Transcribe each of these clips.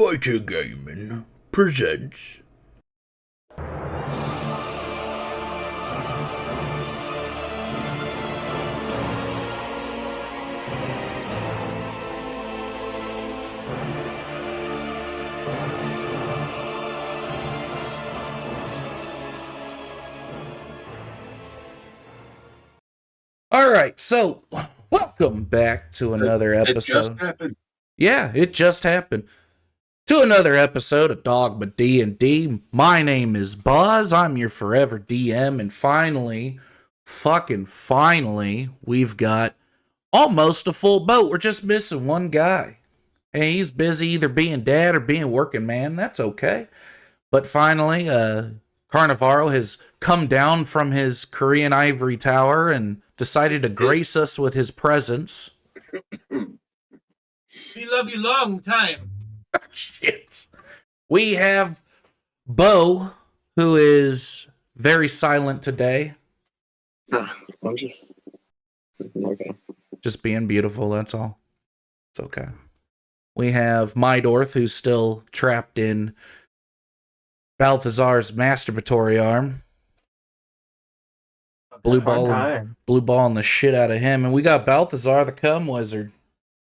Fighter Gaming presents. Alright, so welcome back to another episode. It just happened. Yeah, it just happened. To another episode of Dogma DnD. My name is Buzz. I'm your forever DM, and finally, we've got almost a full boat. We're just missing one guy. And he's busy either being dad or being working man. That's okay. But finally, Carnivaro has come down from his Korean ivory tower and decided to grace us with his presence. We love you long time. Shit. We have Bo, who is very silent today. I'm just okay. Just being beautiful, that's all. It's okay. We have Mydorth, who's still trapped in Balthazar's masturbatory arm. Blue balling the shit out of him. And we got Balthazar, the cum wizard.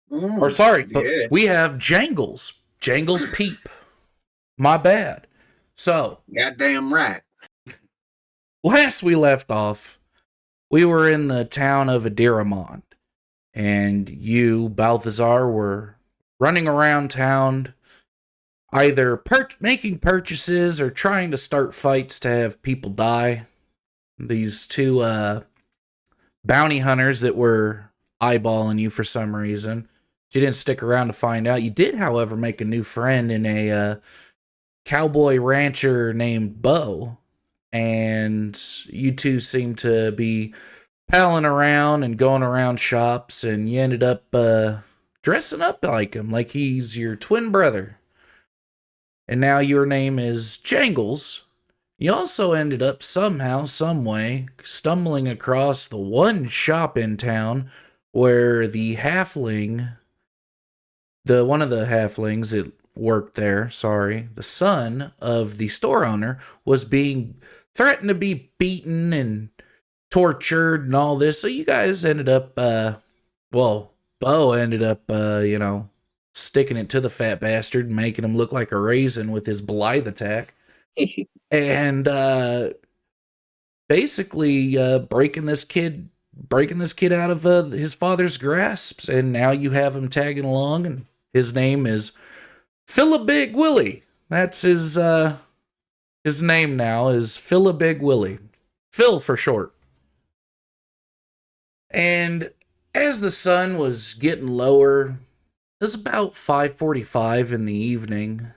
Or sorry, but we have Jangles. Jangles Peep. My bad. So, Goddamn right. last we left off, we were in the town of Adiramond. And you, Balthazar, were running around town, either making purchases or trying to start fights to have people die. These two bounty hunters that were eyeballing you for some reason. You didn't stick around to find out. You did, however, make a new friend in a cowboy rancher named Bo. And you two seem to be palling around and going around shops. And you ended up dressing up like him, like he's your twin brother. And now your name is Jangles. You also ended up somehow, someway, stumbling across the one shop in town where the halfling... one of the halflings that worked there, the son of the store owner, was being threatened to be beaten and tortured and all this. So you guys ended up, Bo ended up, sticking it to the fat bastard and making him look like a raisin with his Blythe attack. And basically breaking this kid out of his father's grasps. And now you have him tagging along, and his name is Philibig Willie. That's his name now is Philibig Willie. Phil for short. And as the sun was getting lower, it was about 5:45 in the evening.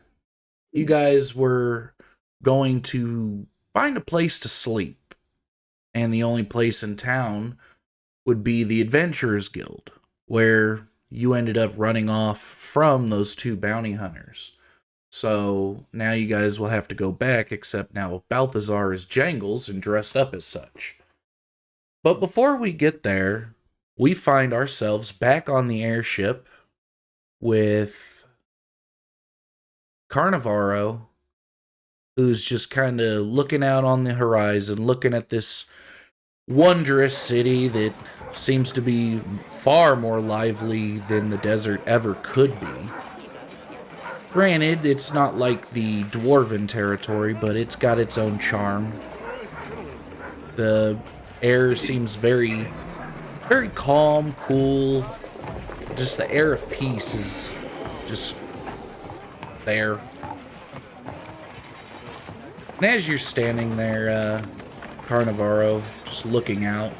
You guys were going to find a place to sleep. And the only place in town would be the Adventurers Guild, where you ended up running off from those two bounty hunters. So now you guys will have to go back, except now Balthazar is Jangles and dressed up as such. But before we get there, we find ourselves back on the airship with Carnivaro, who's just kind of looking out on the horizon, looking at this wondrous city that seems to be far more lively than the desert ever could be. Granted, it's not like the dwarven territory, but it's got its own charm. The air seems very, very calm, cool. Just the air of peace is just there. And as you're standing there, Carnivaro, just looking out,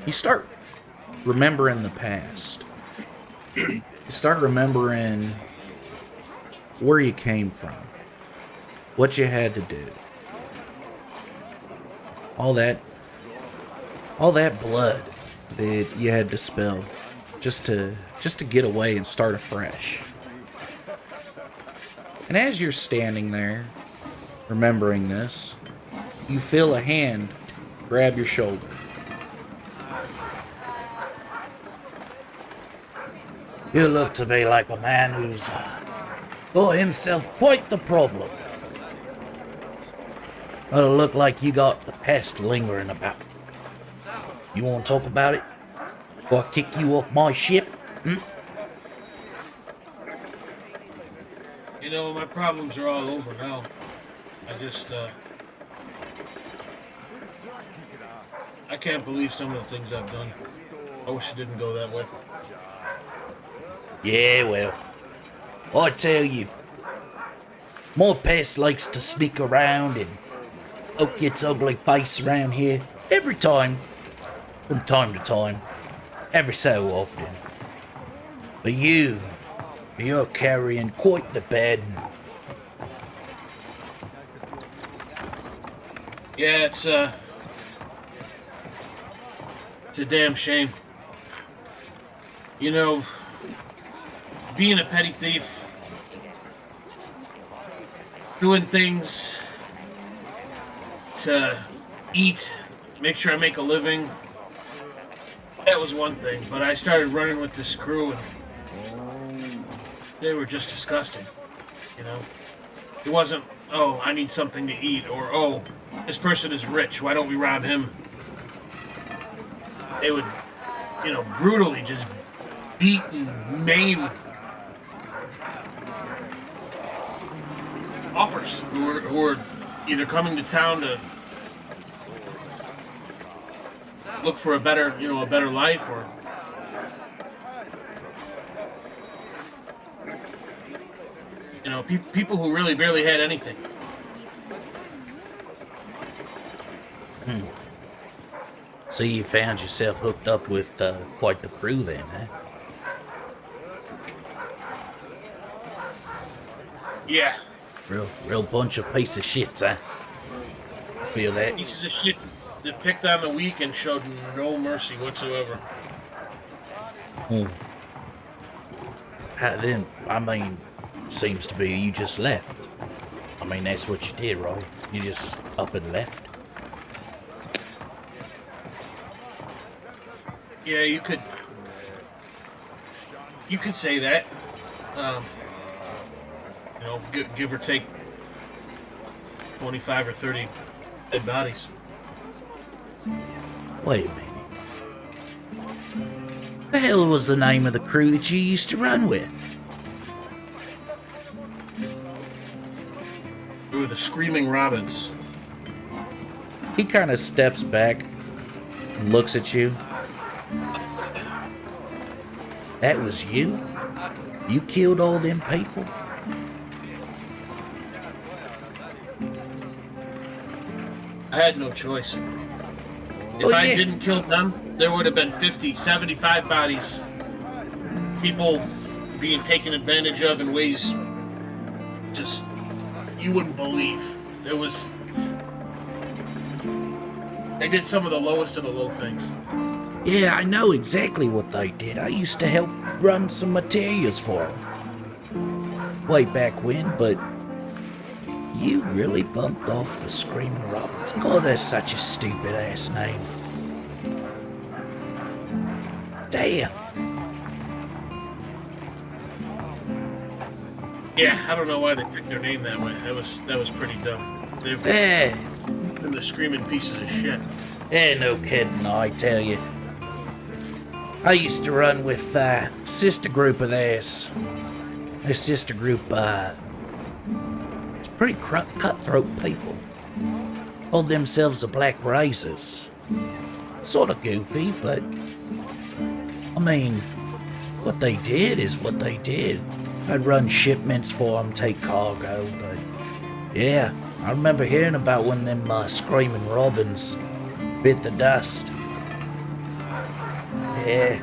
you start remembering the past. You start remembering where you came from, what you had to do. All that blood that you had to spill just to get away and start afresh. And as you're standing there, remembering this, you feel a hand grab your shoulder. You look to me like a man who's got himself quite the problem. It'll look like you got the pest lingering about. You want to talk about it? Or I kick you off my ship? You know, my problems are all over now. I can't believe some of the things I've done. I wish it didn't go that way. Yeah, well, I tell you, my pest likes to sneak around and poke its ugly face around here every time, from time to time, every so often. But you're carrying quite the burden. Yeah, it's a damn shame. You know, being a petty thief, doing things to eat, make sure I make a living, that was one thing. But I started running with this crew and they were just disgusting, you know? It wasn't, oh, I need something to eat, or, oh, this person is rich, why don't we rob him? They would, you know, brutally just beat and maim paupers who were either coming to town to look for a better life, or you know, people who really barely had anything. So you found yourself hooked up with quite the crew then, huh? Yeah. Real bunch of piece of shits, huh? I feel that. Pieces of shit that picked on the weak and showed no mercy whatsoever. Then, I mean, seems to be you just left. I mean, that's what you did, right? You just up and left. Yeah, you could say that. You know, give or take 25 or 30 dead bodies. Wait a minute. The hell was the name of the crew that you used to run with? We were the Screaming Robins. He kind of steps back, looks at you. That was you? You killed all them people? I had no choice. If I didn't kill them, there would have been 50, 75 bodies. People being taken advantage of in ways just you wouldn't believe. They did some of the lowest of the low things. Yeah, I know exactly what they did. I used to help run some materials for them. Way back when, but you really bumped off the Screaming Robins. God, that's such a stupid ass name. Damn. Yeah, I don't know why they picked their name that way. That was pretty dumb. They've been the screaming pieces of shit. Yeah, no kidding, I tell you. I used to run with a sister group of theirs. Their sister group, it's pretty cutthroat people. Called themselves the Black Razors. Sort of goofy, but I mean, what they did is what they did. I'd run shipments for them, take cargo, but yeah, I remember hearing about when them Screaming Robins bit the dust. Yeah.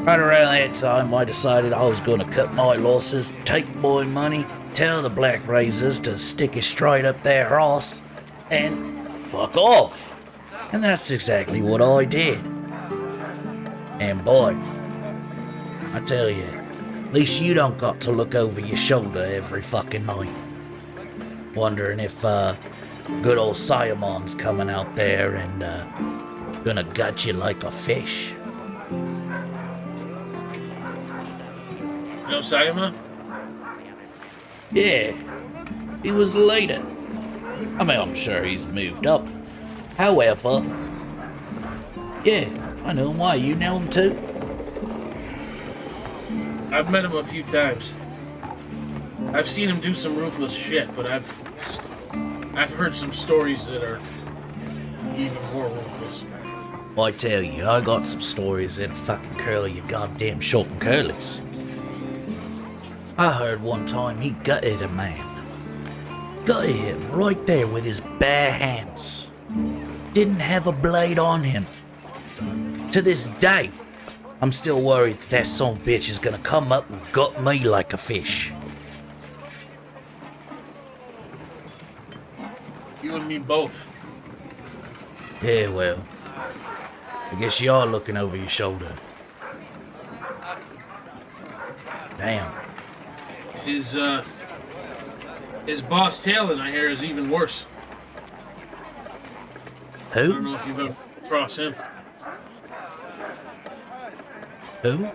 Right around that time, I decided I was going to cut my losses, take my money, tell the Black Razors to stick it straight up their arse, and fuck off. And that's exactly what I did. And boy, I tell you, at least you don't got to look over your shoulder every fucking night, wondering if good old Simon's coming out there and gonna gut you like a fish. No Sayama? Yeah, he was later. I mean, I'm sure he's moved up. However, yeah, I know him. Why, you know him too? I've met him a few times. I've seen him do some ruthless shit, but I've heard some stories that are even more ruthless. I tell you, I got some stories that'll fucking curl your goddamn short and curlies. I heard one time he gutted a man. Gutted him right there with his bare hands. Didn't have a blade on him. To this day, I'm still worried that son of a bitch is gonna come up and gut me like a fish. You and me both. Yeah, well, I guess you are looking over your shoulder. Damn. His boss Talon, I hear, is even worse. I don't Who? know if you've ever crossed him. Who?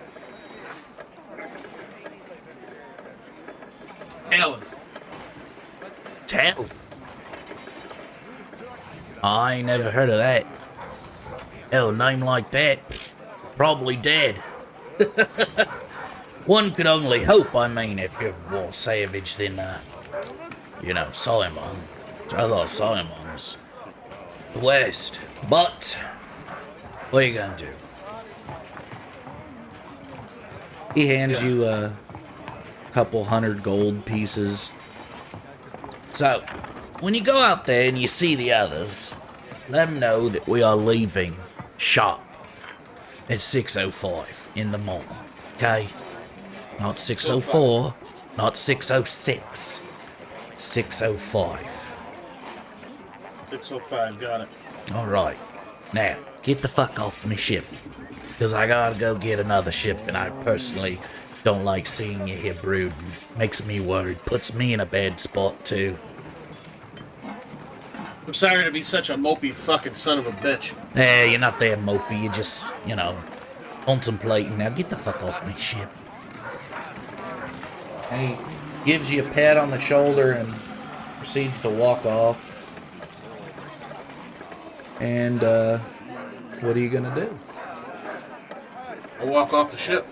Talon. Tell. I ain't never heard of that. Hell, a name like that, pfft, probably dead. One could only hope, I mean, if you're more savage than, Simon. I thought Simon was the West. But, what are you gonna do? He hands you a couple 100 gold pieces. So, when you go out there and you see the others, let them know that we are leaving sharp at 6:05 in the morning, okay? Not 6:04, not 6:06, 6:05. 605, got it. Alright, now, get the fuck off my ship, because I gotta go get another ship, and I personally don't like seeing you here brooding. Makes me worried, puts me in a bad spot too. I'm sorry to be such a mopey fucking son of a bitch. You're not there mopey, you're just, contemplating. Now get the fuck off my ship. And he gives you a pat on the shoulder and proceeds to walk off. And, what are you gonna do? I'll walk off the ship.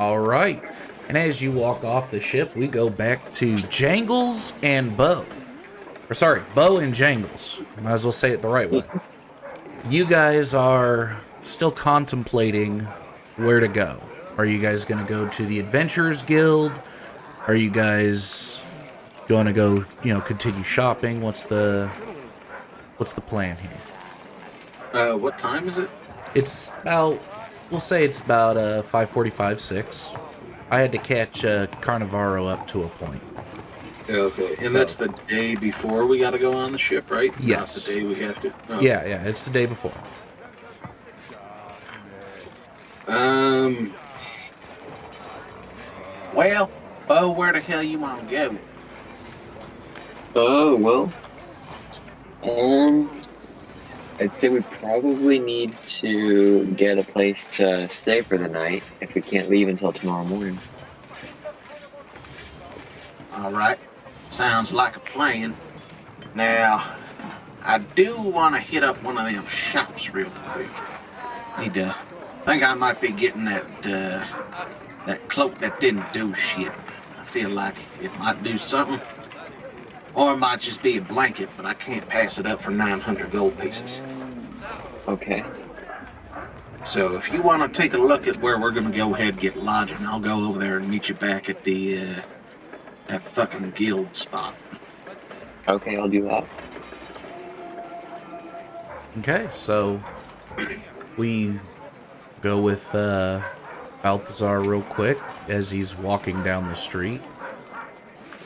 Alright. And as you walk off the ship, we go back to Jangles and Bo. Or sorry, Bo and Jangles. Might as well say it the right way. You guys are still contemplating where to go. Are you guys going to go to the Adventurers Guild? Are you guys going to go, continue shopping? What's the plan here? What time is it? It's about, we'll say it's about 5:45, 6. I had to catch Carnivaro up to a point. Okay, and So- that's the day before we got to go on the ship, right? Yes. Not the day we have to. Oh. Yeah, it's the day before. Well, Bo, where the hell you want to go? Oh, well. I'd say we probably need to get a place to stay for the night if we can't leave until tomorrow morning. All right, sounds like a plan. Now, I do want to hit up one of them shops real quick. Think I might be getting that cloak that didn't do shit. I feel like it might do something. Or it might just be a blanket, but I can't pass it up for 900 gold pieces. Okay. So if you want to take a look at where we're going to go ahead and get lodging, I'll go over there and meet you back at that fucking guild spot. Okay, I'll do that. Okay, so we go with Balthazar real quick as he's walking down the street,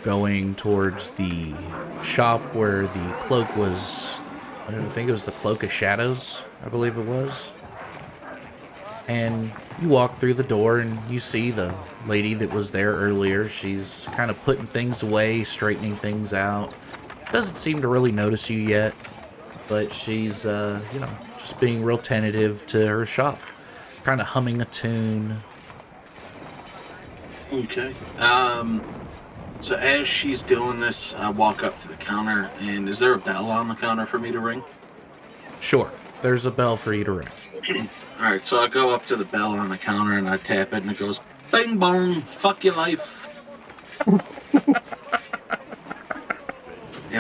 going towards the shop where the cloak was. I think it was the Cloak of Shadows, I believe it was. And you walk through the door and you see the lady that was there earlier. She's kind of putting things away, straightening things out. Doesn't seem to really notice you yet, but she's, just being real tentative to her shop. Kind of humming a tune. Okay. So as she's doing this, I walk up to the counter, and is there a bell on the counter for me to ring? Sure, there's a bell for you to ring. All right, so I go up to the bell on the counter, and I tap it, and it goes, bing bong, fuck your life. And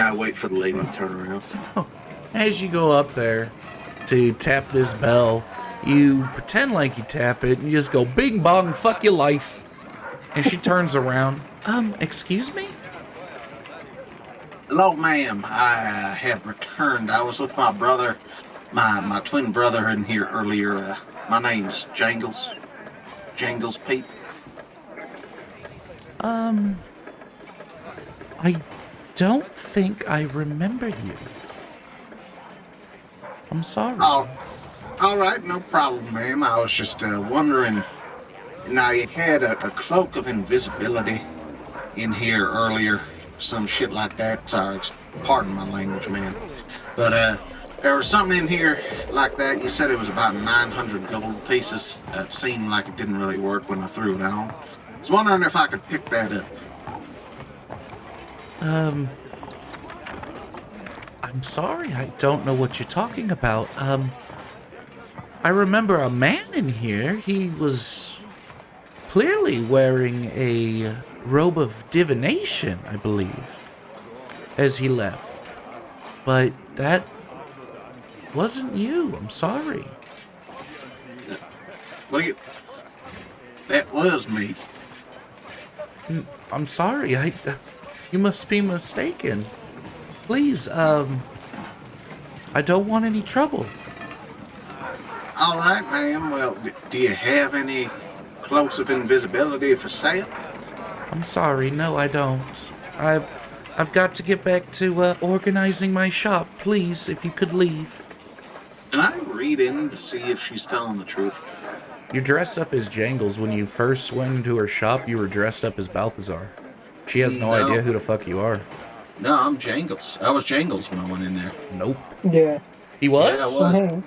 I wait for the lady to turn around. So, as you go up there to tap this bell, you pretend like you tap it, and you just go, bing bong, fuck your life. And she turns around. Excuse me? Hello, ma'am. I have returned. I was with my brother, my twin brother in here earlier. My name's Jangles. Jangles Peep. I don't think I remember you. I'm sorry. Oh, all right, no problem, ma'am. I was just wondering. Now, you had a cloak of invisibility in here earlier. Some shit like that. Sorry, pardon my language, man. But there was something in here like that. You said it was about 900 gold pieces. It seemed like it didn't really work when I threw it on. I was wondering if I could pick that up. I'm sorry, I don't know what you're talking about. I remember a man in here. He was clearly wearing a robe of divination, I believe, as he left. But that wasn't you. I'm sorry. What do you... That was me. I'm sorry. You must be mistaken. Please, I don't want any trouble. All right, ma'am. Well, do you have any cloaks of invisibility for sale? I'm sorry. No, I don't. I've got to get back to organizing my shop. Please, if you could leave. Can I read in to see if she's telling the truth? You're dressed up as Jangles. When you first went into her shop, you were dressed up as Balthazar. She has no idea who the fuck you are. No, I'm Jangles. I was Jangles when I went in there. Nope. Yeah. He was? Yeah, I was. Mhm.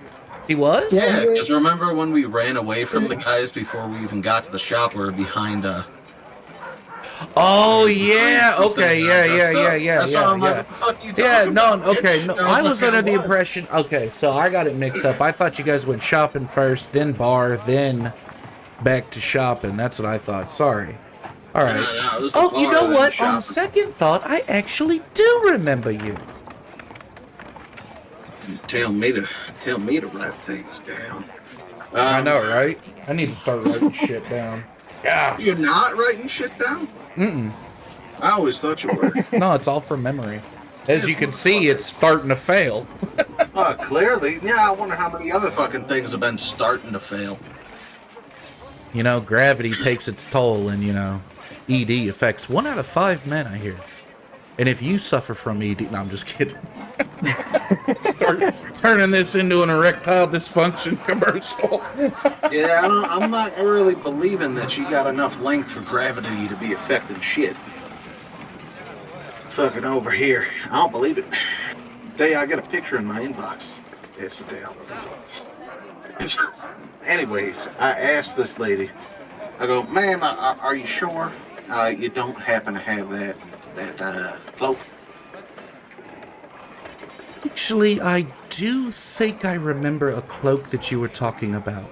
He was? Yeah, because remember when we ran away from the guys before we even got to the shop? We were behind Oh, yeah. something Okay, that I dressed up. yeah. That's why I'm like, what the fuck you talking about, Okay. bitch? No, I I was was like, under I the was. impression. Okay, so I got it mixed up. I thought you guys went shopping first, then bar, then back to shopping. That's what I thought. Sorry. All right. No, it was the Oh, bar you know that what? was shopping. On second thought, I actually do remember you. Tell me to write things down. I know, right? I need to start writing shit down. Yeah. You're not writing shit down? Mm-mm. I always thought you were. No, it's all from memory. As you can see, it's starting to fail. Clearly. Yeah, I wonder how many other fucking things have been starting to fail. You know, gravity takes its toll, and, you know, ED affects 1 out of 5 men, I hear. And if you suffer from ED... No, I'm just kidding. Start turning this into an erectile dysfunction commercial. Yeah, I'm not really believing that you got enough length for gravity to be affecting shit. Fucking over here. I don't believe it. Day I get a picture in my inbox. It's the day I'll believe it. Anyways, I asked this lady, I go, ma'am, are you sure you don't happen to have that cloak? Actually, I do think I remember a cloak that you were talking about.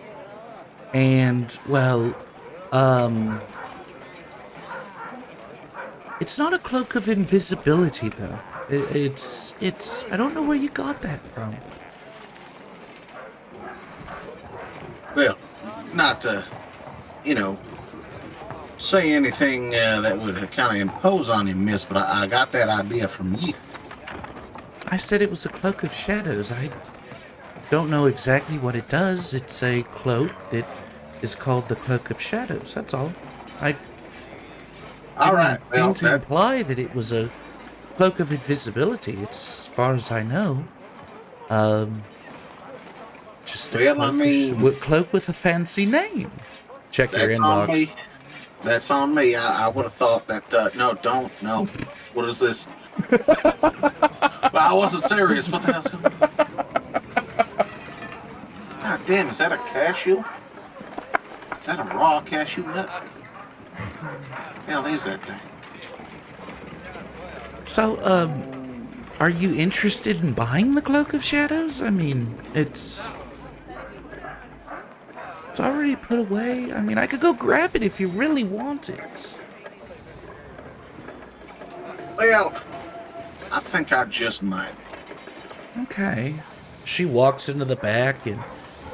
And, well, it's not a cloak of invisibility, though. It's, I don't know where you got that from. Well, not to, say anything that would kind of impose on him, miss, but I got that idea from you. I said it was a cloak of shadows. I don't know exactly what it does. It's a cloak that is called the Cloak of Shadows. That's all. I All right, didn't mean to imply that it was a cloak of invisibility. It's, as far as I know, just a cloak with a fancy name. Check your That's on inbox. me. That's on me. I would have thought that. No, don't. No. What is this? Well, I wasn't serious. What the hell's going on? God damn, is that a cashew? Is that a raw cashew nut? hell is that thing? So, are you interested in buying the Cloak of Shadows? I mean, it's already put away. I mean, I could go grab it if you really want it. Well, I think I just might. Okay. She walks into the back and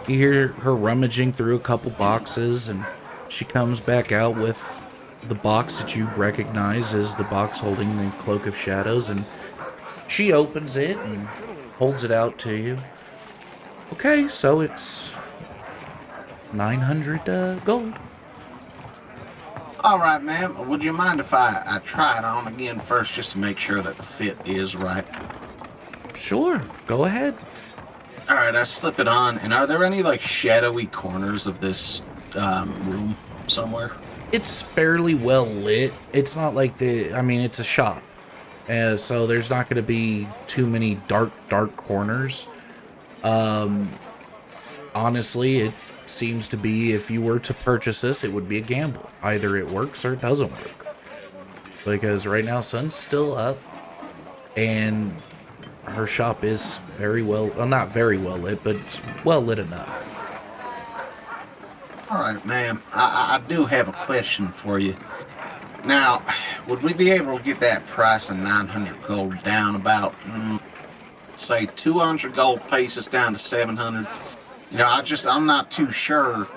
you hear her rummaging through a couple boxes, and she comes back out with the box that you recognize as the box holding the Cloak of Shadows, and she opens it and holds it out to you. Okay, so it's 900 gold. All right, ma'am. Would you mind if I try it on again first just to make sure that the fit is right? Sure, go ahead. All right, I slip it on. And are there any, like, shadowy corners of this room somewhere? It's fairly well lit. It's not like it's a shop. So there's not going to be too many dark corners. Honestly, it seems to be, if you were to purchase this, it would be a gamble. Either it works or it doesn't work. Because right now, sun's still up, and her shop is not very well lit, but it's well lit enough. All right, ma'am. I do have a question for you. Now, would we be able to get that price of 900 gold down about, say, 200 gold pieces down to 700? You know, I'm not too sure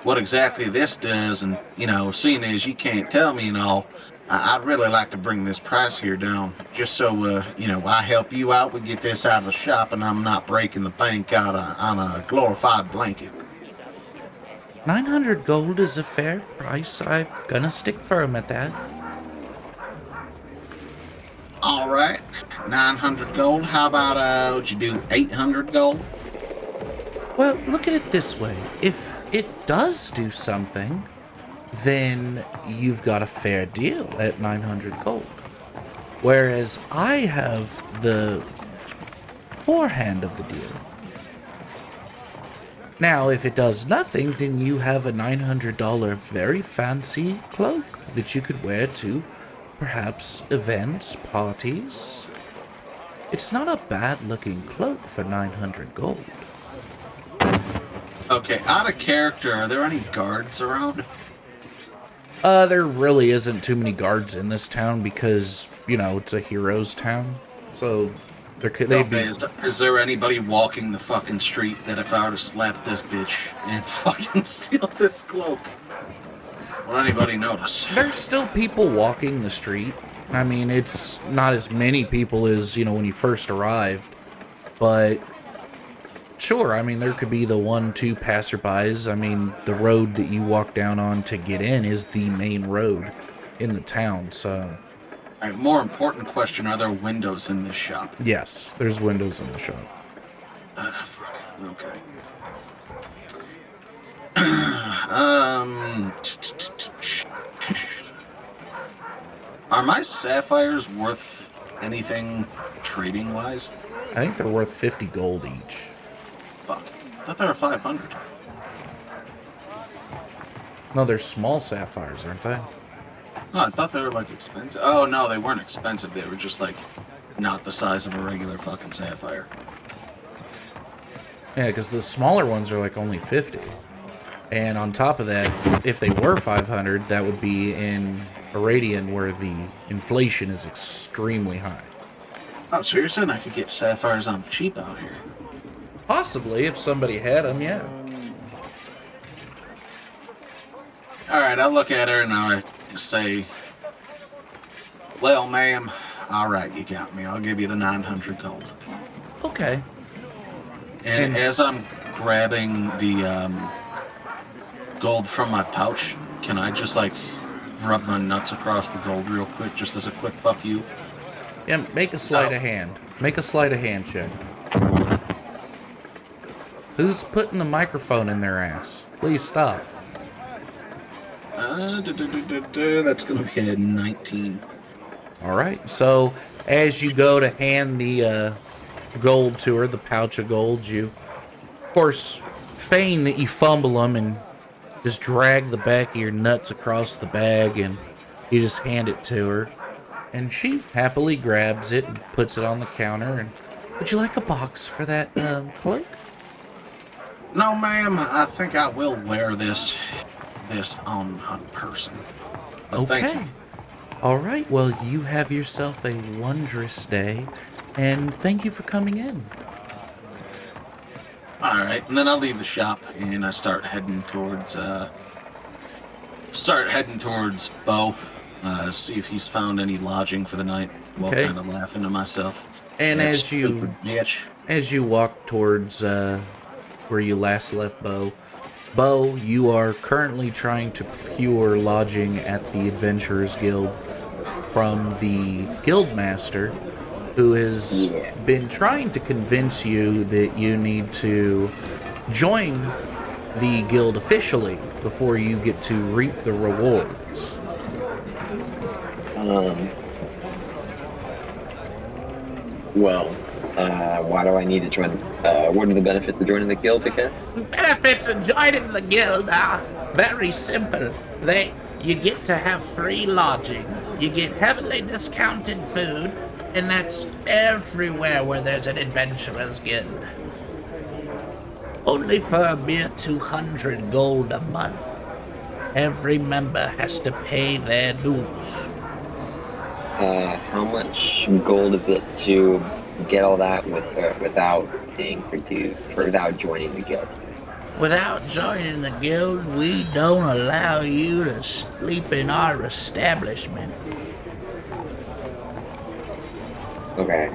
what exactly this does, and, you know, seeing as you can't tell me and all, I'd really like to bring this price here down, just so, you know, I help you out, we get this out of the shop, and I'm not breaking the bank out on a glorified blanket. 900 gold is a fair price. I'm gonna stick firm at that. All right, 900 gold. How about, would you do 800 gold? Well, look at it this way. If it does do something, then you've got a fair deal at 900 gold. Whereas I have the poor hand of the deal. Now, if it does nothing, then you have a $900 very fancy cloak that you could wear to perhaps events, parties. It's not a bad looking cloak for 900 gold. Okay, out of character, are there any guards around? There really isn't too many guards in this town because, you know, it's a hero's town. So they'd be... Is there anybody walking the fucking street that if I were to slap this bitch and fucking steal this cloak, will anybody notice? There's still people walking the street. I mean, it's not as many people as, you know, when you first arrived. But, sure, I mean, there could be the 1-2 passerbys. I mean, the road that you walk down on to get in is the main road in the town, so... All right, more important question, are there windows in this shop? Yes, there's windows in the shop. Fuck, okay. Are my sapphires worth anything trading-wise? I think they're worth 50 gold each. Fuck, I thought they were 500. No, they're small sapphires, aren't they? Oh, I thought they were, like, expensive. Oh, no, they weren't expensive. They were just, like, not the size of a regular fucking sapphire. Yeah, because the smaller ones are, like, only 50. And on top of that, if they were 500, that would be in Iradian, where the inflation is extremely high. Oh, so you're saying I could get sapphires on cheap out here? Possibly, if somebody had them, yeah. Alright, I look at her and I say, well, ma'am, alright, you got me. I'll give you the 900 gold. Okay. And as I'm grabbing the gold from my pouch, can I just, like, rub my nuts across the gold real quick, just as a quick fuck you? Yeah, make a sleight of hand. Make a sleight of hand check. Who's putting the microphone in their ass? Please stop. That's gonna be a 19. Alright, so as you go to hand the gold to her, the pouch of gold, you, of course, feign that you fumble them and just drag the back of your nuts across the bag, and You just hand it to her, and she happily grabs it and puts it on the counter. And would you like a box for that cloak? No, ma'am. I think I will wear this on a person. But thank you. Okay. All right. Well, you have yourself a wondrous day, and thank you for coming in. All right, and then I'll leave the shop and I start heading towards Bo. See if he's found any lodging for the night. While Okay. kind of laughing to myself. And That as you stupid bitch. as you walk towards where you last left Bo, you are currently trying to procure lodging at the Adventurers Guild from the Guildmaster, who has been trying to convince you that you need to join the guild officially before you get to reap the rewards. Why do I need to join? What are the benefits of joining the guild again? Benefits of joining the guild are very simple. You get to have free lodging, you get heavily discounted food, and that's everywhere where there's an adventurer's guild. Only for a mere 200 gold a month. Every member has to pay their dues. How much gold is it to get all that without paying for dues, without joining the guild? Without joining the guild, we don't allow you to sleep in our establishment. Okay.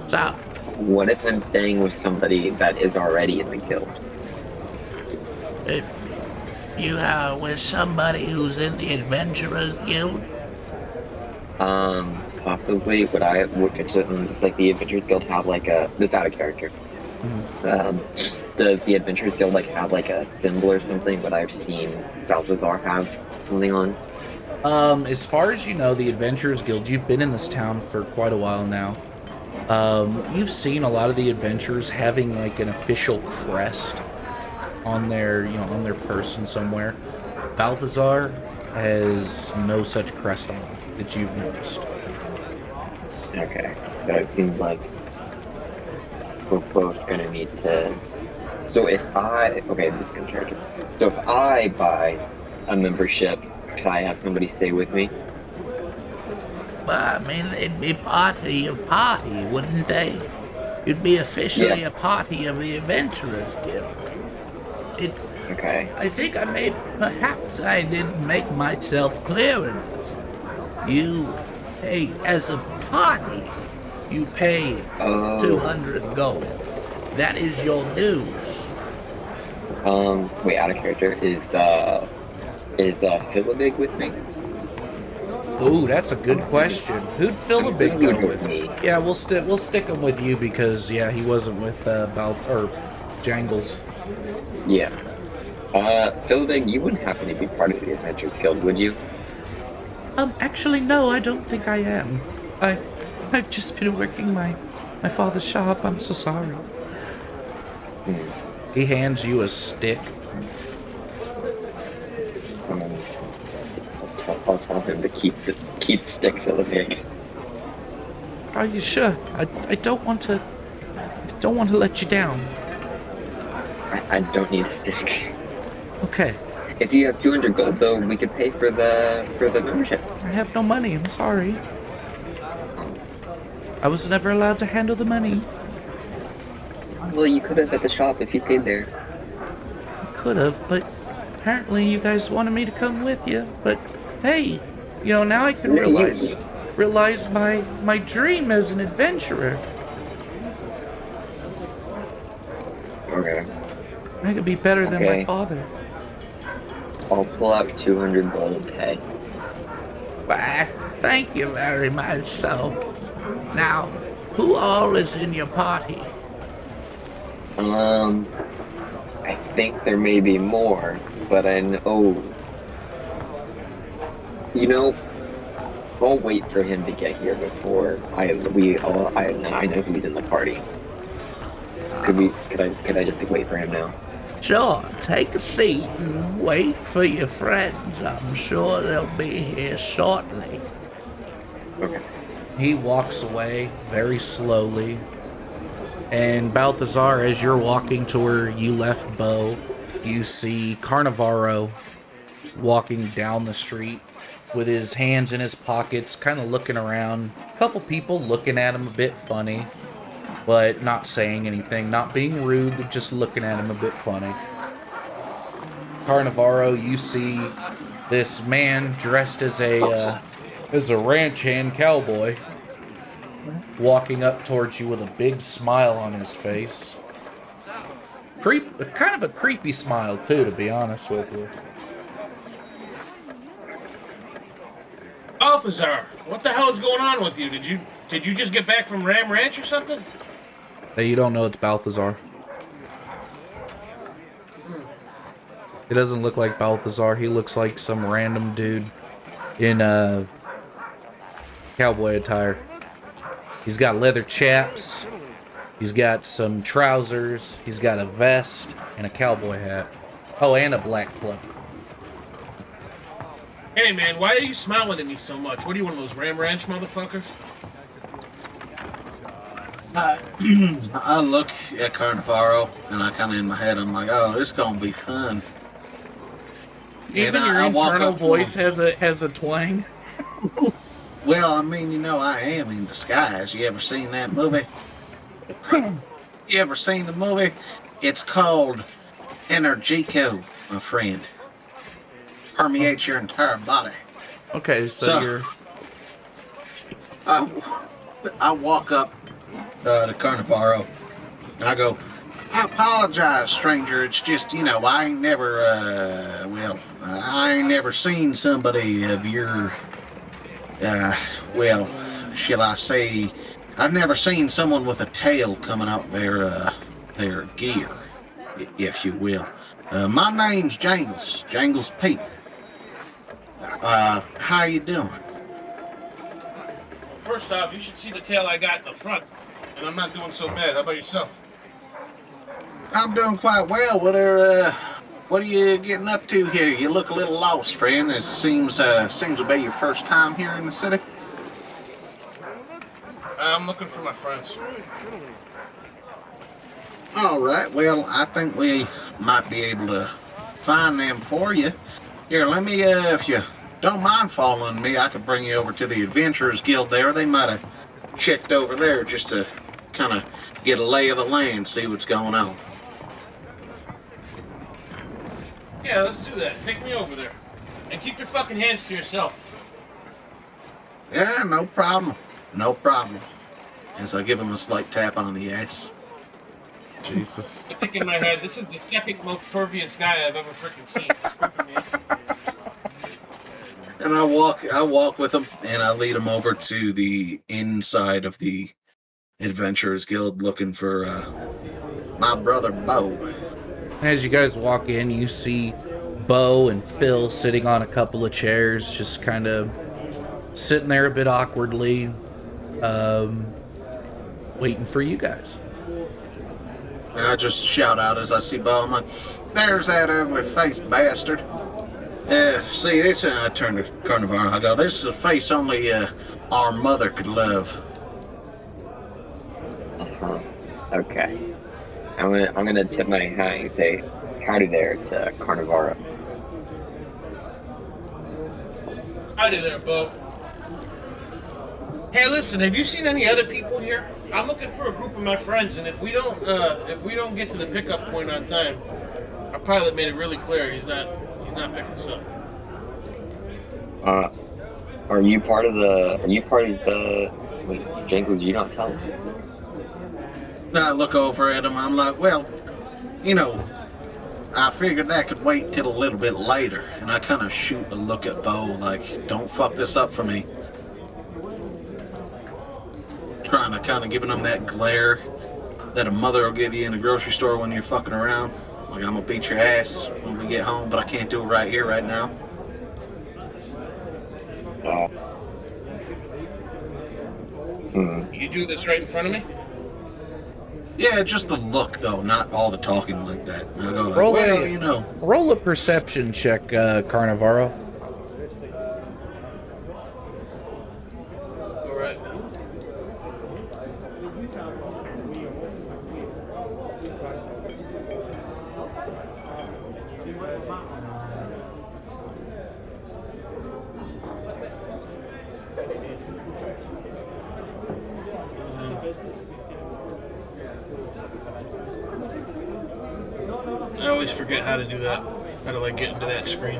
So, What if I'm staying with somebody that is already in the guild? if you are with somebody who's in the Adventurers Guild, Possibly. It's like the Adventurers Guild have like a, that's out of character. Does the Adventurers Guild like have like a symbol or something that I've seen Balthazar have something on? as far as you know, the Adventurers Guild, you've been in this town for quite a while now. You've seen a lot of the adventurers having like an official crest on their person somewhere. Balthazar has no such crest on that you've noticed. Okay, so it seems like we're both gonna need to. So this is in character. So if I buy a membership, can I have somebody stay with me? Well, I mean, they'd be party, wouldn't they? You'd be officially a party of the Adventurers Guild. It's Okay. I think perhaps I didn't make myself clear enough. You pay, as a party, you pay 200 gold. That is your dues. Wait, out of character. Is Philibig with me? Ooh, that's a good question. Who'd Philibig go with? Me. Yeah, we'll stick him with you because he wasn't with Jangles. Yeah. Philibig, you wouldn't happen to be part of the Adventurers Guild, would you? Actually, no, I don't think I am. I've just been working my father's shop. I'm so sorry. He hands you a stick. I'll tell him to keep the stick, Philibig. Are you sure? I don't want to let you down. I don't need a stick. Okay. If you have 200 gold, though, we could pay for the membership. I have no money. I'm sorry. I was never allowed to handle the money. Well, you could have at the shop if you stayed there. I could have, but apparently you guys wanted me to come with you. But hey, now I can realize my dream as an adventurer. Okay. I could be better than my father. I'll pull out 200 gold and pay. Why, thank you very much. So, now, who all is in your party? I think there may be more, but I know. I'll wait for him to get here before I know who's in the party. Could I just wait for him now? Sure, take a seat and wait for your friends. I'm sure they'll be here shortly. Okay. He walks away very slowly. And Balthazar, as you're walking to where you left Bo, you see Carnivaro walking down the street with his hands in his pockets, kind of looking around. A couple people looking at him a bit funny, but not saying anything, not being rude, they're just looking at him a bit funny. Carnivaro, you see this man dressed as a ranch hand cowboy walking up towards you with a big smile on his face. Kind of a creepy smile too, to be honest with you. Balthazar, what the hell is going on with you? Did you just get back from Ram Ranch or something? Hey, you don't know it's Balthazar. He doesn't look like Balthazar. He looks like some random dude in cowboy attire. He's got leather chaps. He's got some trousers. He's got a vest and a cowboy hat. Oh, and a black cloak. Hey man, why are you smiling at me so much? What are you, one of those Ram Ranch motherfuckers? I look at Carnivaro, and I kind of in my head, I'm like, oh, this is going to be fun. Even And your I walk internal up to voice him. has a twang. Well, I mean, you know, I am in disguise. You ever seen that movie? You ever seen the movie? It's called Energico, my friend. Permeates your entire body. Okay, so you're... I walk up to Carnivaro, and I go, I apologize, stranger. It's just, you know, I ain't never, I ain't never seen somebody of your, shall I say, I've never seen someone with a tail coming out their gear, if you will. My name's Jangles Pete. How you doing? First off, you should see the tail I got in the front, and I'm not doing so bad. How about yourself? I'm doing quite well. What are you getting up to here? You look a little lost, friend. It seems to be your first time here in the city. I'm looking for my friends. All right. Well, I think we might be able to find them for you. Here, let me, if you don't mind following me, I could bring you over to the Adventurers Guild there. They might have checked over there just to kind of get a lay of the land, see what's going on. Yeah, let's do that. Take me over there. And keep your fucking hands to yourself. Yeah, no problem. No problem. As I give him a slight tap on the ass. Jesus. I think in my head, this is the second most pervious guy I've ever freaking seen. It's freaking me. And I walk with him, and I lead him over to the inside of the Adventurers Guild, looking for my brother Bo. As you guys walk in, you see Bo and Phil sitting on a couple of chairs, just kind of sitting there a bit awkwardly, waiting for you guys. And I just shout out as I see Bo. I'm like, there's that ugly-faced bastard. See, this, I turn to Carnivore. I go, this is a face only our mother could love. Uh-huh. Okay. I'm gonna tip my hat and say howdy there to Carnivoro. Howdy there, Bo. Hey, listen, have you seen any other people here? I'm looking for a group of my friends, and if we don't get to the pickup point on time, our pilot made it really clear he's not picking us up. Are you part of the? Wait, Jenkins, you don't tell me. I look over at him. I'm like, well, you know, I figured that could wait till a little bit later. And I kind of shoot a look at Bo, like, don't fuck this up for me. Trying to kind of giving him that glare that a mother will give you in the grocery store when you're fucking around. Like, I'm gonna beat your ass when we get home, but I can't do it right here, right now. You do this right in front of me? Yeah, just the look, though, not all the talking like that. I go like, Roll well, a- you know. Roll a perception check, Carnivaro. All right. I always forget how to do that. How to like get into that screen.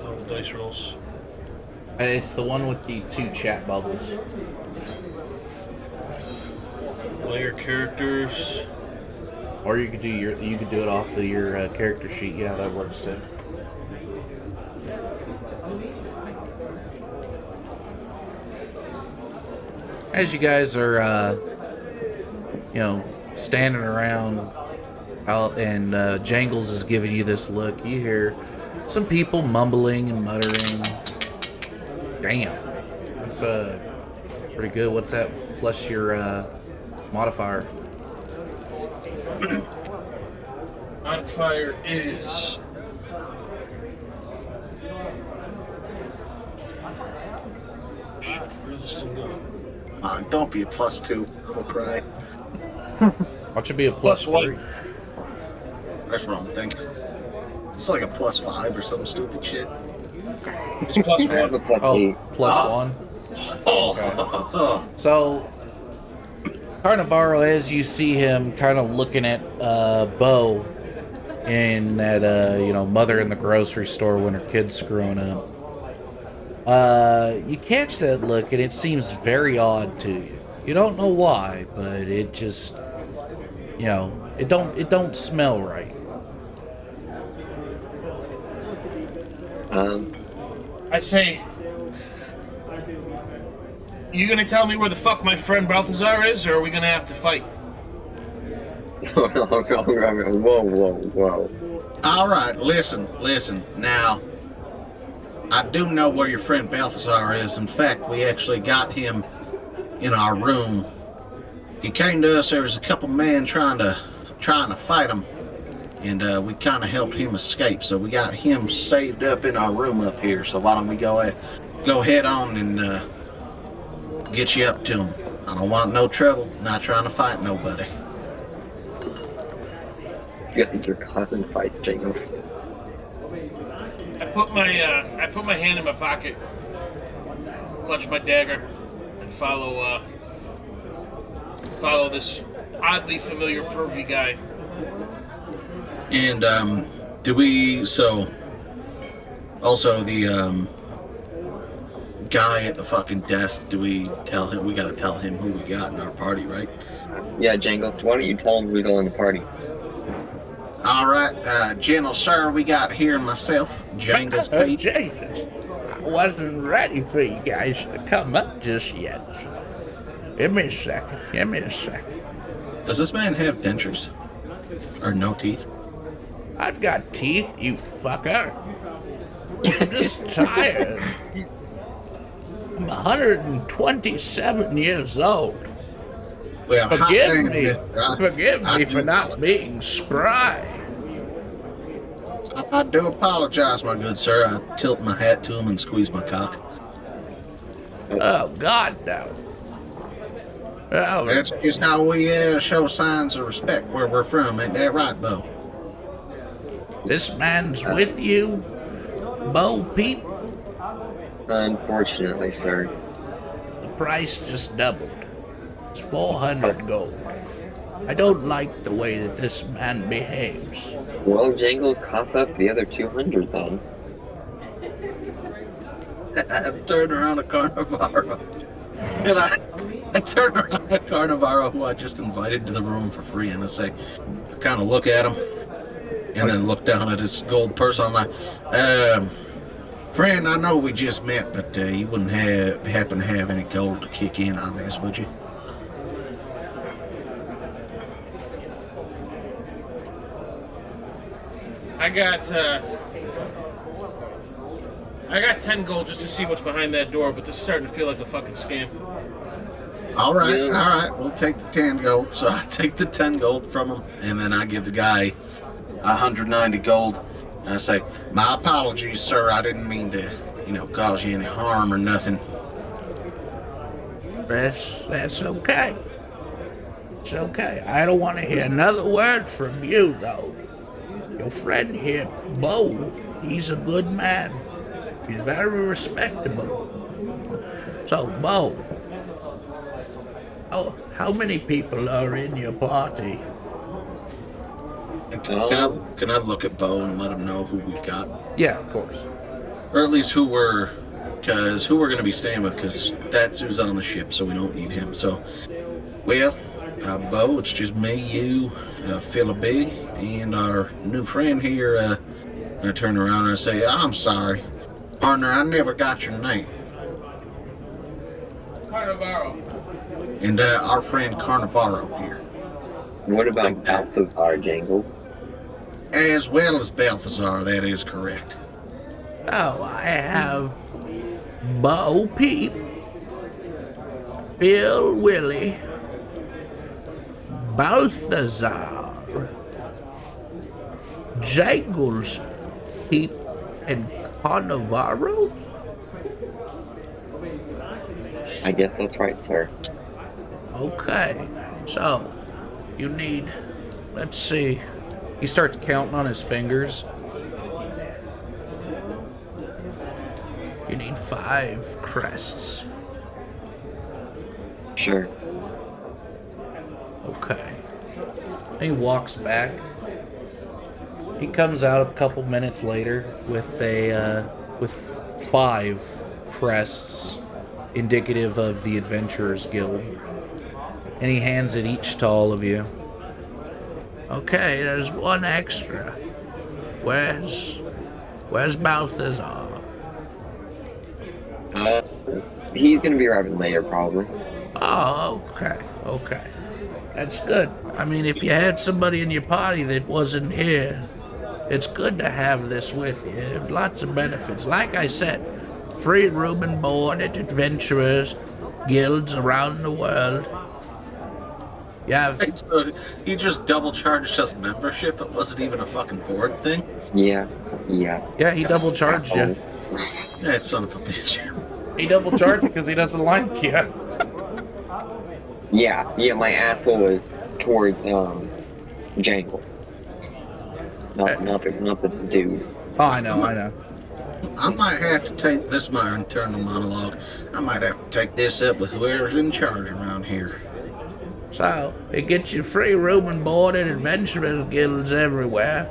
All the dice rolls. It's the one with the 2 chat bubbles. Player characters. Or you could do it off of your character sheet. Yeah, that works too. As you guys are, standing around out, and Jangles is giving you this look, you hear some people mumbling and muttering. Damn, that's pretty good. What's that plus your modifier? Modifier is. Shit, where's this thing going? Don't be a +2. I'll cry. What should be a plus Plus 3? one. That's wrong, thank you. It's like a +5 or some stupid shit. It's plus I have a one. +8. Plus Ah. 1. Oh, So, Carnivaro, as you see him kind of looking at Bo in that, mother in the grocery store when her kid's growing up, you catch that look and it seems very odd to you. You don't know why, but it just, it don't smell right. I say, you gonna tell me where the fuck my friend Balthazar is, or are we gonna have to fight? Whoa. all right, listen. Now, I do know where your friend Balthazar is. In fact, we actually got him in our room. He came to us. There was a couple men trying to fight him, and we kind of helped him escape. So we got him saved up in our room up here. So why don't we go head on and get you up to him? I don't want no trouble. Not trying to fight nobody. Good, your cousin fights Jangles. I put my hand in my pocket, clutch my dagger, and follow this oddly familiar pervy guy. And also the guy at the fucking desk, do we tell him? We gotta tell him who we got in our party, right? Yeah, Jangles, why don't you tell him who's all in the party? All right, General Sir, we got here myself, Jangles Pete. Jesus, I wasn't ready for you guys to come up just yet. Give me a second. Does this man have dentures? Or no teeth? I've got teeth, you fucker. I'm just tired. I'm 127 years old. Well, Forgive me I for not being spry. I do apologize, my good sir. I tilt my hat to him and squeeze my cock. Oh, God, no. Oh, That's just how we show signs of respect where we're from. Ain't that right, Bo? this man's with you, Bo Peep? Unfortunately, sir. The price just doubled. It's 400 gold. I don't like the way that this man behaves. Well, Jangles, cough up the other 200 then. I turn around to Carnivaro. And I turn around to Carnivaro, who I just invited to the room for free, and I say, I kind of look at him, and then look down at his gold purse. I'm like, friend, I know we just met, but you wouldn't happen to have any gold to kick in on this, would you? I got 10 gold just to see what's behind that door, but this is starting to feel like a fucking scam. All right, Yeah. all right. We'll take the 10 gold. So I take the 10 gold from him, and then I give the guy 190 gold. And I say, my apologies, sir. I didn't mean to, cause you any harm or nothing. That's okay. It's okay. I don't want to hear another word from you, though. Your friend here, Bo, he's a good man. He's very respectable. So, Bo, how many people are in your party? Can I look at Bo and let him know who we've got? Yeah, of course. Or at least who we're going to be staying with, because that's who's on the ship, so we don't need him. So, well, Bo, it's just me, you, Philip Big, and our new friend here. I turn around and I say, I'm sorry, partner, I never got your name. Carnivaro. And our friend Carnivaro here. What about Balthazar, Jangles? As well as Balthazar, that is correct. Oh, I have Bo Peep, Bill Willie, Balthazar, Jangles Peep, and Carnivaro? I guess that's right, sir. Okay, so you need, let's see. He starts counting on his fingers. You need 5 crests. Sure. Okay. He walks back. He comes out a couple minutes later with with 5 crests indicative of the Adventurers Guild. And he hands it each to all of you. Okay, there's 1 extra. Where's Balthazar? He's gonna be arriving later, probably. Oh, okay. That's good. I mean, if you had somebody in your party that wasn't here, it's good to have this with you. There's lots of benefits. Like I said, free room and board at Adventurers Guilds around the world. You have... So he just double charged us membership. It wasn't even a fucking board thing. Yeah. Yeah, he double charged you. That son of a bitch. He double charged you because he doesn't like you. Yeah, my asshole was towards, Jangles. Not the dude. Oh, I know. I might have to take this, my internal monologue. I might have to take this up with whoever's in charge around here. So, it gets you free room and board at Adventurers Guilds everywhere.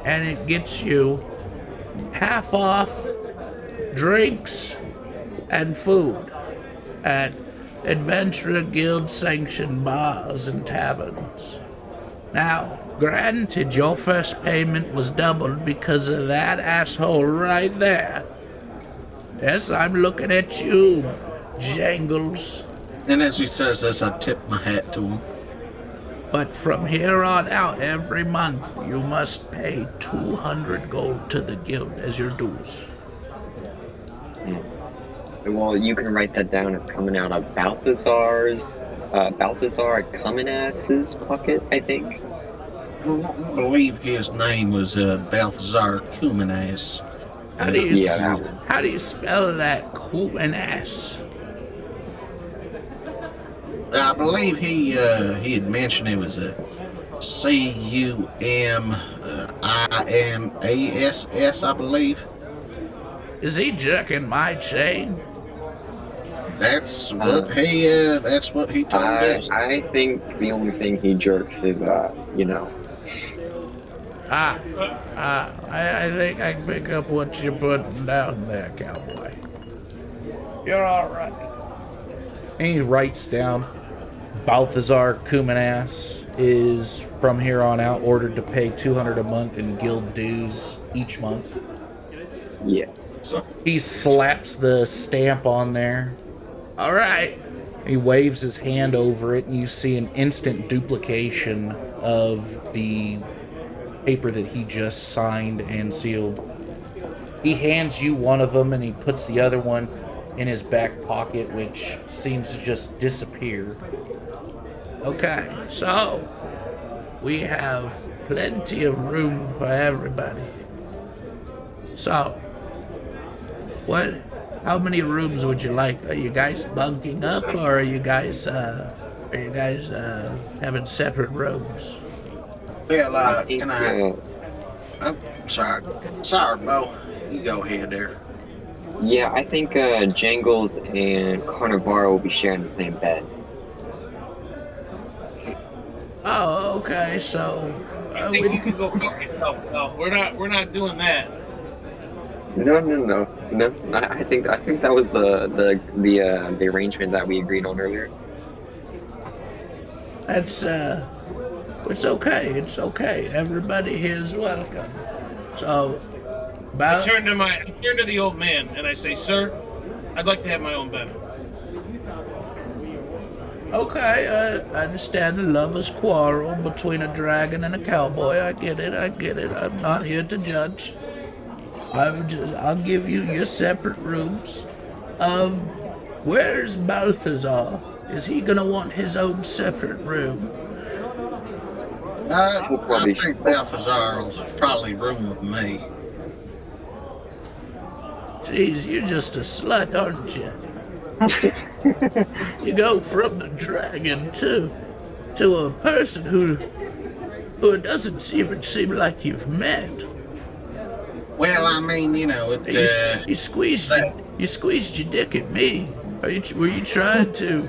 And it gets you half off drinks and food at Adventurer Guild sanctioned bars and taverns. Now, granted, your first payment was doubled because of that asshole right there. Yes, I'm looking at you, Jangles. And as he says this, I tip my hat to him. But from here on out, every month, you must pay 200 gold to the guild as your dues. Well, you can write that down as coming out of Balthazar Cuminass's pocket, I think. I believe his name was Balthazar Cuminass. How do you spell that, Cuminass? I believe he had mentioned it was a Cuminass, I believe. Is he jerking my chain? That's what he told us. I think the only thing he jerks is, I think I can pick up what you're putting down there, cowboy. You're all right. And he writes down, Balthazar Cuminass is from here on out ordered to pay 200 a month in guild dues each month. yeah. So He slaps the stamp on there. All right. He waves his hand over it, and you see an instant duplication of the paper that he just signed and sealed. He hands you one of them, and he puts the other one in his back pocket, which seems to just disappear. Okay, so we have plenty of room for everybody. So, how many rooms would you like? Are you guys bunking up, or are you guys having separate rooms? Well, I think, can I? Oh, sorry. Sorry, Bo. You go ahead there. yeah, I think Jangles and Carnivaro will be sharing the same bed. Oh, okay. So, I think you can go fuck yourself. No, we're not doing that. No. I think that was the arrangement that we agreed on earlier. that's it's okay. It's okay. Everybody here is welcome. So, I turn to the old man and I say, "Sir, I'd like to have my own bed." okay, I understand the lover's quarrel between a dragon and a cowboy. I get it. I'm not here to judge. I'll give you your separate rooms. Where's Balthazar? Is he gonna want his own separate room? I think Balthazar will probably room with me. Jeez, you're just a slut, aren't you? You go from the dragon to a person who it doesn't even seem like you've met. Well, I mean, you know, You squeezed your dick at me. Were you trying to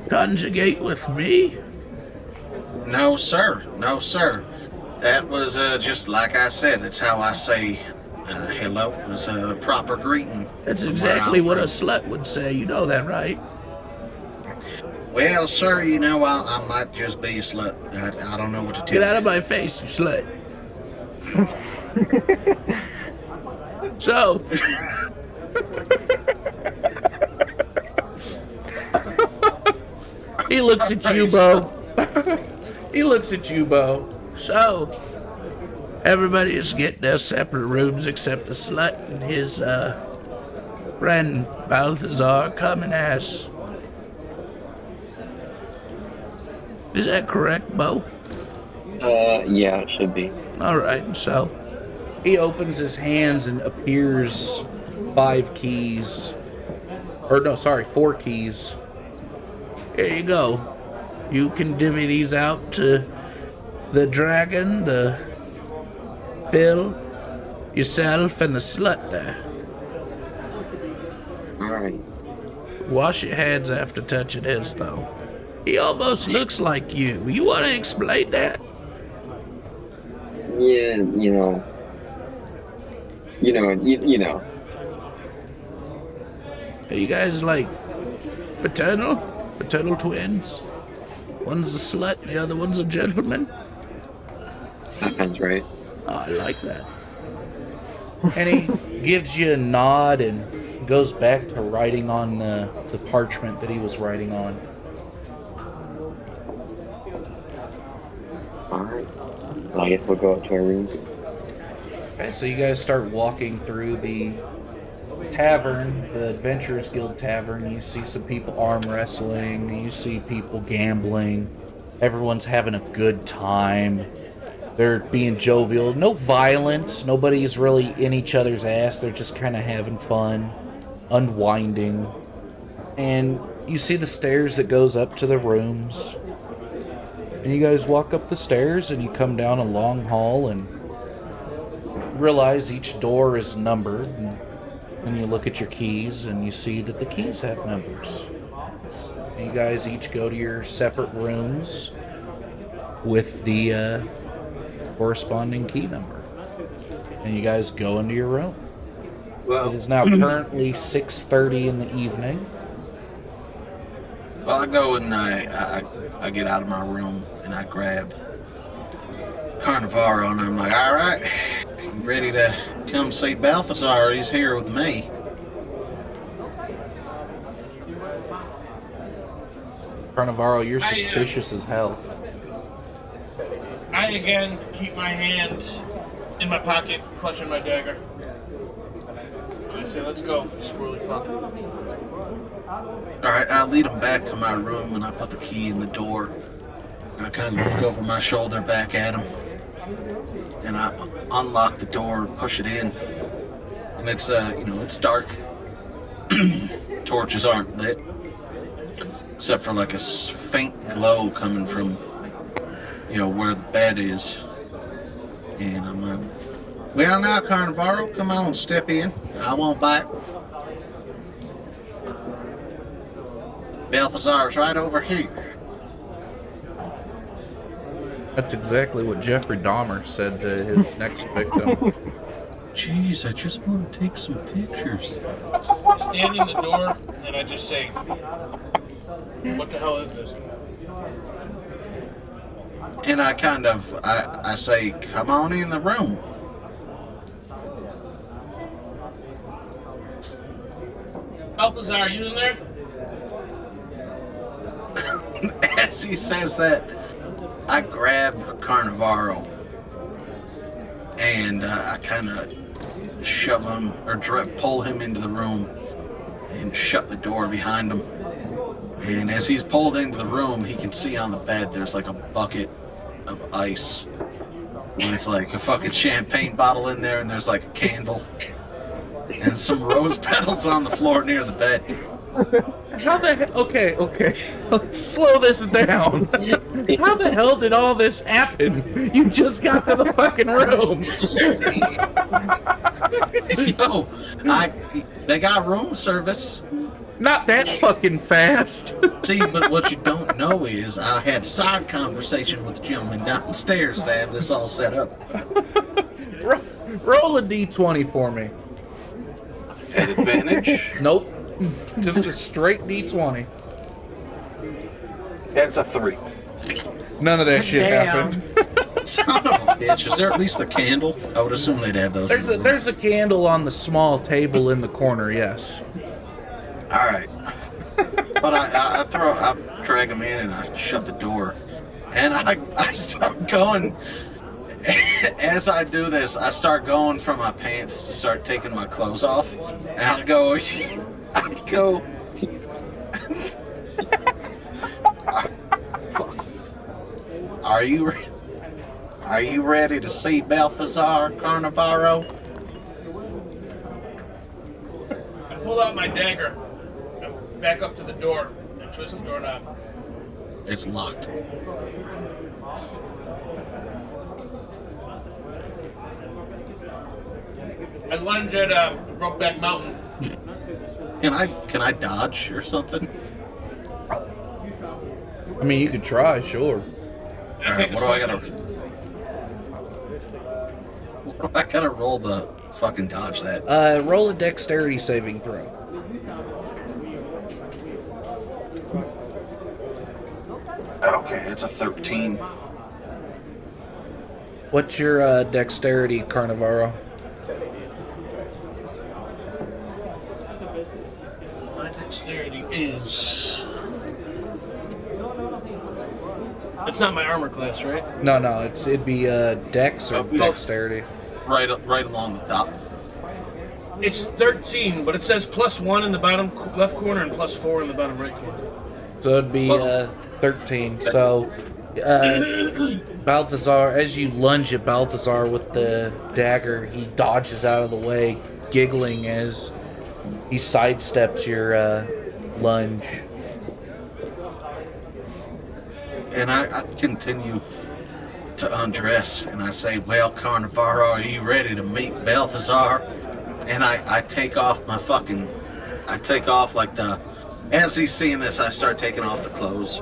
conjugate with me? No, sir. No, sir. That was just like I said. That's how I say hello. It's a proper greeting. That's from exactly where what a I'm slut would say. You know that, right? from. Well, sir, you know, I might just be a slut. I don't know what to tell Get you. out of my face, you slut. So, he looks at you, Bo. He looks at you, Bo. So, everybody is getting their separate rooms except the slut and his friend Balthazar coming as. Is that correct, Bo? Yeah, it should be. Alright, so he opens his hands and appears 4 keys. Here you go. You can divvy these out to the dragon, the Phil, yourself, and the slut there. Alright. Wash your hands after touching his, though. He almost looks like you. You want to explain that? Yeah, you know. Are you guys like paternal? Paternal twins? One's a slut, the other one's a gentleman? That sounds right. Oh, I like that. And he gives you a nod and goes back to writing on the parchment that he was writing on. Alright. Well, I guess we'll go up to our rooms. Okay, so you guys start walking through the tavern, the Adventurers Guild tavern. You see some people arm wrestling, you see people gambling. Everyone's having a good time. They're being jovial. No violence. Nobody's really in each other's ass. They're just kind of having fun, unwinding. And you see the stairs that goes up to the rooms. And you guys walk up the stairs and you come down a long hall and realize each door is numbered. And you look at your keys and you see that the keys have numbers. And you guys each go to your separate rooms with the corresponding key number. And you guys go into your room. Well, It is now currently 6:30 in the evening. well, I go and I get out of my room and I grab Carnivaro and I'm like, all right, you ready to come see Balthazar? He's here with me. Carnivaro, you're suspicious as hell. I again keep my hand in my pocket, clutching my dagger. I say, let's go, squirrely fuck. All right, I lead him back to my room, and I put the key in the door. And I kind of look over my shoulder back at him. And I unlock the door, push it in. And it's, it's dark. Torches aren't lit. Except for like a faint glow coming from, where the bed is. And I'm like, well now, Carnivaro, come on, step in. I won't bite. Balthazar's right over here. That's exactly what Jeffrey Dahmer said to his next victim. Jeez, I just want to take some pictures. I stand in the door and I just say, what the hell is this? And I say, come on in the room. Balthazar, are you in there? As he says that, I grab Carnivaro and I kind of shove him or pull him into the room and shut the door behind him. And as he's pulled into the room, he can see on the bed there's like a bucket of ice with like a fucking champagne bottle in there, and there's like a candle and some rose petals on the floor near the bed. How the hell? Okay. Let's slow this down. How the hell did all this happen? You just got to the fucking room. They got room service. Not that fucking fast. See, but what you don't know is I had a side conversation with the gentleman downstairs to have this all set up. Roll a d20 for me. At advantage? Nope. Just a straight d20. That's a 3. None of that shit Damn. happened. Son of a bitch. Is there at least a candle? I would assume they'd have those. There's a candle on the small table in the corner, yes. Alright. But I drag him in and I shut the door. And I start going. As I do this, I start going from my pants to start taking my clothes off. And I go. Are you ready to see Balthazar, Carnivaro? I pull out my dagger and back up to the door and twist the doorknob. It's locked. I lunge at Brokeback Mountain. Can I dodge or something? I mean, you could try, sure. All right, what do I gotta roll the fucking dodge that? Roll a dexterity saving throw. Okay, it's a 13. What's your dexterity, Carnivaro? My dexterity is... It's not my armor class, right? No, it'd be dex or dexterity. Right along the top. It's 13, but it says +1 in the bottom left corner and +4 in the bottom right corner. So it'd be 13. So Balthazar, as you lunge at Balthazar with the dagger, he dodges out of the way, giggling as he sidesteps your lunge. And I continue to undress, and I say, well, Carnivaro, are you ready to meet Balthazar? And I take off my fucking... As he's seeing this, I start taking off the clothes.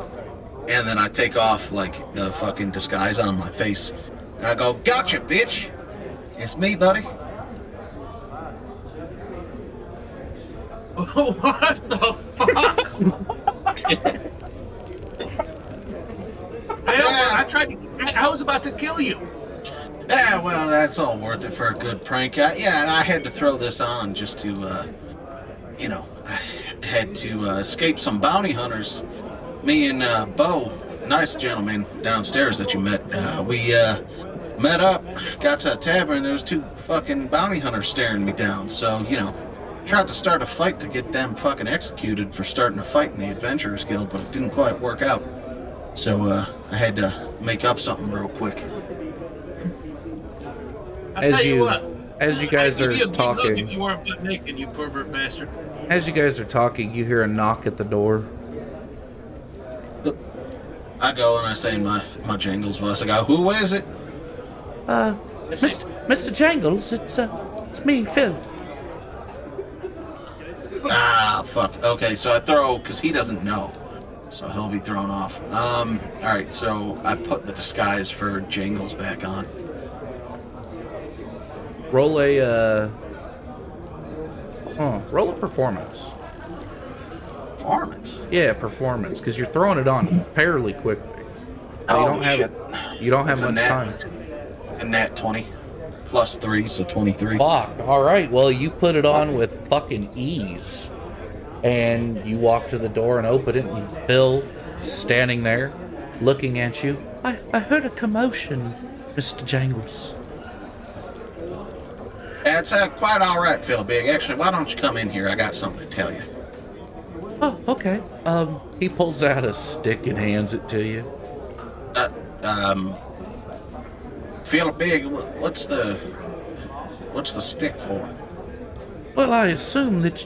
And then I take off, like, the fucking disguise on my face. And I go, gotcha, bitch! It's me, buddy. What the fuck? I was about to kill you. Yeah, well, that's all worth it for a good prank. And I had to throw this on just to, I had to escape some bounty hunters. Me and Bo, nice gentleman downstairs that you met, we met up, got to a tavern, there was 2 fucking bounty hunters staring me down. So, tried to start a fight to get them fucking executed for starting a fight in the Adventurers Guild, but it didn't quite work out. So I had to make up something real quick. I'll tell you what. As you guys I'd give are you a big hug talking, if you weren't butt naked, you pervert bastard. as you guys are talking, you hear a knock at the door. I go and I say in my Jangles voice, I go, "Who is it?" Mr. Jangles, it's me, Phil. Ah, fuck. Okay, so I throw, because he doesn't know. So he'll be thrown off. Alright, so I put the disguise for Jangles back on. Roll a performance. Performance? Yeah, performance, because you're throwing it on fairly quickly. So you don't have much time. It's a nat 20. Plus 3, so 23. Fuck. Alright, well, you put it on with fucking ease. And you walk to the door and open it, and Phil standing there, looking at you. I heard a commotion, Mr. Jangles. It's quite alright, Phil Big. Actually, why don't you come in here? I got something to tell you. Oh, okay. He pulls out a stick and hands it to you. Phil Big, what's the stick for? Well, I assume that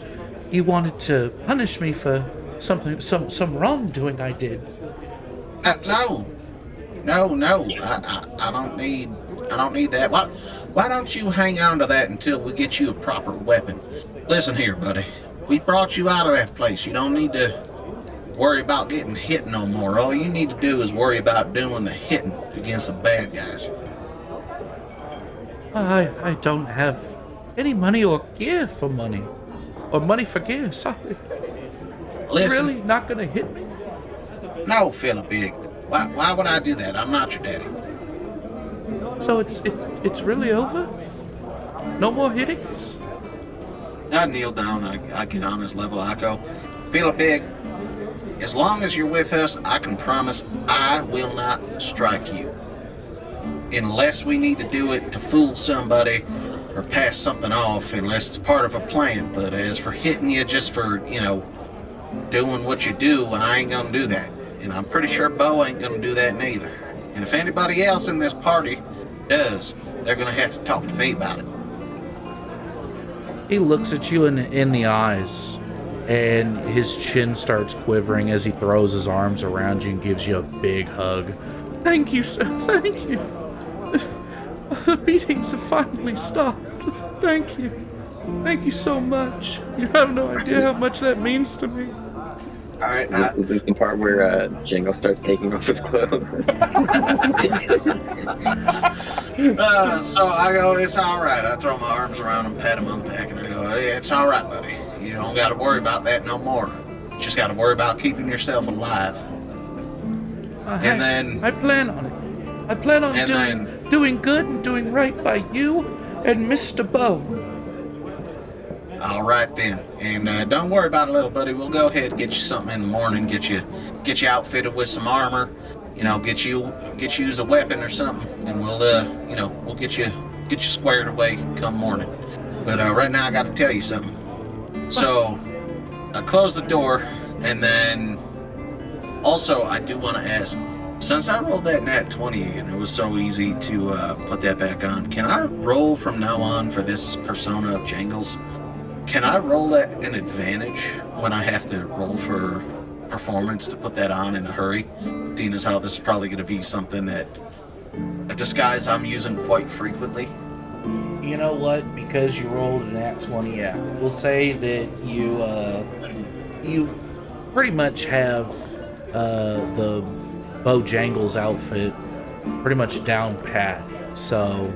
you wanted to punish me for some wrongdoing I did. No. I don't need that. Why don't you hang on to that until we get you a proper weapon? Listen here, buddy. We brought you out of that place. You don't need to worry about getting hit no more. All you need to do is worry about doing the hitting against the bad guys. I don't have any money or gear for money. Or money for gear, sorry. Listen, Really not gonna hit me? no, Philip Big. Why would I do that? I'm not your daddy. So it's really over? No more hittings? I kneel down, I get on his level, I go, Philip Big, as long as you're with us, I can promise I will not strike you. Unless we need to do it to fool somebody or pass something off, unless it's part of a plan. But as for hitting you just for, doing what you do, I ain't gonna do that. And I'm pretty sure Bo ain't gonna do that neither. And if anybody else in this party does, they're gonna have to talk to me about it. He looks at you in the eyes, and his chin starts quivering as he throws his arms around you and gives you a big hug. Thank you, sir. Thank you. The beatings have finally stopped. Thank you. Thank you so much. You have no idea how much that means to me. All right. This is the part where Jango starts taking off his clothes. So I go, it's all right. I throw my arms around him, pat him on the back, and I go, hey, it's all right, buddy. You don't got to worry about that no more. You just got to worry about keeping yourself alive. And then I plan on it. I plan on doing good and doing right by you and Mr. Bo. All right then, and don't worry about it, little buddy. We'll go ahead and get you something in the morning. Get you outfitted with some armor. Get you as a weapon or something, and we'll get you squared away come morning. But right now I got to tell you something. So I close the door, and then also I do want to ask. Since I rolled that nat 20 and it was so easy to put that back on, can I roll from now on for this persona of Jangles? Can I roll at an advantage when I have to roll for performance to put that on in a hurry? Seeing as how this is probably going to be something a disguise I'm using quite frequently. You know what? Because you rolled an nat 20, yeah. We'll say that you pretty much have the Bojangles outfit pretty much down pat. So,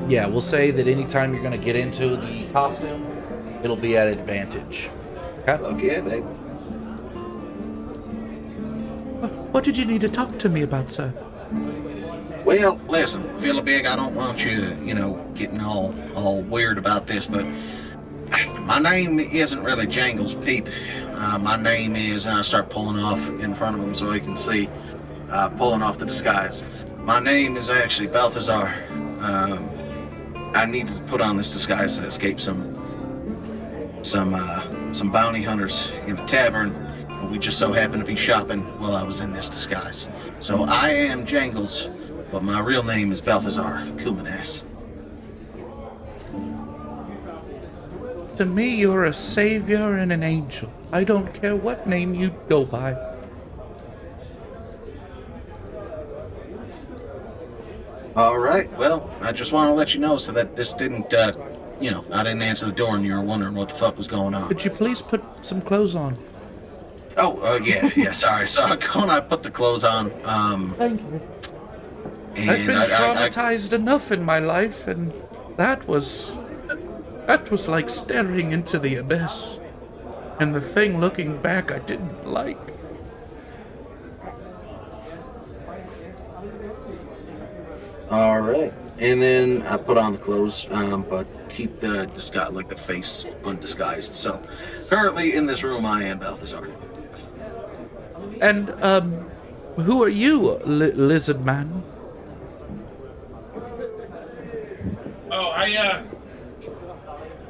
yeah, we'll say that anytime you're going to get into the costume, it'll be at advantage. Okay? Okay, babe. What did you need to talk to me about, sir? Well, listen, Philip Big, I don't want you, getting all weird about this, but my name isn't really Jangles Peep. My name is, and I start pulling off in front of him so he can see, pulling off the disguise. My name is actually Balthazar. I needed to put on this disguise to escape some some bounty hunters in the tavern. We just so happened to be shopping while I was in this disguise. So I am Jangles, but my real name is Balthazar Kumanas. To me, you're a savior and an angel. I don't care what name you go by. All right. Well, I just want to let you know so that this didn't, I didn't answer the door and you were wondering what the fuck was going on. Could you please put some clothes on? Oh, yeah. Sorry. So I go and I put the clothes on. Thank you. And I've been traumatized enough in my life, and that was like staring into the abyss. And the thing looking back I didn't like. All right. And then I put on the clothes, but keep the face undisguised. So currently in this room, I am Balthazar. And, who are you, lizard man? Oh,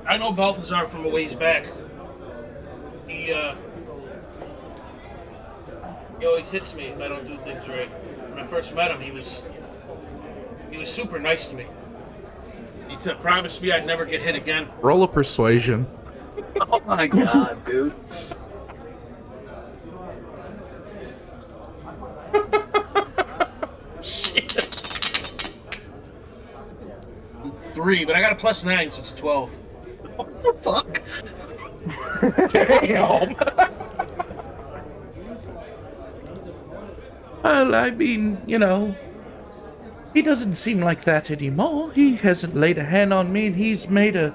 I know Balthazar from a ways back. He always hits me if I don't do things right. When I first met him, he was super nice to me. He promised me I'd never get hit again. Roll a persuasion. Oh my god, dude. Shit. 3, but I got a +9, so it's 12. Fuck. Damn. Well, I mean, he doesn't seem like that anymore. He hasn't laid a hand on me, and he's made a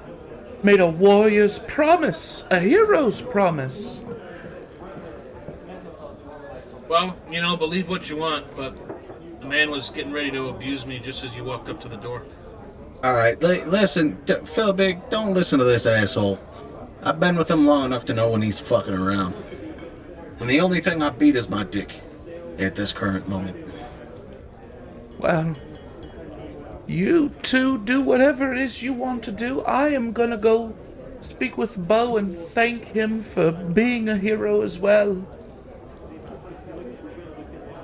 warrior's promise, a hero's promise. Well, believe what you want, but the man was getting ready to abuse me just as you walked up to the door. All right, listen, Philip, don't listen to this asshole. I've been with him long enough to know when he's fucking around. And the only thing I beat is my dick at this current moment. Well, you two do whatever it is you want to do. I am gonna go speak with Bo and thank him for being a hero as well.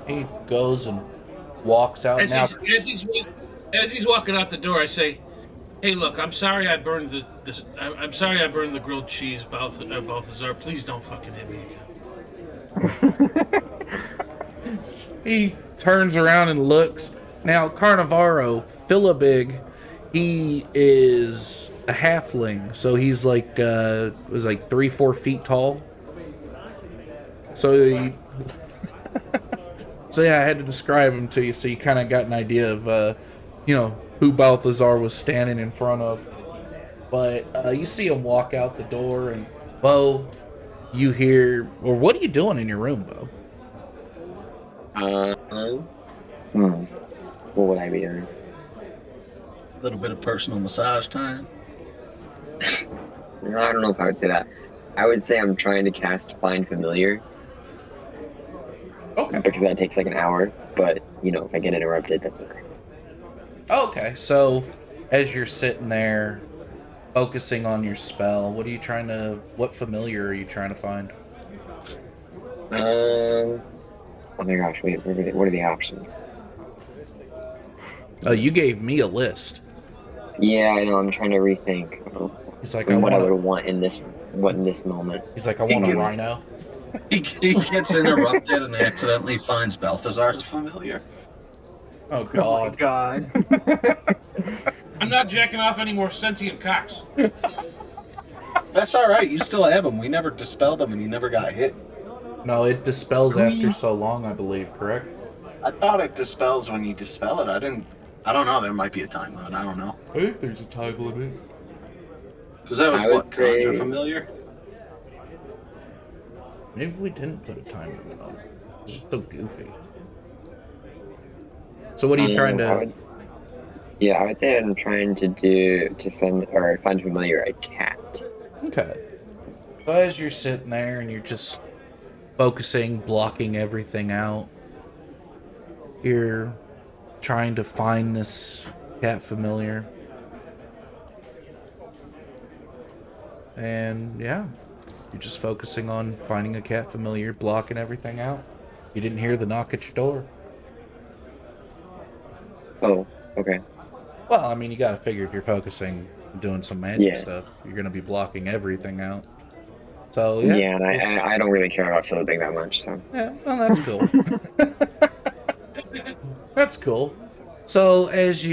He goes and walks out As now. As he's walking out the door, I say, "Hey, look, I'm sorry I burned I'm sorry I burned the grilled cheese, Balthazar. Please don't fucking hit me again." He turns around and looks. Now, Carnivaro, Philibig, he is a halfling, so he's like, was like 3-4 feet tall. So so yeah, I had to describe him to you so you kind of got an idea of, who Balthazar was standing in front of. But you see him walk out the door, and Bo, you hear, or what are you doing in your room, Bo? What would I be doing? A little bit of personal massage time. I don't know if I would say that. I would say I'm trying to cast Find Familiar. Okay. Because that takes like an hour, but, if I get interrupted, that's okay. Okay, so as you're sitting there focusing on your spell, what familiar are you trying to find? Oh my gosh, wait, what are the options? You gave me a list. Yeah, I know, I'm trying to rethink He's like, what I would want in this moment. He's like, I want a rhino. He gets interrupted and accidentally finds Balthazar's familiar. Oh god. Oh my god. I'm not jacking off any more sentient cocks. That's all right. You still have them. We never dispelled them, and you never got hit. No, it dispels after so long, I believe, correct? I thought it dispels when you dispel it. I don't know. There might be a time limit. I don't know. I think there's a time limit. Because that was I would what, Conjure say- Familiar? Maybe we didn't put a time limit on it. It's just so goofy. So what are you trying to... I would say I'm trying to send or find familiar a cat. Okay. So as you're sitting there and you're just focusing, blocking everything out, you're trying to find this cat familiar. And yeah, you're just focusing on finding a cat familiar, blocking everything out. You didn't hear the knock at your door. Oh, okay. Well, I mean, you gotta figure if you're focusing on doing some magic Yeah. stuff, you're gonna be blocking everything out. So yeah, Yeah, and I don't really care about flipping that much, so. yeah, well, that's cool. That's cool. So as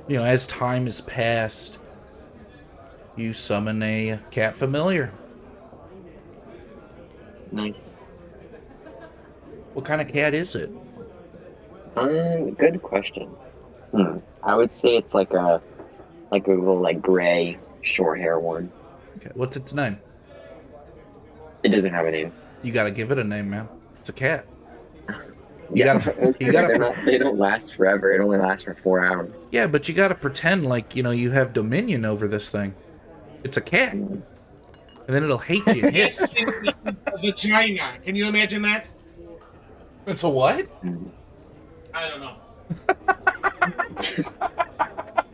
as time has passed, you summon a cat familiar. Nice. What kind of cat is it? Good question. I would say it's like a little like gray short hair one. Okay, what's its name? It doesn't have a name. You gotta give it a name, man. It's a cat. You Yeah, gotta, you okay, gotta, they don't last forever. It only lasts for 4 hours. yeah, but you gotta pretend like you have dominion over this thing. It's a cat, Mm. and then it'll hate you and hiss. A vagina. Can you imagine that? It's a what? Mm. I don't know.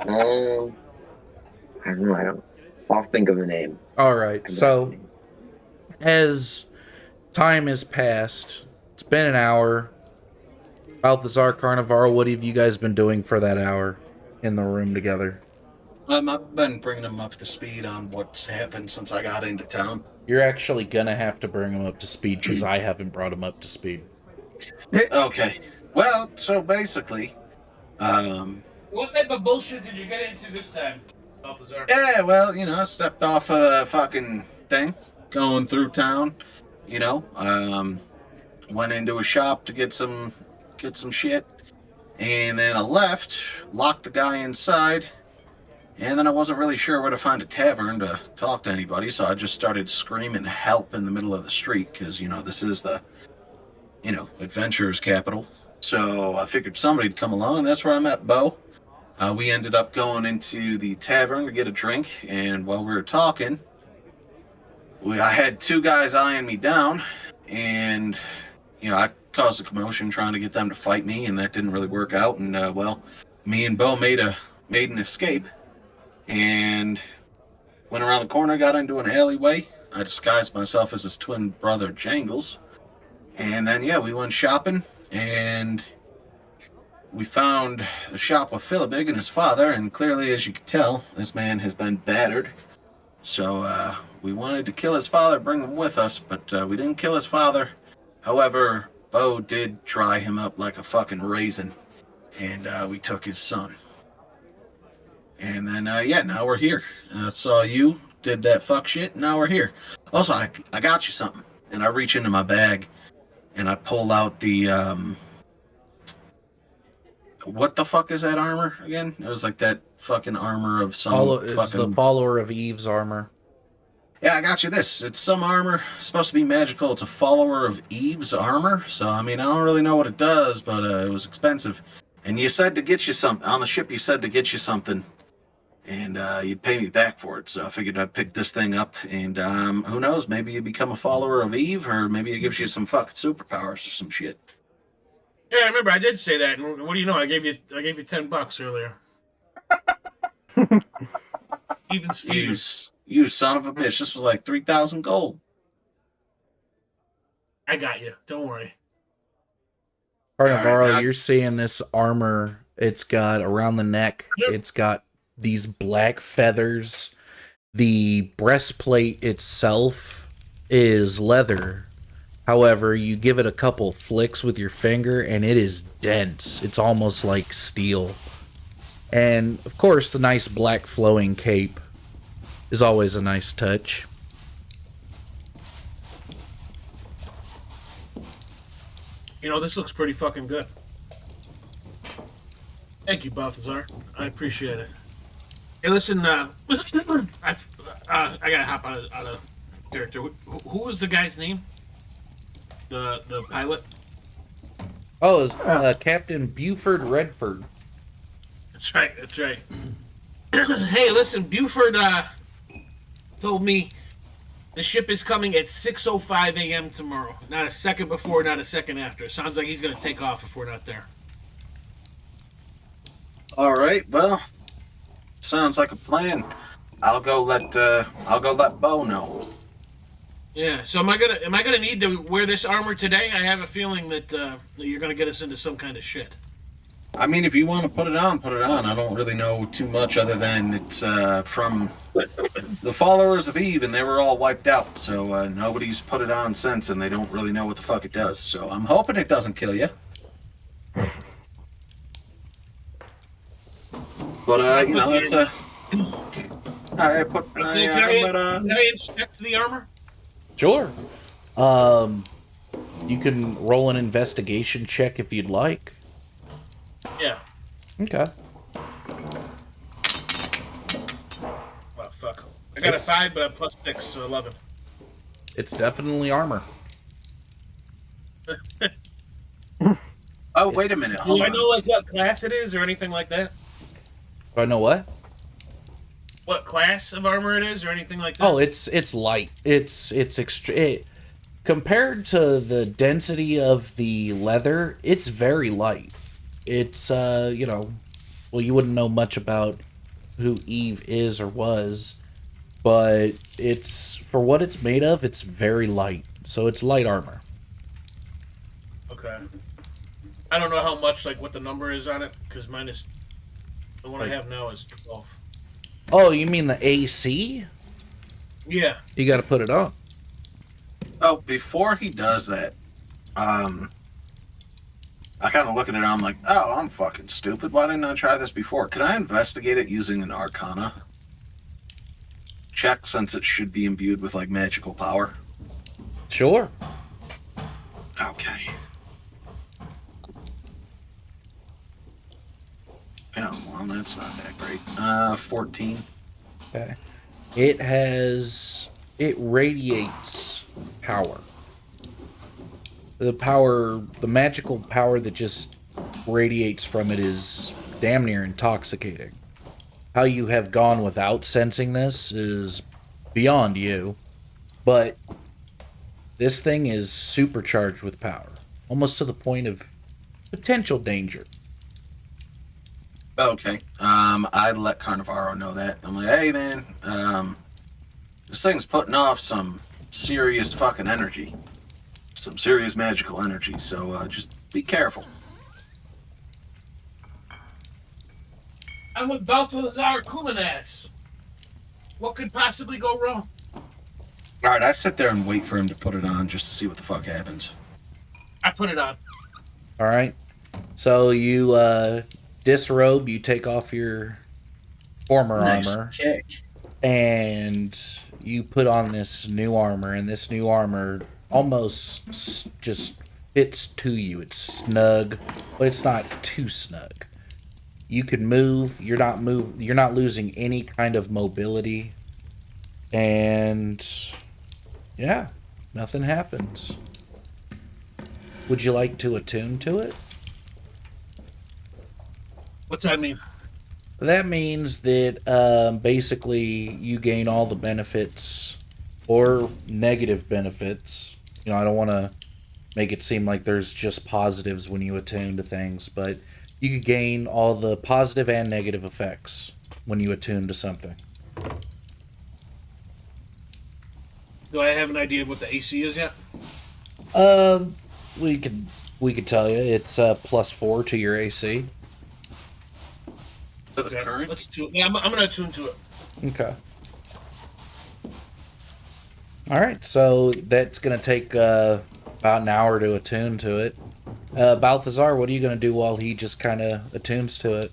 Um, I don't know. I'll think of the name. All right. Come back to So me. as time has passed, it's been an hour. Balthazar, Carnival, what have you guys been doing for that hour in the room together? I've been bringing them up to speed on what's happened since I got into town. You're actually gonna have to bring him up to speed because I haven't brought him up to speed. Okay. Well, so basically, What type of bullshit did you get into this time, Balthazar? yeah, well, I stepped off a fucking thing going through town. Went into a shop to get some shit, and then I left, locked the guy inside, and then I wasn't really sure where to find a tavern to talk to anybody, so I just started screaming help in the middle of the street because this is the adventurer's capital. So I figured somebody'd come along, and that's where I met Bo. We ended up going into the tavern to get a drink, and while we were talking, I had two guys eyeing me down, and I caused a commotion trying to get them to fight me, and that didn't really work out. And me and Bo made an escape, and went around the corner, got into an alleyway. I disguised myself as his twin brother Jangles, and then we went shopping, and we found the shop with Philibig and his father, and clearly, as you can tell, this man has been battered. So we wanted to kill his father, bring him with us, but we didn't kill his father. However, Bo did dry him up like a fucking raisin, and we took his son. And then, now we're here. Saw you, did that fuck shit, now we're here. Also, I got you something. And I reach into my bag, and I pull out the, what the fuck is that armor again? It was like that fucking armor of some It's the follower of Eve's armor. Yeah, I got you this. It's some armor. It's supposed to be magical. It's a follower of Eve's armor. So, I mean, I don't really know what it does, but it was expensive. And you said to get you something. On the ship, you said to get you something. And you'd pay me back for it. So I figured I'd pick this thing up. And who knows? Maybe you become a follower of Eve, or maybe it gives you some fucking superpowers or some shit. Yeah, I remember I did say that. And what do you know? I gave you $10 earlier. Even Stevens. You son of a bitch. This was like 3,000 gold. I got you. Don't worry. Carnival, you're seeing this armor. It's got around the neck. It's got these black feathers. The breastplate itself is leather. However, you give it a couple flicks with your finger and it is dense. It's almost like steel. And of course, the nice black flowing cape is always a nice touch. This looks pretty fucking good. Thank you, Balthazar. I appreciate it. Hey, listen, I gotta hop out of character. Who was the guy's name? The pilot? Oh, it's Captain Buford Redford. That's right. Hey, listen, Buford told me the ship is coming at 6:05 a.m. tomorrow. Not a second before, not a second after. Sounds like he's gonna take off if we're not there. All right, well, sounds like a plan. I'll go let Bo know. Yeah. So am I gonna need to wear this armor today? I have a feeling that you're gonna get us into some kind of shit. I mean, if you want to put it on, put it on. I don't really know too much other than it's from the followers of Eve, and they were all wiped out. So nobody's put it on since, and they don't really know what the fuck it does. So I'm hoping it doesn't kill you. But you know, that's a. I put my. Can I inspect the armor? Sure. You can roll an investigation check if you'd like. Yeah. Okay. Well, fuck. I got a 5, but plus 6, so 11. It's definitely armor. Oh, wait a minute. Do I know like what class it is or anything like that? Do I know what? What class of armor it is or anything like that? Oh, it's light. Compared to the density of the leather, it's very light. It's you know, well, you wouldn't know much about who Eve is or was, but it's for what it's made of, it's very light. So it's light armor. Okay. I don't know how much, like, what the number is on it, because mine is... The one I have now is 12. Oh, you mean the AC? Yeah. You got to put it on. Oh, before he does that, I kind of look at it and I'm like, oh, I'm fucking stupid. Why didn't I try this before? Can I investigate it using an Arcana check, since it should be imbued with, like, magical power? Sure. Okay. Yeah, well, that's not that great. 14. Okay. It radiates power. The magical power that just radiates from it is damn near intoxicating. How you have gone without sensing this is beyond you, but this thing is supercharged with power, almost to the point of potential danger. Okay. I let Carnivaro know that. I'm like, hey, man, this thing's putting off some serious fucking energy. Some serious magical energy, so just be careful. I'm with Balthazar Kumanas. What could possibly go wrong? Alright, I sit there and wait for him to put it on just to see what the fuck happens. I put it on. Alright. So you disrobe, you take off your former armor. Kick. And you put on this new armor, and this new armor almost just fits to you. It's snug, but it's not too snug. You can move. You're not losing any kind of mobility, and yeah, nothing happens. Would you like to attune to it? What's that mean? That means that basically you gain all the benefits or negative benefits. You know, I don't want to make it seem like there's just positives when you attune to things, but you could gain all the positive and negative effects when you attune to something. Do I have an idea of what the AC is yet? We could tell you it's +4 to your AC. Okay, let's do it. Yeah, I'm gonna attune to it. Okay. All right, so that's gonna take about an hour to attune to it. Balthazar, what are you gonna do while he just kind of attunes to it?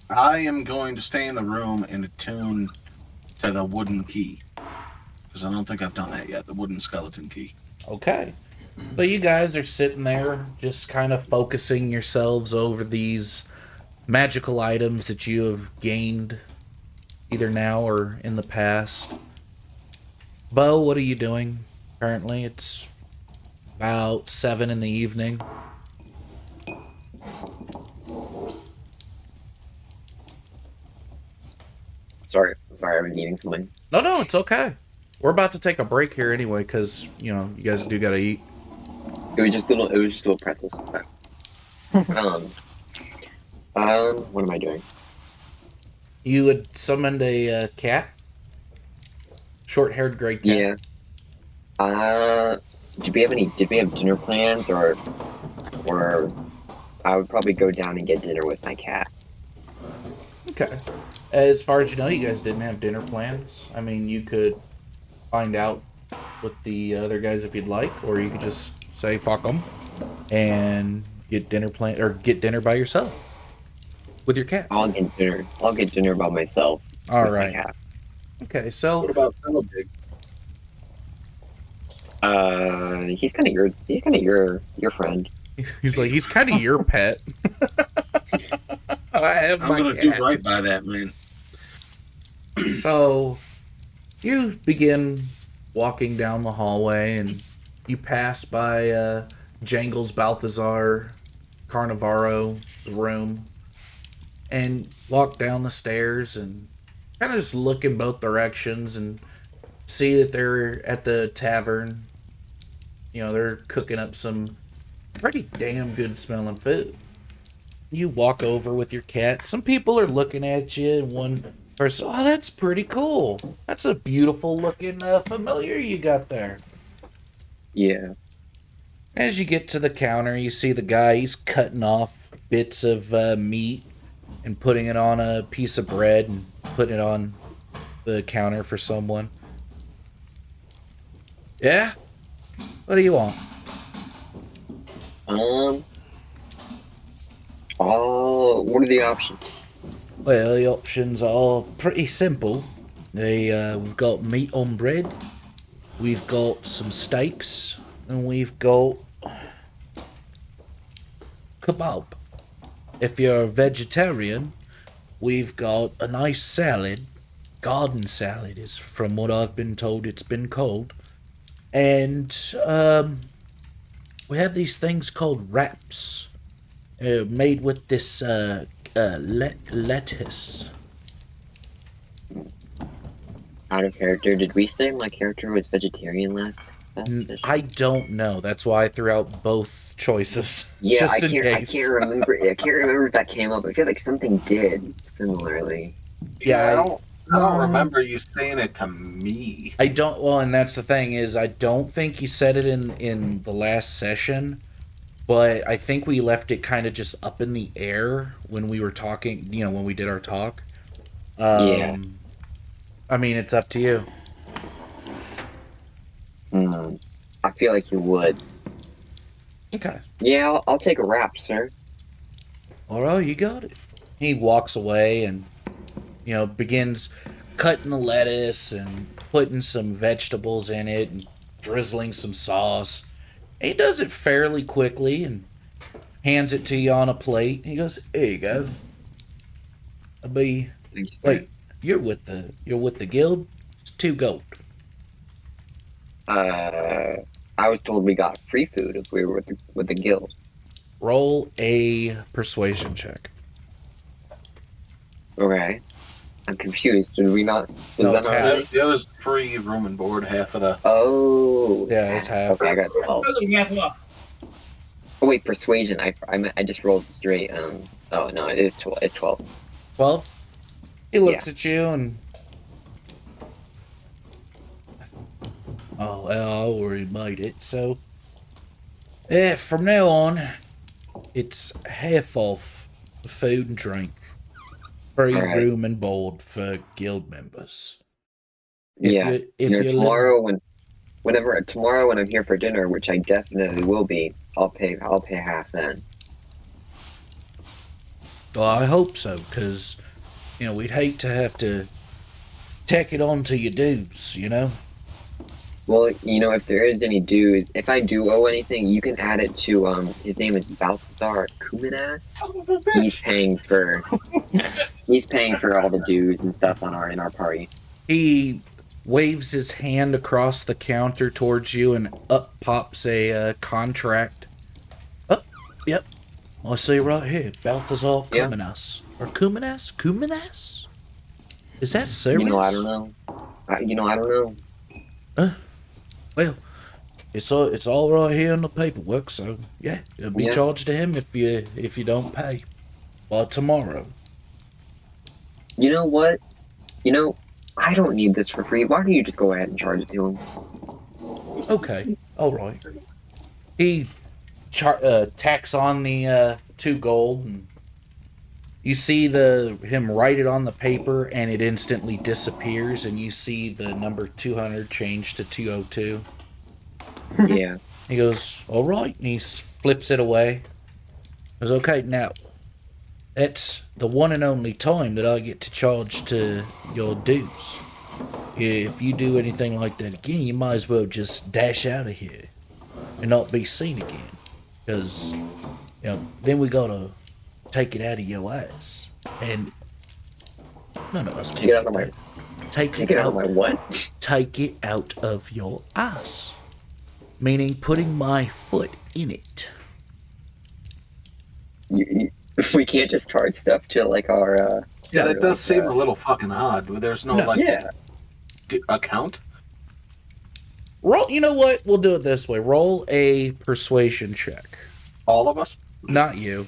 I am going to stay in the room and attune to the wooden key, because I don't think I've done that yet. The wooden skeleton key. Okay. So you guys are sitting there just kind of focusing yourselves over these magical items that you have gained either now or in the past. Bo, what are you doing currently? It's about 7 in the evening. Sorry, I was eating something. No, it's okay. We're about to take a break here anyway, because, you know, you guys do gotta eat. It was just little pretzels. What am I doing? You had summoned a cat, short-haired gray cat. Yeah. Did we have dinner plans or I would probably go down and get dinner with my cat. Okay. As far as you know, you guys didn't have dinner plans. I mean, you could find out with the other guys if you'd like, or you could just say fuck them and get dinner by yourself with your cat. I'll get dinner. I'll get dinner by myself All with my right. cat. Okay, so What about Fellow Big? He's kind of your friend. he's kind of your pet. I have I'm my gonna cat. do right by that, man. So you begin walking down the hallway and you pass by Jangles Balthazar Carnivaro room and walk down the stairs and kind of just look in both directions and see that they're at the tavern. You know, they're cooking up some pretty damn good smelling food. You walk over with your cat. Some people are looking at you, and one person, oh, that's pretty cool. That's a beautiful looking familiar you got there. Yeah. As you get to the counter, you see the guy, he's cutting off bits of meat and putting it on a piece of bread and putting it on the counter for someone. Yeah? What do you want? What are the options? Well, the options are pretty simple. We've got meat on bread, we've got some steaks, and we've got kebab. If you're a vegetarian, we've got a nice salad. Garden salad is, from what I've been told, it's been called. And we have these things called wraps, made with this lettuce. Out of character, did we say my character was vegetarian last session? I don't know. That's why I threw out both choices. Yeah, just I in case. can't remember. I can't remember if that came up. I feel like something did similarly. Yeah, I don't remember you saying it to me. I don't. Well, and that's the thing is, I don't think you said it in the last session, but I think we left it kind of just up in the air when we were talking. You know, when we did our talk. Yeah. I mean, it's up to you. I feel like you would. Okay. Yeah, I'll take a wrap, sir. All right, you got it. He walks away and, you know, begins cutting the lettuce and putting some vegetables in it and drizzling some sauce. And he does it fairly quickly and hands it to you on a plate. He goes, "Here you go." Thank you, sir. Wait, you're with the guild? It's 2 gold. I was told we got free food if we were with the guild. Roll a persuasion check. Okay. I'm confused. Did we not? No, it's half. It was free room and board, half of the. Oh. Yeah, it's half. Okay, I got 12. Half off. Oh wait, persuasion. I just rolled straight. Oh no, it is 12. It's 12. 12? He looks at you and... Oh, well, I already made it, so... Yeah, from now on, it's half off the food and drink. Free Alright. room and board for guild members. Yeah. If Tomorrow when I'm here for dinner, which I definitely will be, I'll pay half then. Well, I hope so, because, you know, we'd hate to have to tack it on to your dues, you know? Well, you know, if there is any dues, if I do owe anything, you can add it to his name is Balthazar Kuminas. He's paying for all the dues and stuff in our party. He waves his hand across the counter towards you, and up pops a contract. Oh, yep. I see right here. Balthazar Yeah. Kuminas. Or Kuminas? Kuminas? Is that serious? You know, I don't know. I don't know. Well, it's all right here in the paperwork, so yeah, it'll be charged to him if you don't pay by tomorrow. You know what? You know, I don't need this for free. Why don't you just go ahead and charge it to him? Okay, all right. He tacks on the 2 gold, and you see him write it on the paper, and it instantly disappears, and you see the number 200 change to 202. Yeah. He goes, all right, and he flips it away. He goes, okay, now, that's the one and only time that I get to charge to your dues. If you do anything like that again, you might as well just dash out of here and not be seen again. Because, then we gotta take it out of your ass. And none of us Take it out of my. that. Take it out of my what? Take it out of your ass. Meaning putting my foot in it. We can't just charge stuff to like our. Yeah, that does seem a little fucking odd. There's no, account. Roll. You know what? We'll do it this way. Roll a persuasion check. All of us. Not you.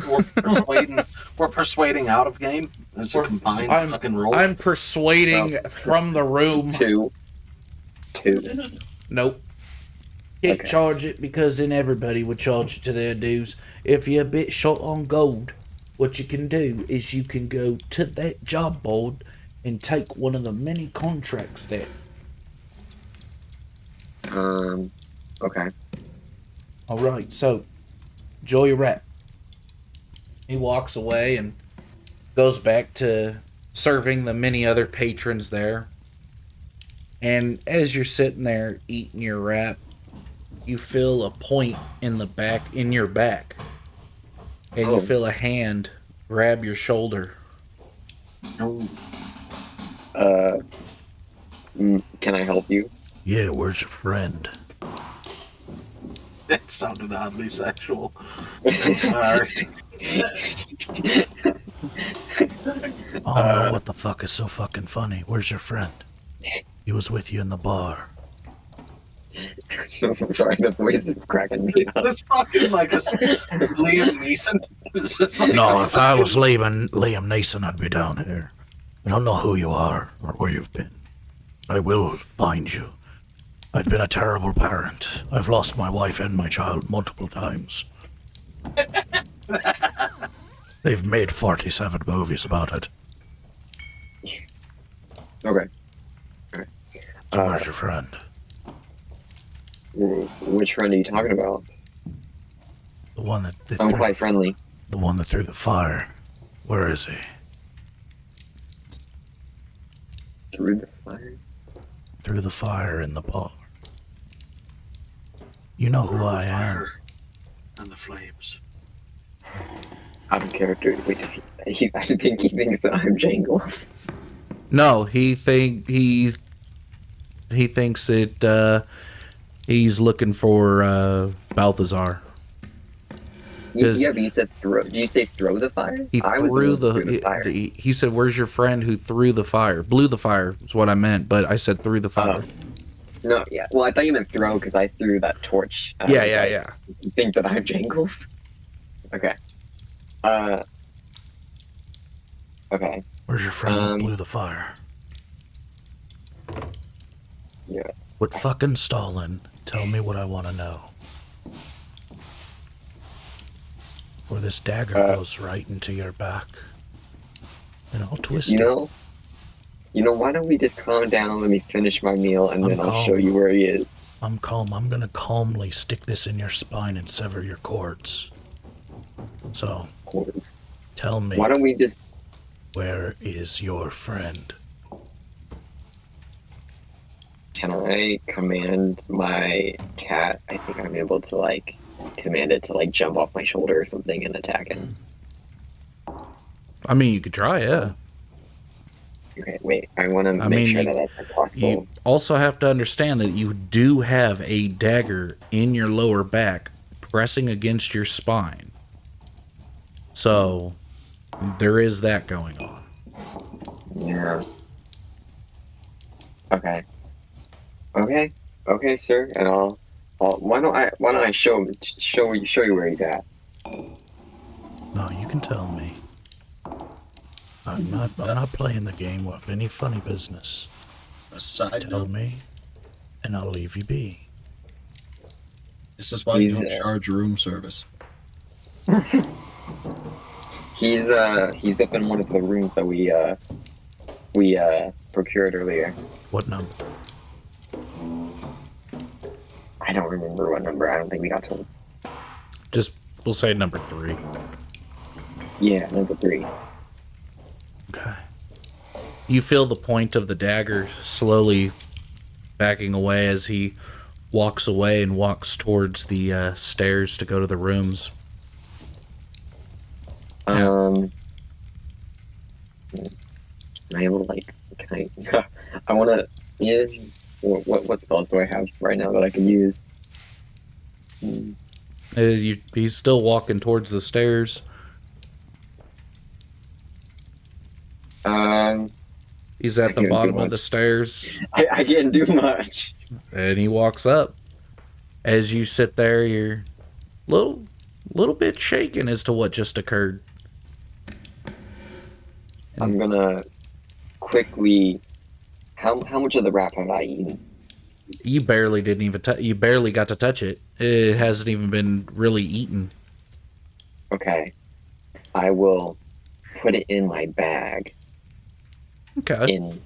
We're persuading out of game. It's a combined fucking roll. I'm persuading from the room. Two. Nope. Can't charge it because then everybody would charge it to their dues. If you're a bit short on gold, what you can do is you can go to that job board and take one of the many contracts there. Okay. Alright, so enjoy your rap. He walks away and goes back to serving the many other patrons there. And as you're sitting there eating your wrap, you feel a point in your back. And you feel a hand grab your shoulder. Can I help you? Yeah, where's your friend? That sounded oddly sexual. I'm sorry. I don't know what the fuck is so fucking funny. Where's your friend? He was with you in the bar. I'm sorry, the voice is cracking me up. This fucking like a Liam Neeson. It's just like, No, if I was Liam Neeson, I'd be down here. I don't know who you are or where you've been. I will find you. I've been a terrible parent. I've lost my wife and my child multiple times. They've made 47 movies about it. Okay. So where's your friend? Which friend are you talking about? The one that... I'm quite friendly. The one that threw the fire. Where is he? Through the fire? Through the fire in the bar. You know who I am. And the flames. Out of character. Wait, I think he thinks that I'm Jangles. No, he thinks that he's looking for Balthazar. Yeah, but you said throw. Did you say throw the fire? He threw the fire. He said, "Where's your friend who threw the fire? Blew the fire is what I meant, but I said threw the fire." No, yeah. Well, I thought you meant throw because I threw that torch. Yeah. You think that I'm Jangles? Okay. Okay. Where's your friend who blew the fire? Yeah. Quit fucking stalling. Tell me what I want to know. Or this dagger goes right into your back. And I'll twist it. You know, why don't we just calm down, let me finish my meal, and then I'll show you where he is. I'm calm. I'm gonna calmly stick this in your spine and sever your cords. So, tell me. Why don't we just... Where is your friend? Can I command my cat? I think I'm able to, like, command it to, like, jump off my shoulder or something and attack him. I mean, you could try, yeah. Okay, wait. I want to make sure that that's possible. You also have to understand that you do have a dagger in your lower back pressing against your spine. So, there is that going on. Yeah. Okay. Okay, sir. And I'll why don't I show you where he's at? No, you can tell me. I'm not playing the game of any funny business. A side Tell note. me, and I'll leave you be. This is why you don't charge room service. He's up in one of the rooms that we procured earlier. What number? I don't remember what number. I don't think we got to him. We'll say number 3. Yeah, number 3. Okay. You feel the point of the dagger slowly backing away as he walks away and walks towards the stairs to go to the rooms. Am I able to, can I... I want to... Yeah, what spells do I have right now that I can use? He's still walking towards the stairs. He's at the bottom of the stairs. I can't do much. And he walks up. As you sit there, you're little bit shaken as to what just occurred. I'm gonna quickly... How much of the wrap have I eaten? You barely you barely got to touch it. It hasn't even been really eaten. Okay. I will put it in my bag. Okay. In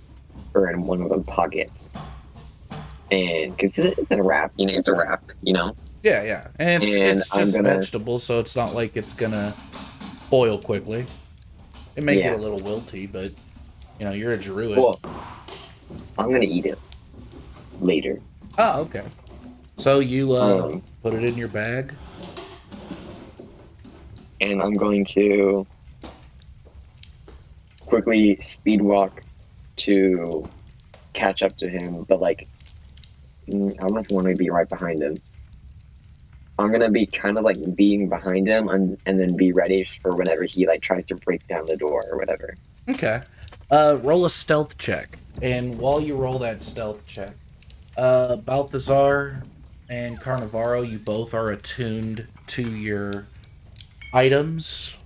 one of the pockets. And because it's in a wrap, it's a wrap, Yeah. And it's just vegetable, so it's not like it's gonna boil quickly. It may get a little wilty, but you're a druid. Well, I'm gonna eat it later. Oh, okay. So you put it in your bag, and I'm going to quickly speed walk to catch up to him, but I don't know if I want to be right behind him. I'm gonna be kind of being behind him and then be ready for whenever he tries to break down the door or whatever. Okay. Roll a stealth check. And while you roll that stealth check, Balthazar and Carnivaro, you both are attuned to your items.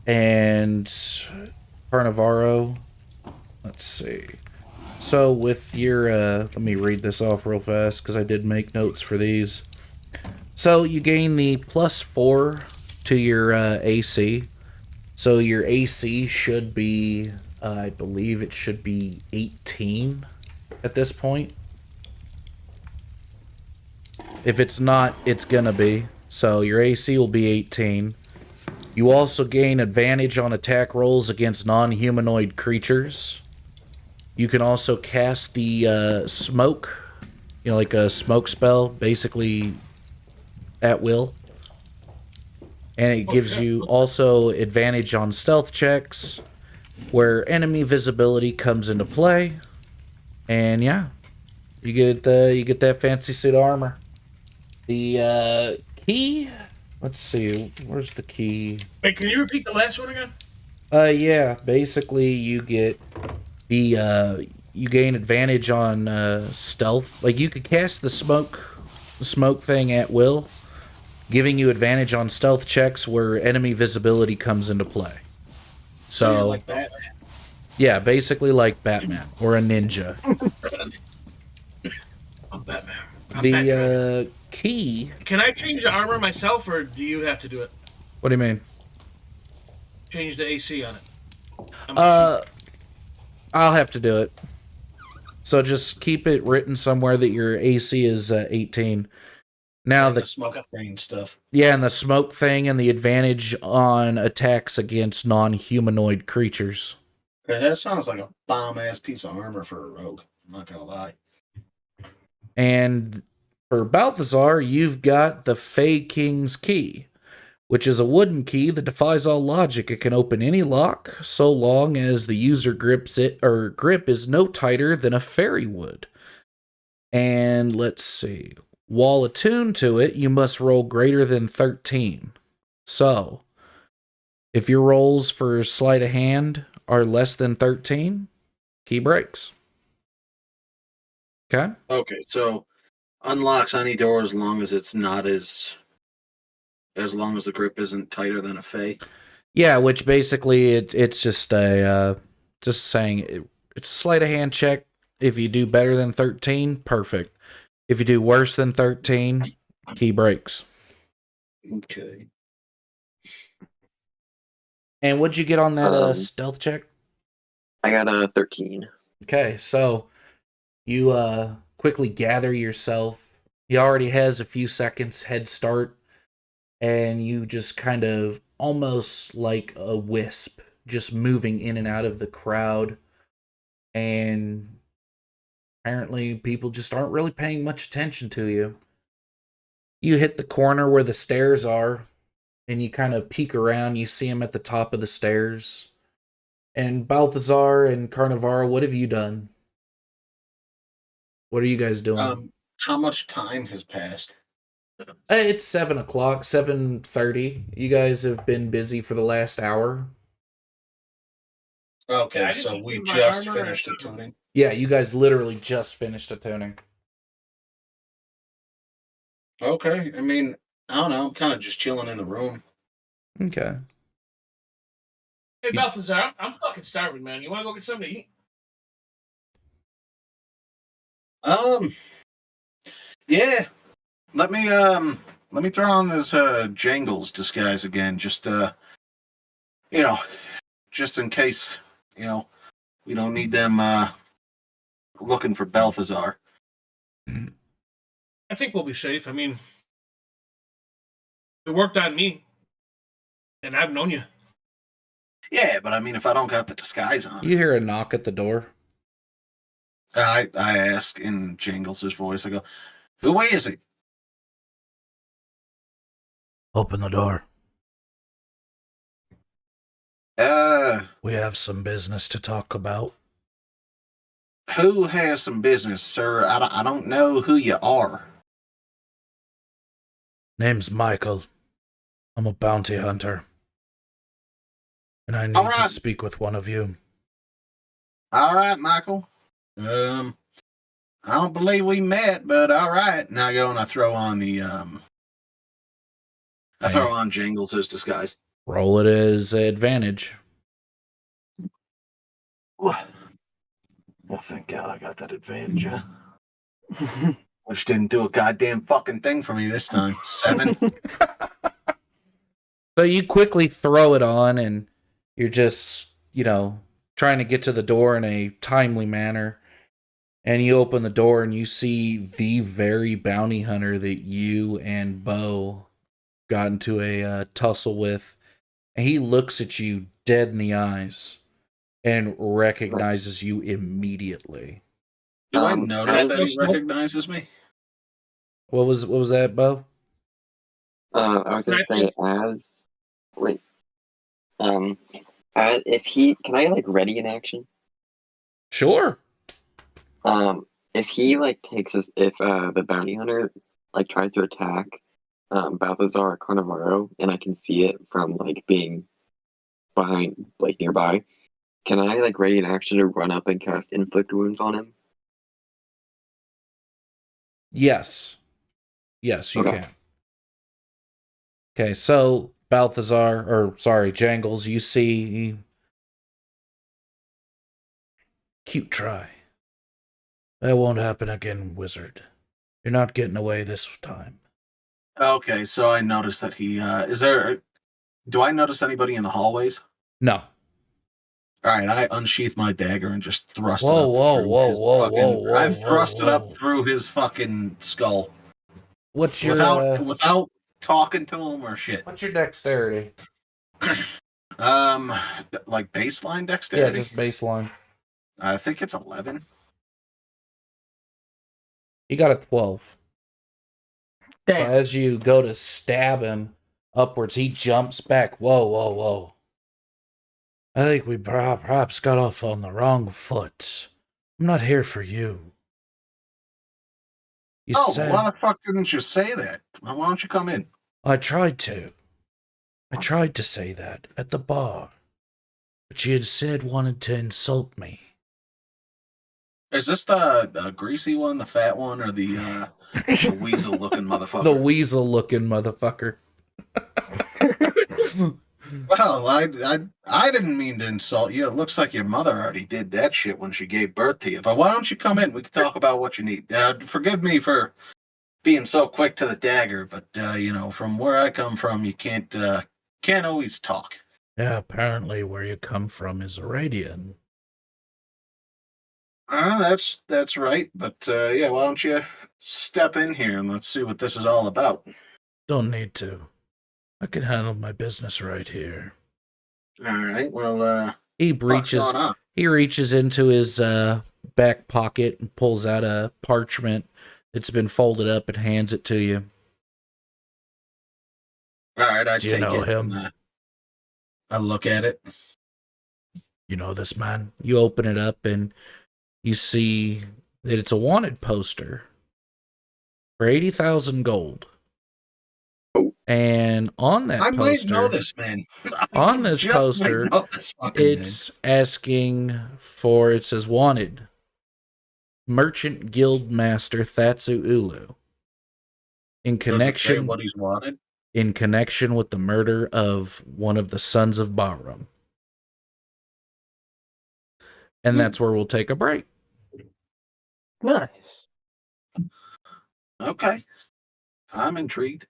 And Carnivaro, let's see. So with your, let me read this off real fast because I did make notes for these. So you gain the +4 to your AC. So your AC should be, I believe it should be 18 at this point. If it's not, it's gonna be. So your AC will be 18. You also gain advantage on attack rolls against non-humanoid creatures. You can also cast the smoke, like a smoke spell, basically at will. And it gives you also advantage on stealth checks, where enemy visibility comes into play. And yeah, you get that fancy suit of armor. The key, let's see, where's the key? Wait, can you repeat the last one again? Yeah, basically you get the you gain advantage on stealth. You could cast the smoke thing at will, giving you advantage on stealth checks where enemy visibility comes into play. So like Batman. Yeah, basically like Batman or a ninja. I'm Batman. The key. Can I change the armor myself, or do you have to do it? What do you mean? Change the AC on it. I'll have to do it. So just keep it written somewhere that your AC is 18. Now the smoke thing stuff. Yeah, and the smoke thing and the advantage on attacks against non-humanoid creatures. Okay, that sounds like a bomb-ass piece of armor for a rogue. I'm not gonna lie. And for Balthazar, you've got the Fey King's Key, which is a wooden key that defies all logic. It can open any lock so long as the user grips it, or grip is no tighter than a fairy would. And let's see. While attuned to it, you must roll greater than 13. So, if your rolls for sleight of hand are less than 13, key breaks. Okay? Okay, so unlocks any door as long as it's not as long as the grip isn't tighter than a fey. Yeah, which basically it's just a just saying it's a sleight of hand check. If you do better than 13, perfect. If you do worse than 13, key breaks. Okay. And what'd you get on that stealth check? I got a 13. Okay, so you quickly gather yourself. He already has a few seconds head start, and you just kind of almost like a wisp, just moving in and out of the crowd. And apparently, people just aren't really paying much attention to you. You hit the corner where the stairs are, and you kind of peek around. You see him at the top of the stairs. And Balthazar and Carnivara, what have you done? What are you guys doing? How much time has passed? It's 7 o'clock, 7:30. You guys have been busy for the last hour. Okay, Yeah, I so just we used my just armor finished and- attuning. Yeah, you guys literally just finished attuning. Okay, I mean, I don't know. I'm kind of just chilling in the room. Okay. Hey, Balthazar, I'm fucking starving, man. You want to go get something to eat? Yeah. Let me throw on this Jangles disguise again, just you know, just in case, we don't need them looking for Balthazar. I think we'll be safe. I mean, it worked on me, and I've known you. Yeah, but I mean, if I don't got the disguise on, You hear a knock at the door. I ask in Jangles' voice. I go, "Who is it?" Open the door. We have some business to talk about. Who has some business, sir? I don't know who you are. Name's Michael. I'm a bounty hunter. And I need All right. to speak with one of you. All right, Michael. I don't believe we met, but all right. Now I go and I throw on the I throw on Jangles' disguise. Roll it as advantage. Oh, thank God I got that advantage, huh? Which didn't do a goddamn fucking thing for me this time. 7. So you quickly throw it on, and you're just, trying to get to the door in a timely manner. And you open the door, and you see the very bounty hunter that you and Bo got into a tussle with. And he looks at you dead in the eyes and recognizes you immediately. Do I notice that he as- recognizes me? What was that, Bo? I was gonna say wait, if he can I like ready in action? Sure. If he like takes us, if the bounty hunter like tries to attack Balthazar or Carnivaro, and I can see it from like being behind, like nearby, can I like ready in action to run up and cast inflict wounds on him? Yes. Yes, you Okay. can. Okay, so Jangles, you see. Cute try. That won't happen again, wizard. You're not getting away this time. Okay, so I noticed that he do I notice anybody in the hallways? No. All right, I unsheath my dagger and just thrust Whoa, it up whoa, through whoa, his whoa, fucking. whoa, I whoa, thrust it up whoa. through his fucking skull What's your without talking to him or shit. what's your dexterity? Like baseline Yeah, dexterity. just baseline. I think it's 11. You got a 12. Damn. As you go to stab him upwards, he jumps back. Whoa, whoa, whoa. I think we perhaps got off on the wrong foot. I'm not here for you. You said Why the fuck didn't you say that? Why don't you come in? I tried to. I tried to say that at the bar. But you instead wanted to insult me. Is this the greasy one, the fat one, or the weasel-looking motherfucker? The weasel looking motherfucker. Well, I didn't mean to insult you. It looks like your mother already did that shit when she gave birth to you. But why don't you come in? We can talk about what you need. Forgive me for being so quick to the dagger, but from where I come from, you can't always talk. Yeah, apparently where you come from is Iranian. That's right. But yeah, why don't you step in here and let's see what this is all about. Don't need to. I can handle my business right here. All right. Well, He what's reaches going on? he reaches into his back pocket and pulls out a parchment that's been folded up and hands it to you. All right, I Do you take know it. him? And, I look at it. You know this man? You open it up and you see that it's a wanted poster for 80,000 gold. And on that I poster, might know this man. on this Just poster, might know this fucking it's asking for, it says wanted, Merchant Guild Master Thatsu Ulu. In connection, what he's wanted. in connection with the murder of one of the sons of Bahram. And that's where we'll take a break. Nice. Okay, I'm intrigued.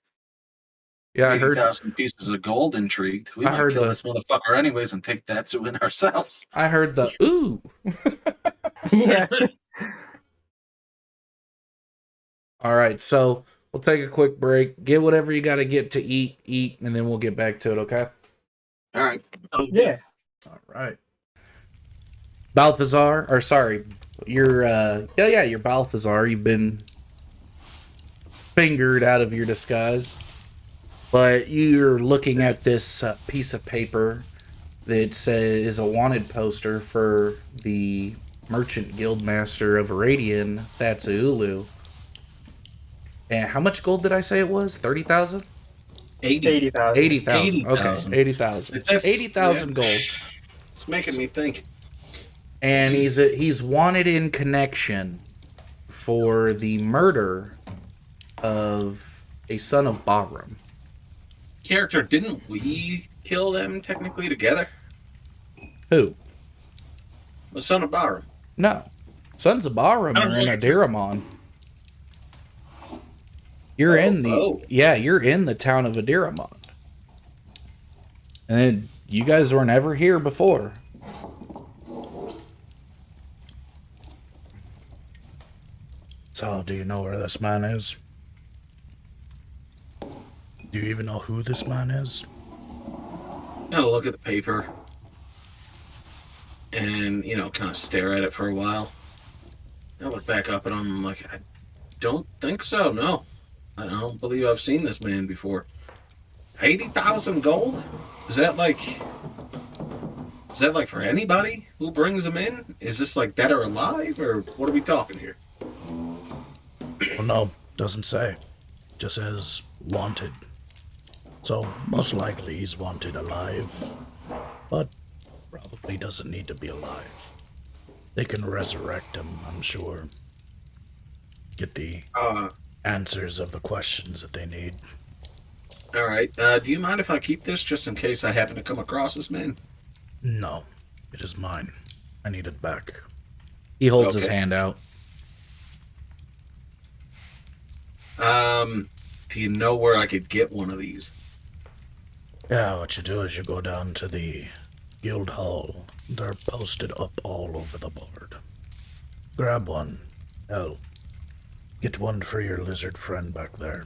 Yeah, I heard 80,000 pieces of gold. Intrigued. We I might heard kill the- this motherfucker anyways and take Datsu in ourselves. the ooh. Yeah. All right, so we'll take a quick break, get whatever you got to get to eat, and then we'll get back to it, okay? All right. Yeah. All right. Balthazar, or sorry, you're Balthazar. You've been fingered out of your disguise, but you're looking at this piece of paper that says a wanted poster for the Merchant Guildmaster of Iradian, Thatsuulu. And how much gold did I say it was? 30,000? 80,000. 80,000. Okay, 80,000. 80,000. That's- 80,000 yeah. gold. It's making me think. And he's wanted in connection for the murder of a son of Bahram. Character, didn't we kill them technically together? Who? The son of Bahram. No. Sons of Bahram are in Adiramon. You're in the town of Adiramon. And then you guys were never here before. So, do you know where this man is? Do you even know who this man is? Gotta look at the paper and, kind of stare at it for a while. I look back up at him and I'm like, I don't think so, no. I don't believe I've seen this man before. 80,000 gold? Is that like for anybody who brings them in? Is this like dead or alive, or what are we talking here? Well, no, doesn't say. Just says wanted. So, most likely he's wanted alive. But probably doesn't need to be alive. They can resurrect him, I'm sure. Get the answers of the questions that they need. All right. Do you mind if I keep this just in case I happen to come across this man? No, it is mine. I need it back. He holds his hand out. Do you know where I could get one of these? Yeah, what you do is you go down to the guild hall. They're posted up all over the board. Grab one. Hell, get one for your lizard friend back there.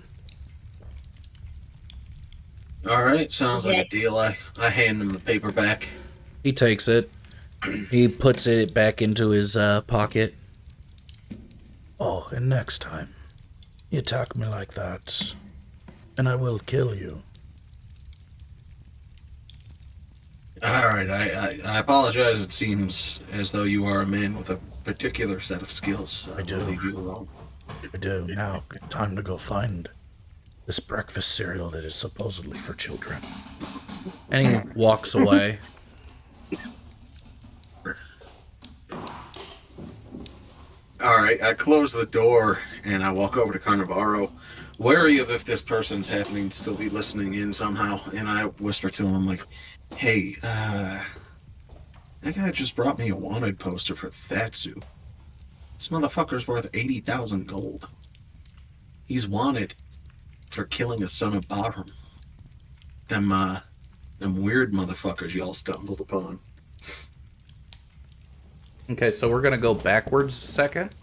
All right, sounds like a deal. I hand him the paper back. He takes it. He puts it back into his pocket. Oh, and next time, you attack me like that, and I will kill you. All right, I apologize. It seems as though you are a man with a particular set of skills. I do. I'll leave you alone. I do. Now, time to go find this breakfast cereal that is supposedly for children. And he walks away. All right, I close the door and I walk over to Carnivaro, wary of if this person's happening to still be listening in somehow. And I whisper to him, like, hey, that guy just brought me a wanted poster for Thatsu. This motherfucker's worth 80,000 gold. He's wanted for killing the son of Bahram. Them weird motherfuckers y'all stumbled upon. Okay, so we're gonna go backwards a second.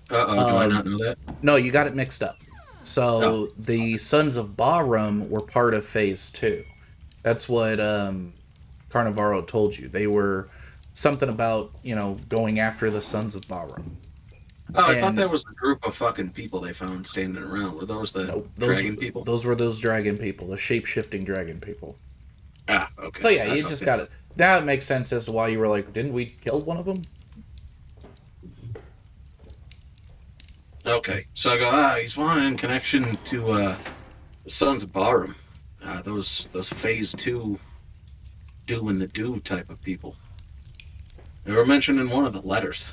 Uh-oh, do I not know that? No, you got it mixed up. So the Sons of Bahram were part of Phase 2. That's what Carnivaro told you. They were something about, going after the Sons of Bahram. Oh, I thought that was the group of fucking people they found standing around. Were those the dragon people? Those were those dragon people, the shape-shifting dragon people. Ah, okay. So yeah, you just got it. Now it makes sense as to why you were like, didn't we kill one of them? Okay, so I go, he's wanted in connection to the Sons of Bahram. Those Phase 2 doing the do type of people. They were mentioned in one of the letters.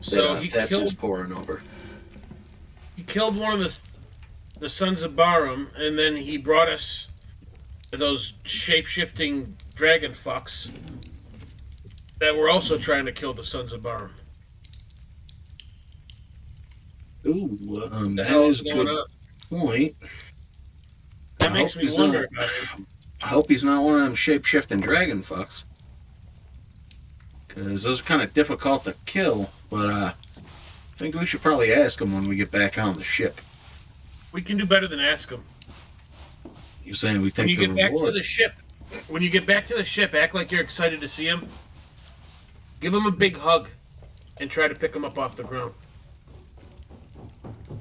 So that, he that's killed. just pouring over. He killed one of the Sons of Bahram, and then he brought us those shape-shifting dragon fucks that were also trying to kill the Sons of Bahram. Ooh, The that hell is is a going good on? point. That makes me wonder about him. I hope he's not one of them shape-shifting dragon fucks. Because those are kind of difficult to kill, but I think we should probably ask him when we get back on the ship. We can do better than ask him. You're saying we think When you the get back to reward- the ship, act like you're excited to see him. Give him a big hug, and try to pick him up off the ground.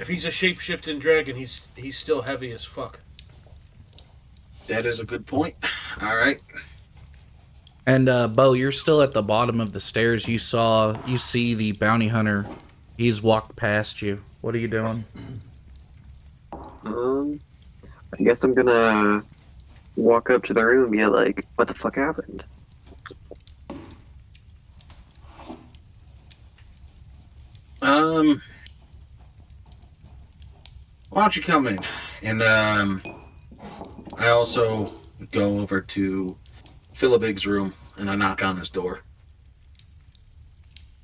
If he's a shape-shifting dragon, he's still heavy as fuck. That is a good point. All right. And Bo, you're still at the bottom of the stairs. You see the bounty hunter. He's walked past you. What are you doing? I guess I'm gonna walk up to the room and be like, what the fuck happened? Why don't you come in? And I also go over to Philibig's room and I knock on his door.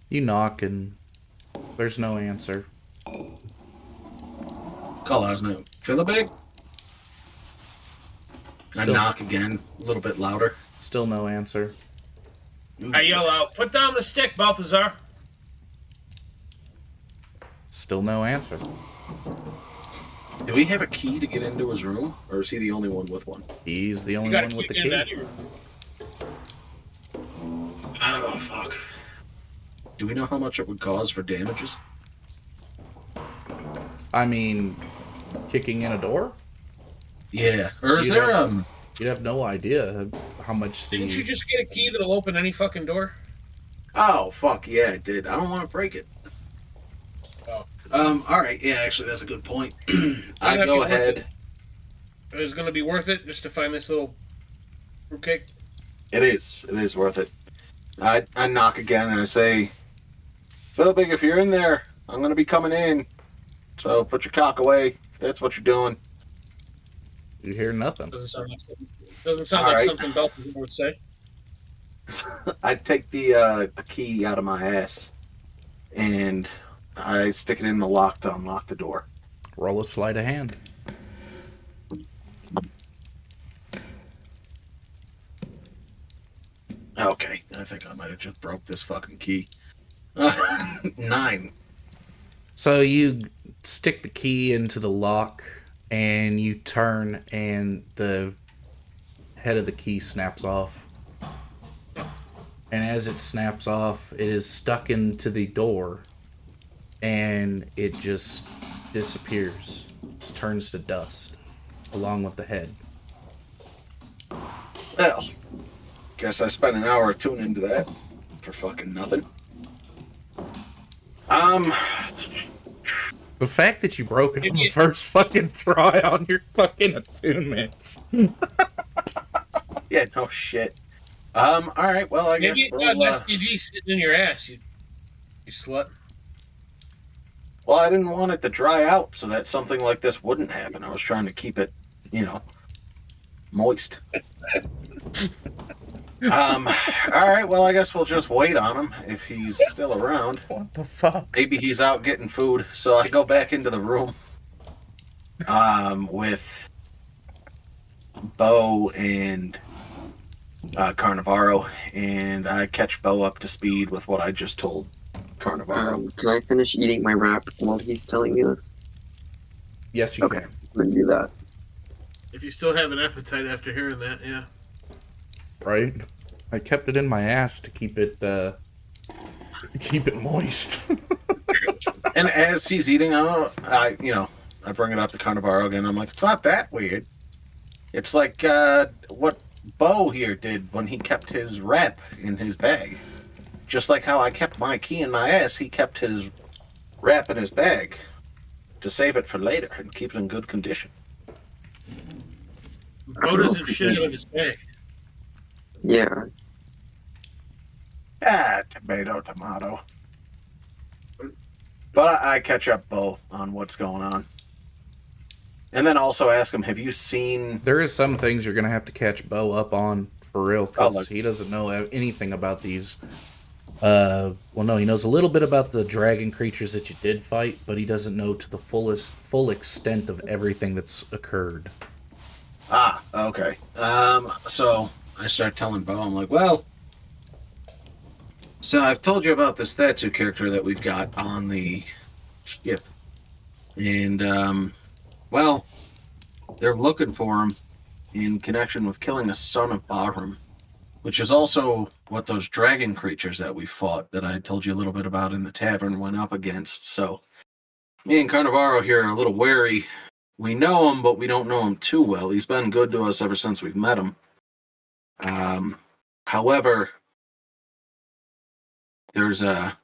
You knock and there's no answer. Call out his name. Philibig? I knock again, a little bit louder. Still no answer. Ooh. I yell out, "Put down the stick, Balthazar!" Still no answer. Do we have a key to get into his room? Or is he the only one with one? He's the only You gotta one with the keep getting key. out of here. Oh, fuck. Do we know how much it would cause for damages? I mean, kicking in a door? Yeah. Or is You there, don't- You'd have no idea how much the... Didn't you just get a key that'll open any fucking door? Oh, fuck, yeah, I did. I don't want to break it. Oh. Alright, yeah, actually, that's a good point. I That'd go be worth ahead. It was gonna be worth it just to find this little fruitcake. It is. It is worth it. I knock again and I say, Philibig, if you're in there, I'm going to be coming in. So put your cock away if that's what you're doing. You hear nothing. Doesn't sound All like right. something Balthazar would say. I take the key out of my ass and I stick it in the lock to unlock the door. Roll a sleight of hand. Okay, I think I might have just broke this fucking key. 9. So you stick the key into the lock and you turn and the head of the key snaps off. And as it snaps off, it is stuck into the door and it just disappears. Just turns to dust along with the head. Well, guess I spent an hour tuning into that for fucking nothing. The fact that you broke it on the first fucking try on your fucking attunement. Yeah, no shit. Alright, well, I guess Maybe it we'll, got an STD sitting in your ass, you slut. Well, I didn't want it to dry out so that something like this wouldn't happen. I was trying to keep it, moist. All right, well, I guess we'll just wait on him if he's still around. What the fuck? Maybe he's out getting food. So I go back into the room with Bo and Carnivaro, and I catch Bo up to speed with what I just told Carnivaro. Can I finish eating my wrap while he's telling me this? Yes, you Okay, can. then do that. If you still have an appetite after hearing that, yeah. Right? I kept it in my ass to keep it moist. And as he's eating, I bring it up to Carnivaro again. I'm like, it's not that weird. It's like what Bo here did when he kept his wrap in his bag. Just like how I kept my key in my ass, he kept his wrap in his bag to save it for later and keep it in good condition. Bo doesn't shit out of his bag. Yeah. Tomato. But I catch up Bo on what's going on. And then also ask him, have you seen... There is some things you're going to have to catch Bo up on, for real, because look. he doesn't know anything about these. Well, no, he knows a little bit about the dragon creatures that you did fight, but he doesn't know to the full extent of everything that's occurred. Ah, okay. So I start telling Bo, I'm like, well... So I've told you about this Thatsu character that we've got on the ship. And, well, they're looking for him in connection with killing a son of Bahram, which is also what those dragon creatures that we fought that I told you a little bit about in the tavern went up against. So me and Carnivaro here are a little wary. We know him, but we don't know him too well. He's been good to us ever since we've met him. However, there's a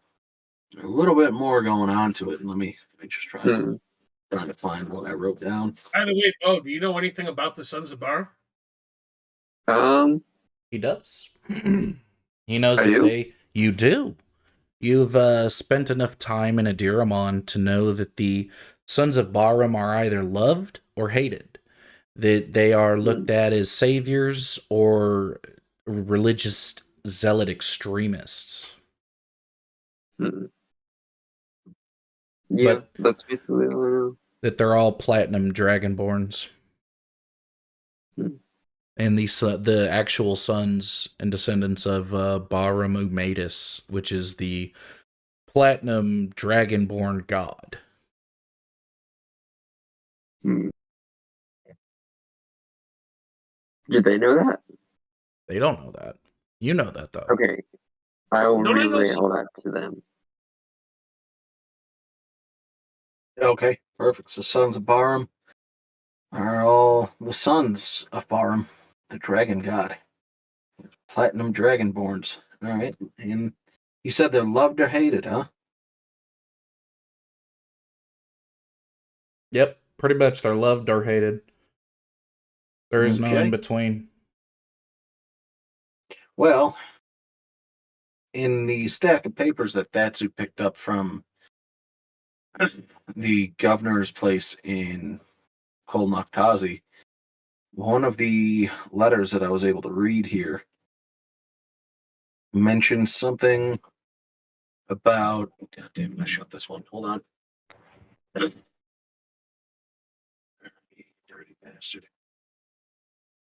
little bit more going on to it. Let me just try trying to find what I wrote down. By the way, Bo, do you know anything about the Sons of B.A.T.R? He does. He knows I that do? You do. You've spent enough time in Adiramon to know that the Sons of Bahram are either loved or hated. That they are looked at as saviors or religious zealot extremists. Yeah, But that's basically all I know. that they're all platinum dragonborns. And the actual sons and descendants of Bahram Umatus, which is the platinum dragonborn god. Did they know that? They don't know that. You know that, though. Okay, I will No, no, no, relay all that to them. Okay, perfect. So Sons of Bahram are all the sons of Bahram, the dragon god. Platinum dragonborns. All right. And you said they're loved or hated, huh? Yep, pretty much they're loved or hated. There is no in between. Well, in the stack of papers that Thatsu picked up from the governor's place in Kol Noctazi, one of the letters that I was able to read here mentioned something about... God damn it, I shut this one. Hold on. Dirty bastard.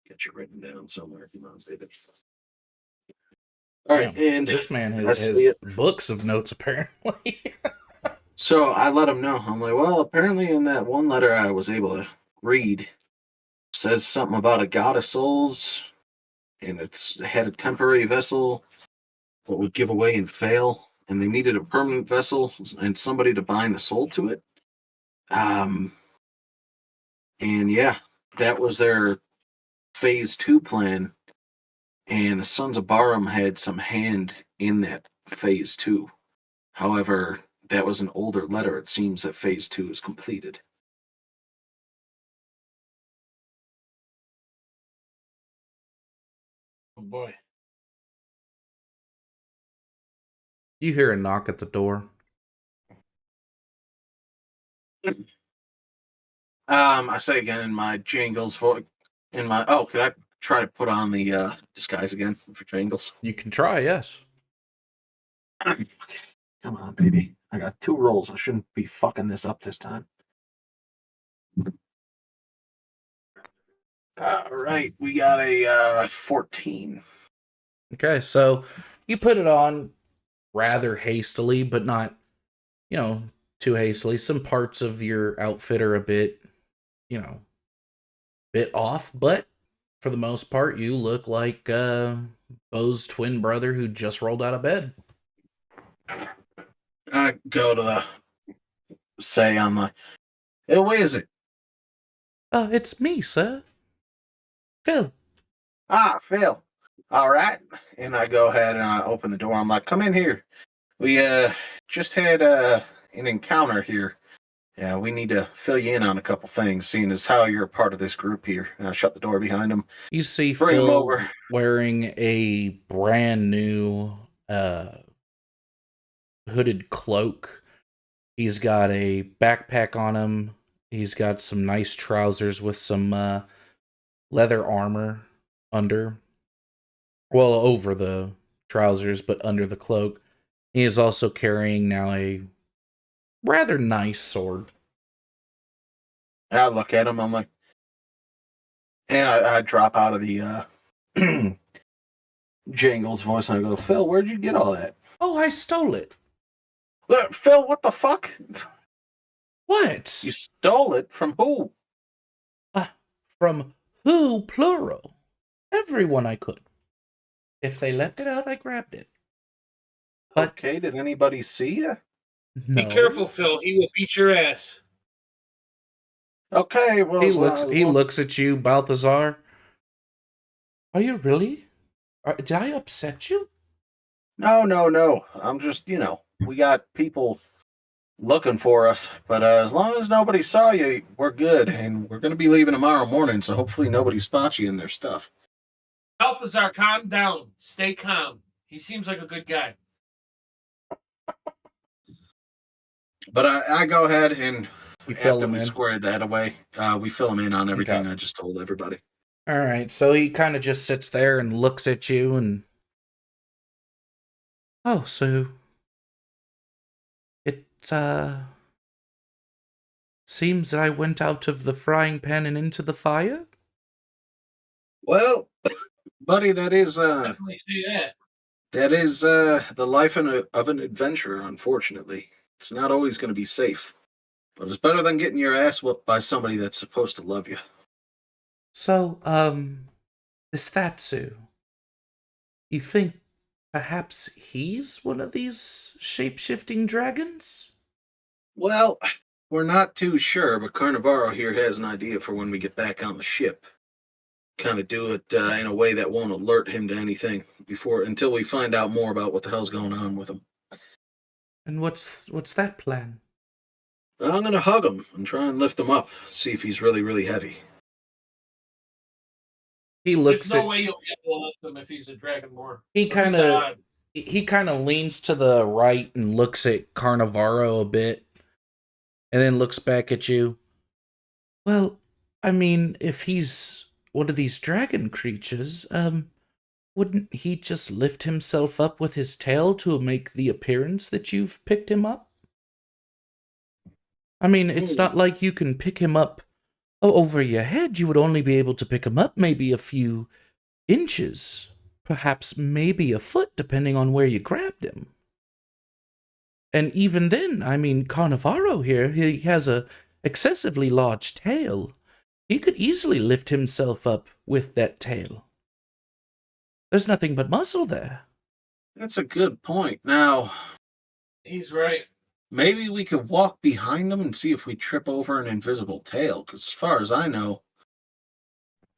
Get you written down somewhere. Come on, David. All right, Damn, and this man I see has it. books of notes, apparently. So I let him know. I'm like, well, apparently in that one letter I was able to read, it says something about a god of souls, and it had a temporary vessel that would give away and fail, and they needed a permanent vessel and somebody to bind the soul to it. And yeah, that was their phase 2 plan, and the Sons of Bahram had some hand in that phase 2. However, that was an older letter. It seems that phase 2 is completed. Oh boy. You hear a knock at the door. I say again in my Jangles voice. Could I try to put on the disguise again for Jangles? You can try, yes. Okay, come on, baby. I got 2 rolls. I shouldn't be fucking this up this time. All right, we got a 14. Okay, so you put it on rather hastily, but not, too hastily. Some parts of your outfit are a bit, bit off, but for the most part, you look like Bo's twin brother who just rolled out of bed. I go to the say on the. Hey, where is it? It's me, sir. Phil. Ah, Phil. All right. And I go ahead and I open the door. I'm like, come in here. We just had an encounter here. Yeah, we need to fill you in on a couple things, seeing as how you're a part of this group here. And I shut the door behind him. You see Bring him Phil over. wearing a brand new hooded cloak. He's got a backpack on him. He's got some nice trousers with some leather armor under. Well, over the trousers, but under the cloak. He is also carrying now a rather nice sword. I look at him. I'm like, and I drop out of the Jangles voice and I go, Phil, where'd you get all that? Oh, I stole it. Phil, what the fuck? What? You stole it from who? From who, plural? Everyone I could. If they left it out, I grabbed it. But Okay, did anybody see you? no. Be careful, Phil. He will beat your ass. Okay, well, He looks at you, Balthazar. Are you really? Did I upset you? No. I'm just, we got people looking for us, but as long as nobody saw you, we're good, and we're going to be leaving tomorrow morning, so hopefully nobody spots you in their stuff. Balthazar, calm down. Stay calm. He seems like a good guy. But I go ahead and after we in. squared that away, we fill him in on everything Okay. I just told everybody. All right, so he kind of just sits there and looks at you and... Oh, so... It, seems that I went out of the frying pan and into the fire? Well, buddy, that is Definitely see that. that is the life of an adventurer, unfortunately. It's not always going to be safe. But it's better than getting your ass whooped by somebody that's supposed to love you. So, is that so? You think perhaps he's one of these shape-shifting dragons? Well, we're not too sure, but Carnivaro here has an idea for when we get back on the ship. Kind of do it in a way that won't alert him to anything until we find out more about what the hell's going on with him. And what's that plan? I'm gonna hug him and try and lift him up, see if he's really, really heavy. He looks There's no way you'll be able to lift him if he's a dragonborn. He kind of leans to the right and looks at Carnivaro a bit, and then looks back at you. Well, I mean, if he's one of these dragon creatures, wouldn't he just lift himself up with his tail to make the appearance that you've picked him up? I mean, it's not like you can pick him up over your head. You would only be able to pick him up maybe a few inches, perhaps maybe a foot, depending on where you grabbed him. And even then, I mean, Carnivaro here, he has a excessively large tail. He could easily lift himself up with that tail. There's nothing but muscle there. That's a good point. Now, he's right. Maybe we could walk behind them and see if we trip over an invisible tail, because as far as I know,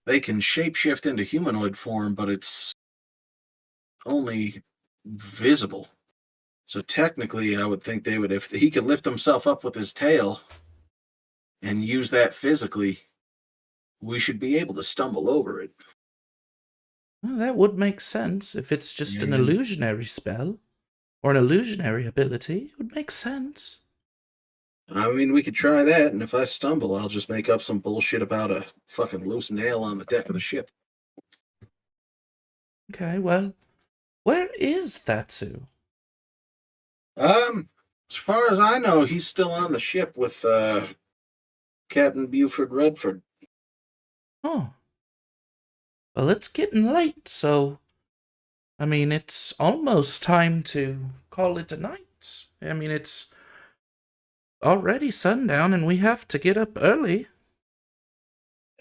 they can shapeshift into humanoid form, but it's only visible. So technically, I would think they would, if he could lift himself up with his tail and use that physically, we should be able to stumble over it. Well, that would make sense if it's just an illusionary spell or an illusionary ability. It would make sense. I mean, we could try that, and if I stumble, I'll just make up some bullshit about a fucking loose nail on the deck of the ship. Okay, well, where is Thatsu? As far as I know, he's still on the ship with Captain Buford Redford. Oh. Well, it's getting late, so I mean, it's almost time to call it a night. I mean, it's already sundown and we have to get up early.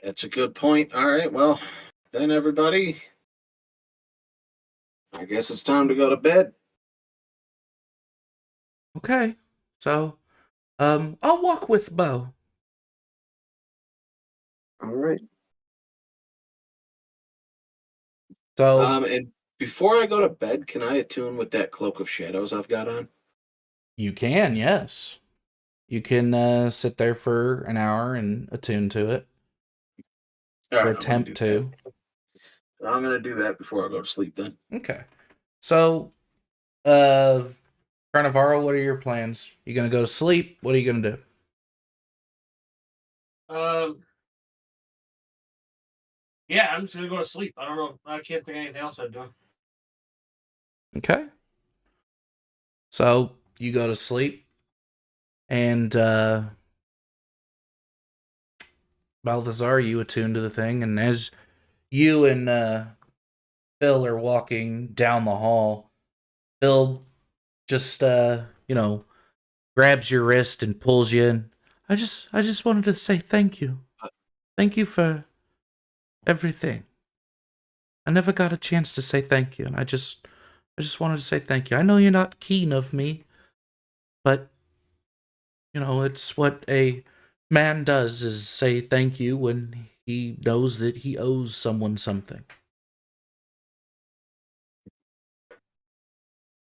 That's a good point. All right, well, then everybody, I guess it's time to go to bed. Okay. So, I'll walk with Bo. All right. So, And before I go to bed, can I attune with that cloak of shadows I've got on? you can, yes. You can sit there for an hour and attune to it. All Or right, attempt to. I'm gonna do that before I go to sleep then. Okay. So, Carnivaro, what are your plans? You gonna go to sleep? What are you gonna do? Yeah, I'm just gonna go to sleep. I don't know. I can't think of anything else I'd do. Okay. So, you go to sleep. And, Balthazar, you attune to the thing. And as you and, Phil are walking down the hall, Phil just, grabs your wrist and pulls you in. I just wanted to say thank you. Thank you for everything. I never got a chance to say thank you, and I just wanted to say thank you. I know you're not keen of me, but it's what a man does is say thank you when he knows that he owes someone something.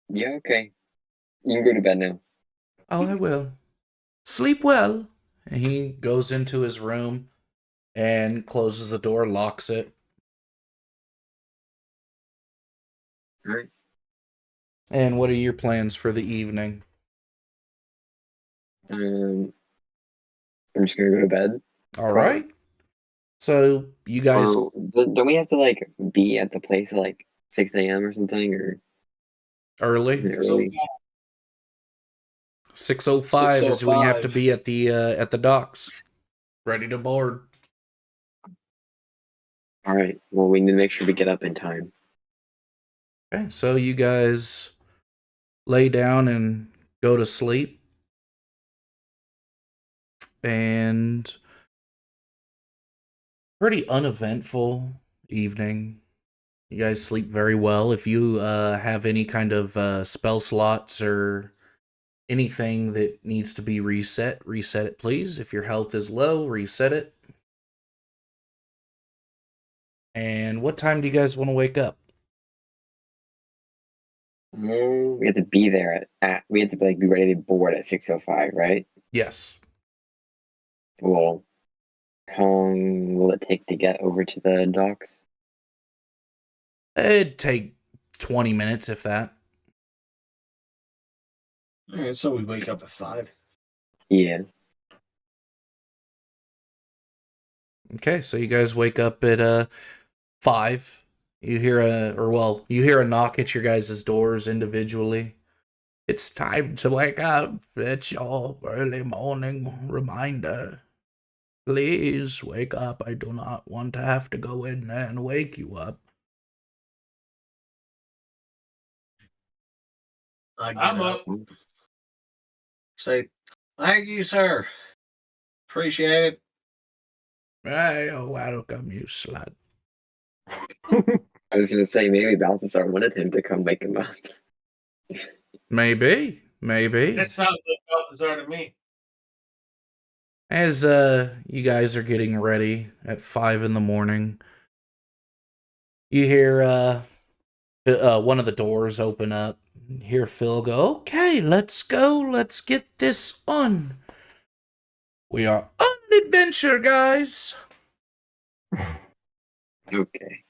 Yeah, okay. You can go to bed now. Oh, I will. Sleep well. And he goes into his room and closes the door, locks it. All right. And what are your plans for the evening? I'm just gonna go to bed. All right. So you guys Or don't we have to like be at the place at like 6 a.m. or something, or is early. it early? 6:05 is when you have to 6:05. be at the docks, ready to board. All right. Well, we need to make sure we get up in time. Okay, so you guys lay down and go to sleep, and pretty uneventful evening. You guys sleep very well. If you have any kind of spell slots or anything that needs to be reset it, please. If your health is low, reset it. And what time do you guys want to wake up? We have to be there at we have to like be ready to board at 6:05, right? Yes. Well, how long will it take to get over to the docks? It'd take 20 minutes, if that. All right, so we wake up at 5. Yeah. Okay, so you guys wake up at 5. You hear a knock at your guys' doors individually. It's time to wake up. It's your early morning reminder. Please wake up. I do not want to have to go in there and wake you up. I get I'm up. up. Say, thank you, sir. Appreciate it. Hey, welcome, you slut. I was gonna say maybe Balthazar wanted him to come wake him up. Maybe. That sounds like Balthazar to me. As you guys are getting ready at 5 in the morning, you hear one of the doors open up. You hear Phil go, "Okay, let's go. Let's get this on. We are on an adventure, guys." Okay.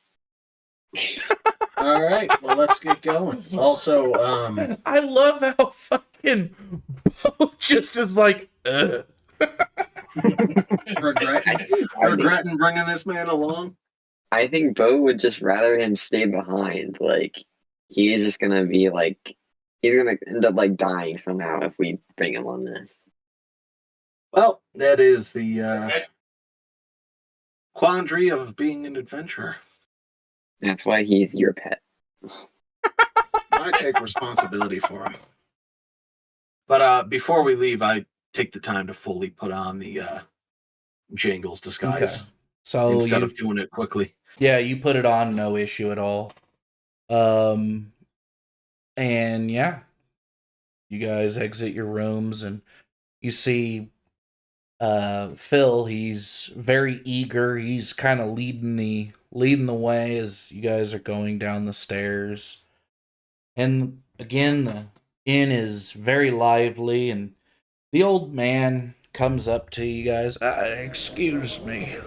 All right, well, let's get going. Also, I love how fucking Bo just is like, ugh. regretting bringing this man along. I think Bo would just rather him stay behind. Like, he's just gonna be like, he's gonna end up like dying somehow if we bring him on this. Well, that is the quandary of being an adventurer. That's why he's your pet. I take responsibility for him. But before we leave, I take the time to fully put on the Jangles disguise So instead of doing it quickly. Yeah, you put it on, no issue at all. And yeah, you guys exit your rooms and you see Phil. He's very eager. He's kind of leading the way as you guys are going down the stairs. And again, the inn is very lively, and the old man comes up to you guys. Excuse me.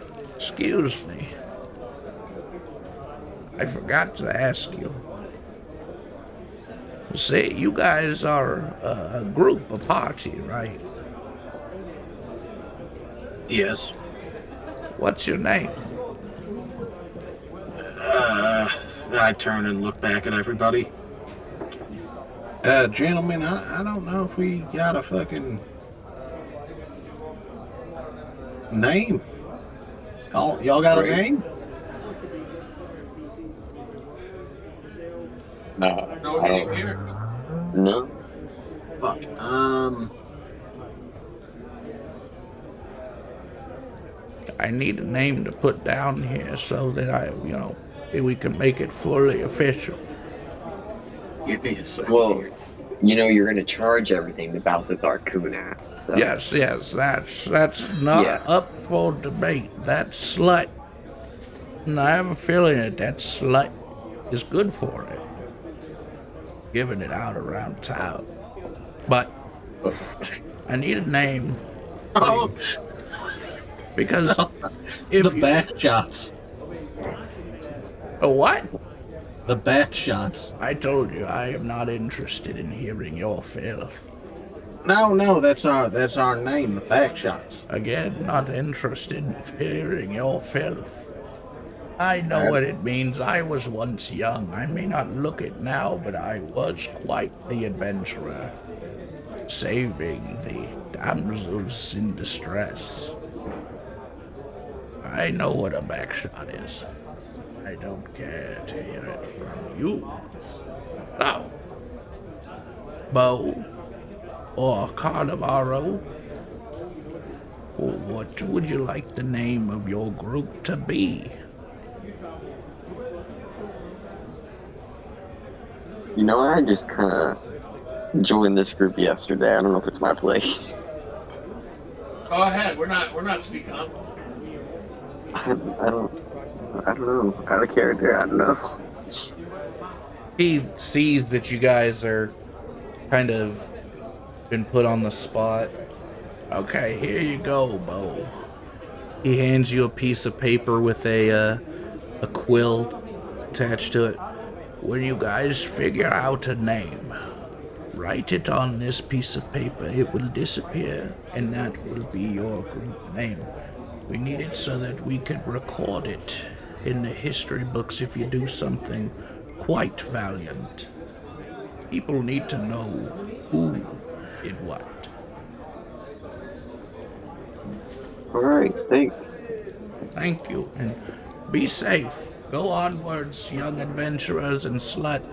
I forgot to ask you. Say, you guys are a group, a party, right? Yes. What's your name? I turn and look back at everybody. Gentlemen, I don't know if we got a fucking name. Y'all got a name? No, No I name don't. here. No. Fuck. I need a name to put down here so that we can make it fully official. Give me a second. Well, you know you're gonna charge everything to Balthazar Kunas. So. Yes, that's not up for debate. That slut, and I have a feeling that slut is good for it. Giving it out around town. But I need a name. Oh, Because if The back shots. a what? The back shots. I told you I am not interested in hearing your filth. no, that's our name, the back shots. Again, not interested in hearing your filth. I know what it means. I was once young. I may not look it now, but I was quite the adventurer, saving the damsels in distress. I know what a backshot is. I don't care to hear it from you. Now, Bo or Carnivaro, what would you like the name of your group to be? You know, I just kind of joined this group yesterday. I don't know if it's my place. Go ahead. We're not speaking up. I don't know. Out of character, I don't know. He sees that you guys are kind of been put on the spot. Okay, here you go, Bo. He hands you a piece of paper with a quill attached to it. When you guys figure out a name, write it on this piece of paper. It will disappear, and that will be your group name. We need it so that we can record it in the history books if you do something quite valiant. People need to know who did what. Alright, thanks. Thank you, and be safe. Go onwards, young adventurers and slut.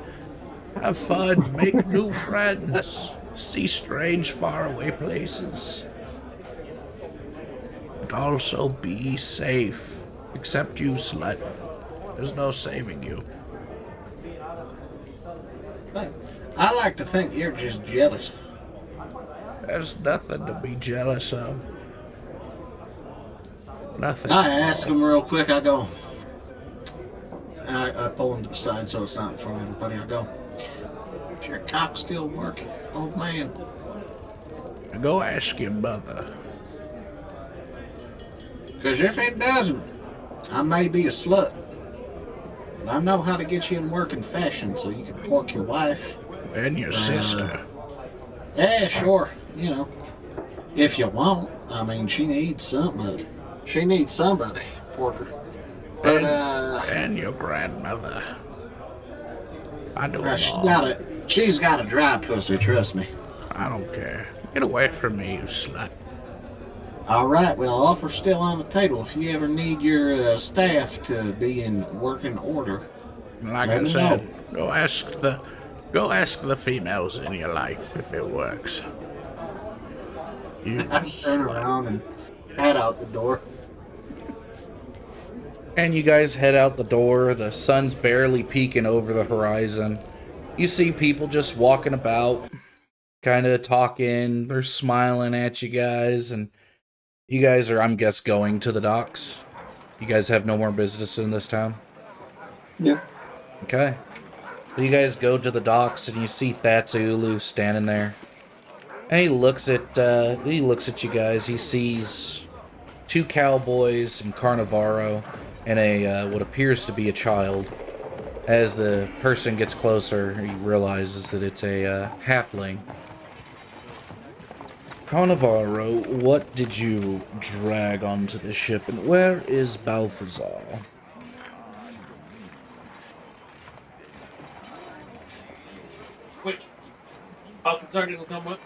Have fun, make new friends, see strange faraway places. But also be safe. Except you, slut. There's no saving you. I like to think you're just jealous. There's nothing to be jealous of. Nothing. I ask him real quick. I go. I pull him to the side so it's not in front of everybody. I go. Does your cock still work, old man? Go ask your mother. Because if it doesn't, I may be a slut. I know how to get you in working fashion so you can pork your wife. And your sister. Yeah, sure. You know, if you want. I mean, she needs somebody. She needs somebody, porker. But, And your grandmother. I do them she's all. got a dry pussy, trust me. I don't care. Get away from me, you slut. All right, well, offer's still on the table. If you ever need your staff to be in working order, Like let I me said, know. go ask the females in your life if it works. You I turn slut. around and head out the door. And you guys head out the door. The sun's barely peeking over the horizon. You see people just walking about, kind of talking. They're smiling at you guys, and you guys are, I'm guess, going to the docks. You guys have no more business in this town? Yeah. Okay. So you guys go to the docks, and you see Thatsulu standing there. And he looks at you guys. He sees two cowboys and Carnivaro and a what appears to be a child. As the person gets closer, he realizes that it's a halfling. Carnivaro, what did you drag onto the ship, and where is Balthazar? Wait, Balthazar didn't come with.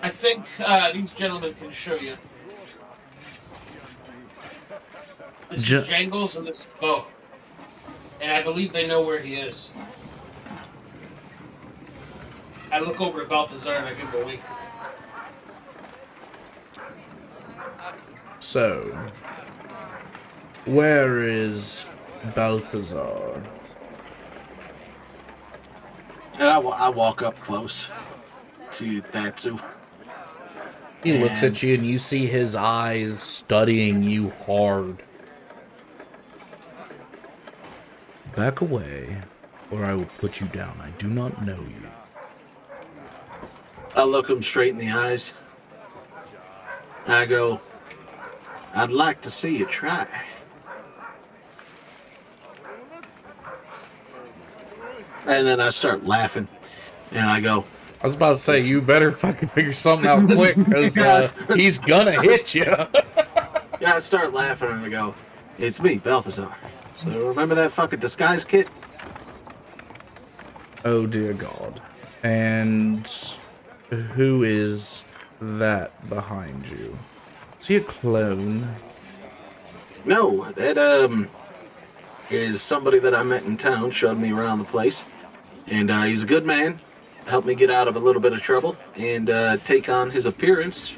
I think these gentlemen can show you. This is Jangles and this is Bo. And I believe they know where he is. I look over at Balthazar and I give him a wink. So, where is Balthazar? And I walk up close to Thatsu. He looks at you and you see his eyes studying you hard. Back away, or I will put you down. I do not know you. I look him straight in the eyes. I go, I'd like to see you try. And then I start laughing. And I go, I was about to say, you better fucking figure something out quick, because he's gonna hit you. Yeah, I start laughing and I go, it's me, Balthazar. So remember that fucking disguise kit? Oh dear God. And who is that behind you? Is he a clone? No, that is somebody that I met in town, showed me around the place. And he's a good man. Helped me get out of a little bit of trouble and take on his appearance.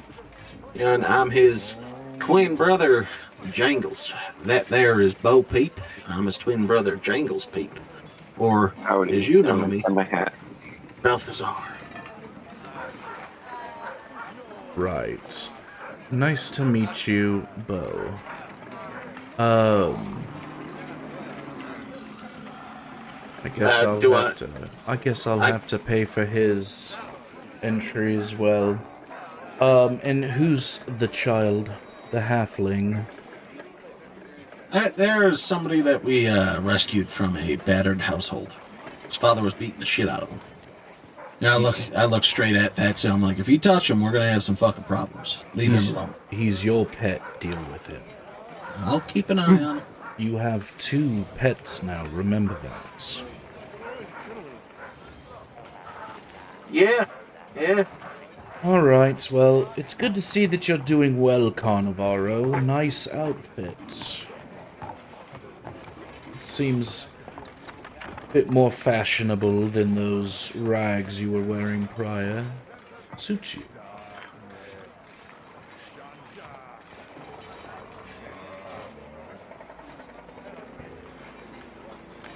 And I'm his twin brother, Jangles. That there is Bo Peep. I'm his twin brother, Jangles Peep. Or, as you know me, my hat. Balthazar. Right. Nice to meet you, Bo. I guess I'll have to pay for his entry as well. And who's the child? The halfling? There's somebody that we rescued from a battered household. His father was beating the shit out of him. And I look straight at that, so I'm like, if you touch him, we're gonna have some fucking problems. Leave him alone. He's your pet. Deal with him. I'll keep an eye on him. You have 2 pets now. Remember that. Yeah. Alright, well, it's good to see that you're doing well, Carnivaro. Nice outfit. Seems a bit more fashionable than those rags you were wearing prior. Suits you.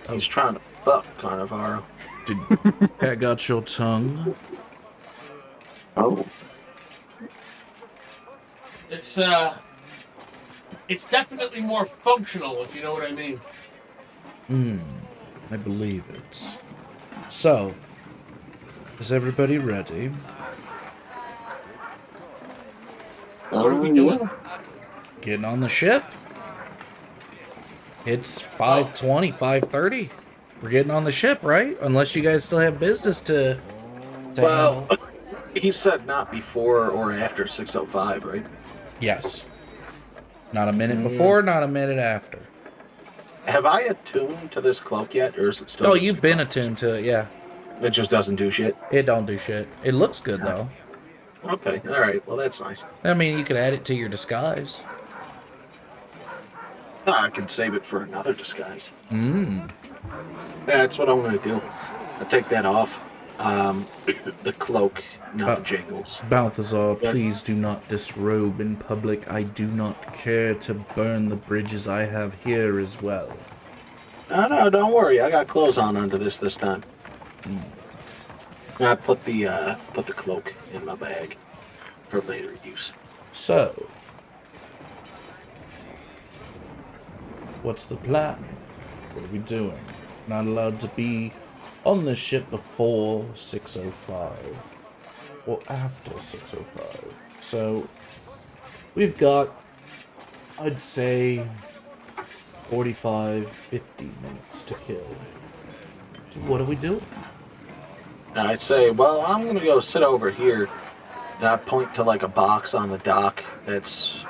He's trying to fuck Carnivaro. Did that got your tongue? Oh. It's definitely more functional, if you know what I mean. I believe it. So, is everybody ready? What are we doing? Yeah. Getting on the ship. It's 5:20, 5:30. We're getting on the ship, right? Unless you guys still have business to Well, handle. he said not before or after 6:05, right? Yes. Not a minute Mm, before, not a minute after. Have I attuned to this cloak yet, or is it still? Oh, just you've a been cloak? attuned to it, yeah. It just doesn't do shit. It don't do shit. It looks good, though. Okay, all right. Well, that's nice. I mean, you could add it to your disguise. I could save it for another disguise. Mmm. That's what I'm going to do. I'll take that off. The cloak, not the Uh, jingles. Balthazar, Yeah. please do not disrobe in public. I do not care to burn the bridges I have here as well. No, don't worry. I got clothes on under this time. I put the cloak in my bag for later use. So, what's the plan? What are we doing? Not allowed to be on the ship before 6:05 or after 6:05. So, we've got, I'd say, 45, 50 minutes to kill. So what are we doing? And I say, well, I'm going to go sit over here. And I point to like a box on the dock that's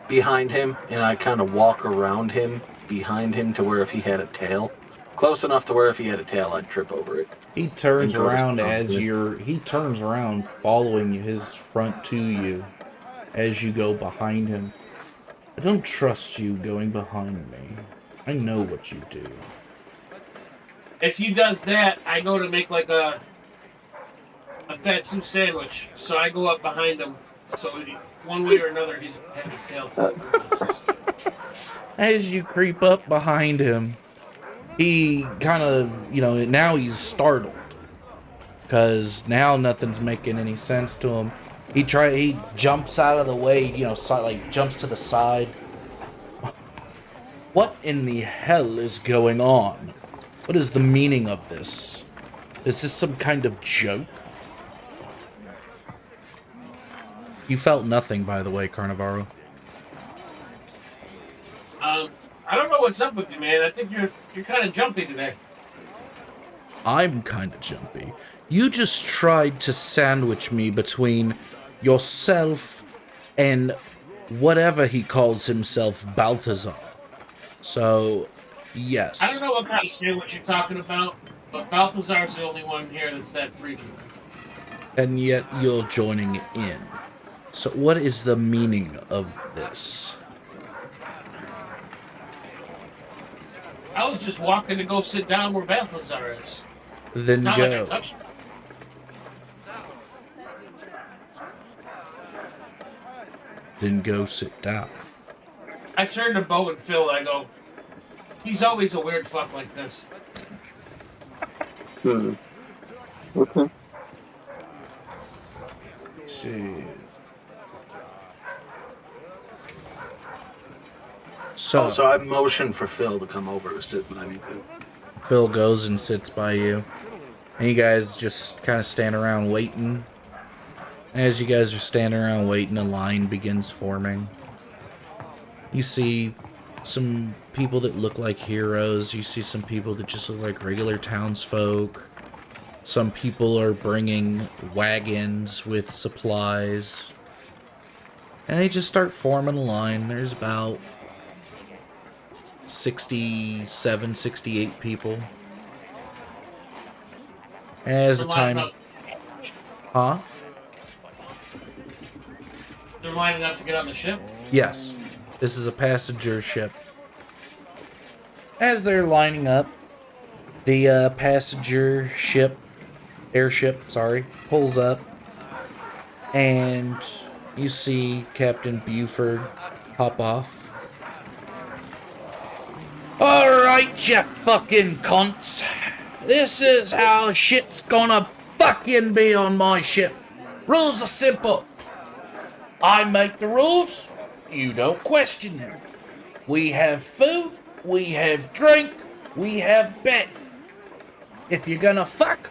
behind him, and I kind of walk around him, behind him, to where if he had a tail, close enough to where if he had a tail, I'd trip over it. He turns And go to around spawn. he turns around following his front to you as you go behind him. I don't trust you going behind me. I know what you do. As he does that, I go to make like a fatsu sandwich. So I go up behind him. So one way or another, he's had his tail. As you creep up behind him, he kind of, now he's startled. Because now nothing's making any sense to him. He jumps out of the way, jumps to the side. What in the hell is going on? What is the meaning of this? Is this some kind of joke? You felt nothing, by the way, Carnivaro. I don't know what's up with you, man. I think you're kind of jumpy today. I'm kind of jumpy. You just tried to sandwich me between yourself and whatever he calls himself, Balthazar. So, yes. I don't know what kind of sandwich you're talking about, but Balthazar's the only one here that's that freaky. And yet you're joining in. So what is the meaning of this? I was just walking to go sit down where Balthazar is. Then It's not go. like I touched him. Then go sit down. I turn to Bo and Phil. I go, he's always a weird fuck like this. Okay. Jeez. So, So I motion for Phil to come over to sit by me too. Phil goes and sits by you. And you guys just kind of stand around waiting. As you guys are standing around waiting, a line begins forming. You see some people that look like heroes. You see some people that just look like regular townsfolk. Some people are bringing wagons with supplies. And they just start forming a line. There's about 67, 68 people. And as the They're lining time... up- Huh? They're lining up to get on the ship. Yes. This is a passenger ship. As they're lining up, the passenger ship, airship, pulls up. And you see Captain Buford hop off. Alright, you fucking cunts. This is how shit's gonna fucking be on my ship. Rules are simple. I make the rules, you don't question them. We have food, we have drink, we have bed. If you're gonna fuck,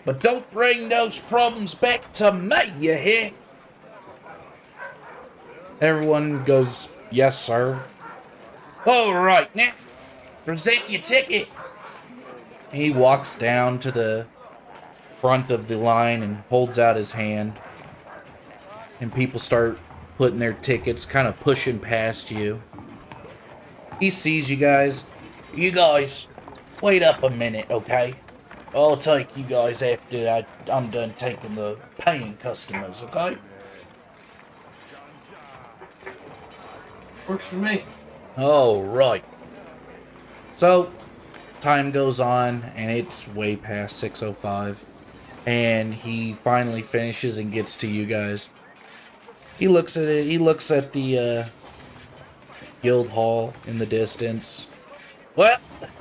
but don't bring those problems back to me, you hear? Everyone goes, yes, sir. All right, now, present your ticket. He walks down to the front of the line and holds out his hand. And people start putting their tickets, kind of pushing past you. He sees you guys. You guys, wait up a minute, okay? I'll take you guys after I'm done taking the paying customers, okay? Works for me. Oh, right. So, time goes on, and it's way past 6:05. And he finally finishes and gets to you guys. He looks at it. He looks at the guild hall in the distance. Well,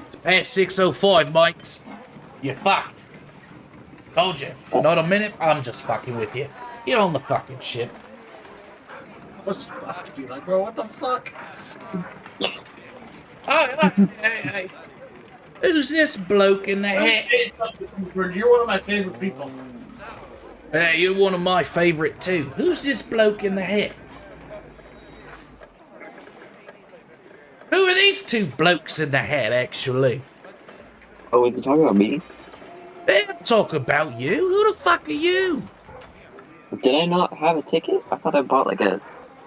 it's past 6:05, mates. You're fucked. Told you. Not a minute. I'm just fucking with you. Get on the fucking ship. What's about to be like, bro? What the fuck? Hey. Who's this bloke in the Let me hat? say something, Cooper. You're one of my favorite people. Hey, you're one of my favorite too. Who's this bloke in the hat? Who are these two blokes in the hat, actually? Oh, is he talking about me? They don't talk about you. Who the fuck are you? Did I not have a ticket? I thought I bought like a.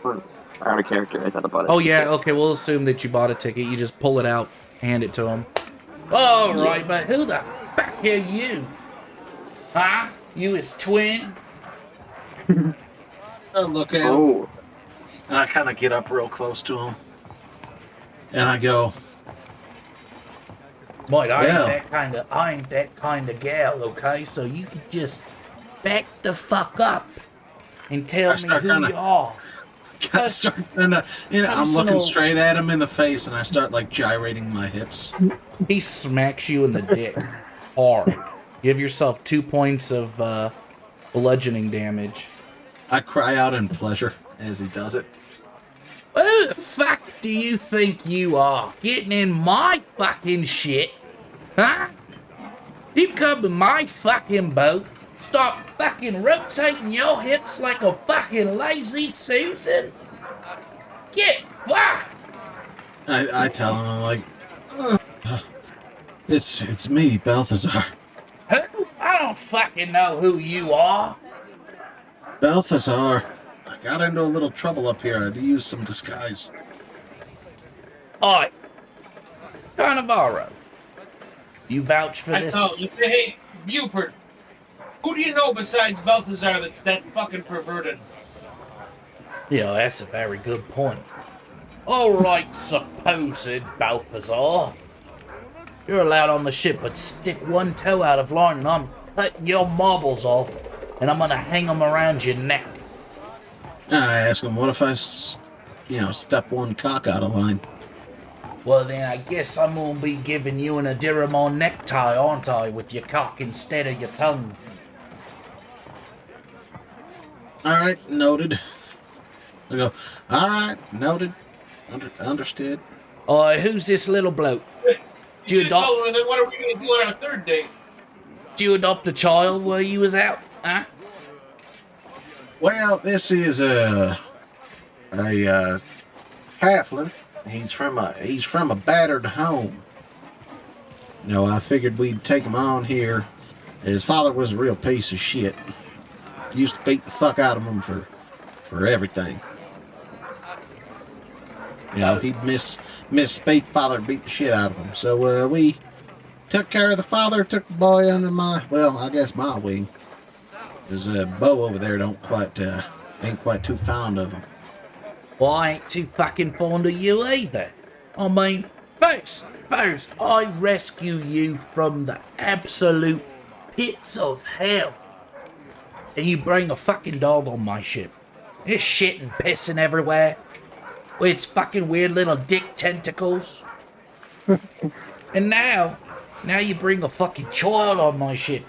I had a character. I thought I bought a Oh, ticket. yeah, okay, we'll assume that you bought a ticket. You just pull it out, hand it to him. All right, but who the fuck are you? Huh? You his twin? I look at him, Oh, and I kind of get up real close to him. And I go, Mate, I Yeah. ain't that kind of gal, okay? So you can just back the fuck up and tell I me start who kinda- you are. I start kinda, I'm looking straight at him in the face, and I start like gyrating my hips. He smacks you in the dick hard. Give yourself 2 points of bludgeoning damage. I cry out in pleasure as he does it. Who the fuck do you think you are? Getting in my fucking shit? Huh? You come in my fucking boat, start fucking rotating your hips like a fucking lazy Susan? Get fucked! I tell him, I'm like, it's me, Balthazar. Who? I don't fucking know who you are. Balthazar. I got into a little trouble up here. I had to use some disguise. Oi, Carnivaro. You vouch for I this? know. You say, hey, Buford, who do you know besides Balthazar that's that fucking perverted? Yeah, that's a very good point. Alright, supposed Balthazar. You're allowed on the ship, but stick one toe out of line and I'm cutting your marbles off and I'm gonna hang them around your neck. I ask him, what if I, step one cock out of line? Well then, I guess I'm gonna be giving you an Adiramon necktie, aren't I, with your cock instead of your tongue? All right, noted. I go, all right, noted. Understood. Who's this little bloke? Did you You told adopt, her, then what are we going to do on our third date? did you adopt a child while you was out? Huh? Well, this is a halfling. He's from a battered home. I figured we'd take him on here. His father was a real piece of shit. Used to beat the fuck out of him for everything. He'd misspeak. Father beat the shit out of him. So we took care of the father. Took the boy under my wing. Because Bo over there ain't quite too fond of him. Well, I ain't too fucking fond of you either. I mean, first, I rescue you from the absolute pits of hell. And you bring a fucking dog on my ship. There's shit and pissing everywhere. With its fucking weird little dick tentacles. And now you bring a fucking child on my ship.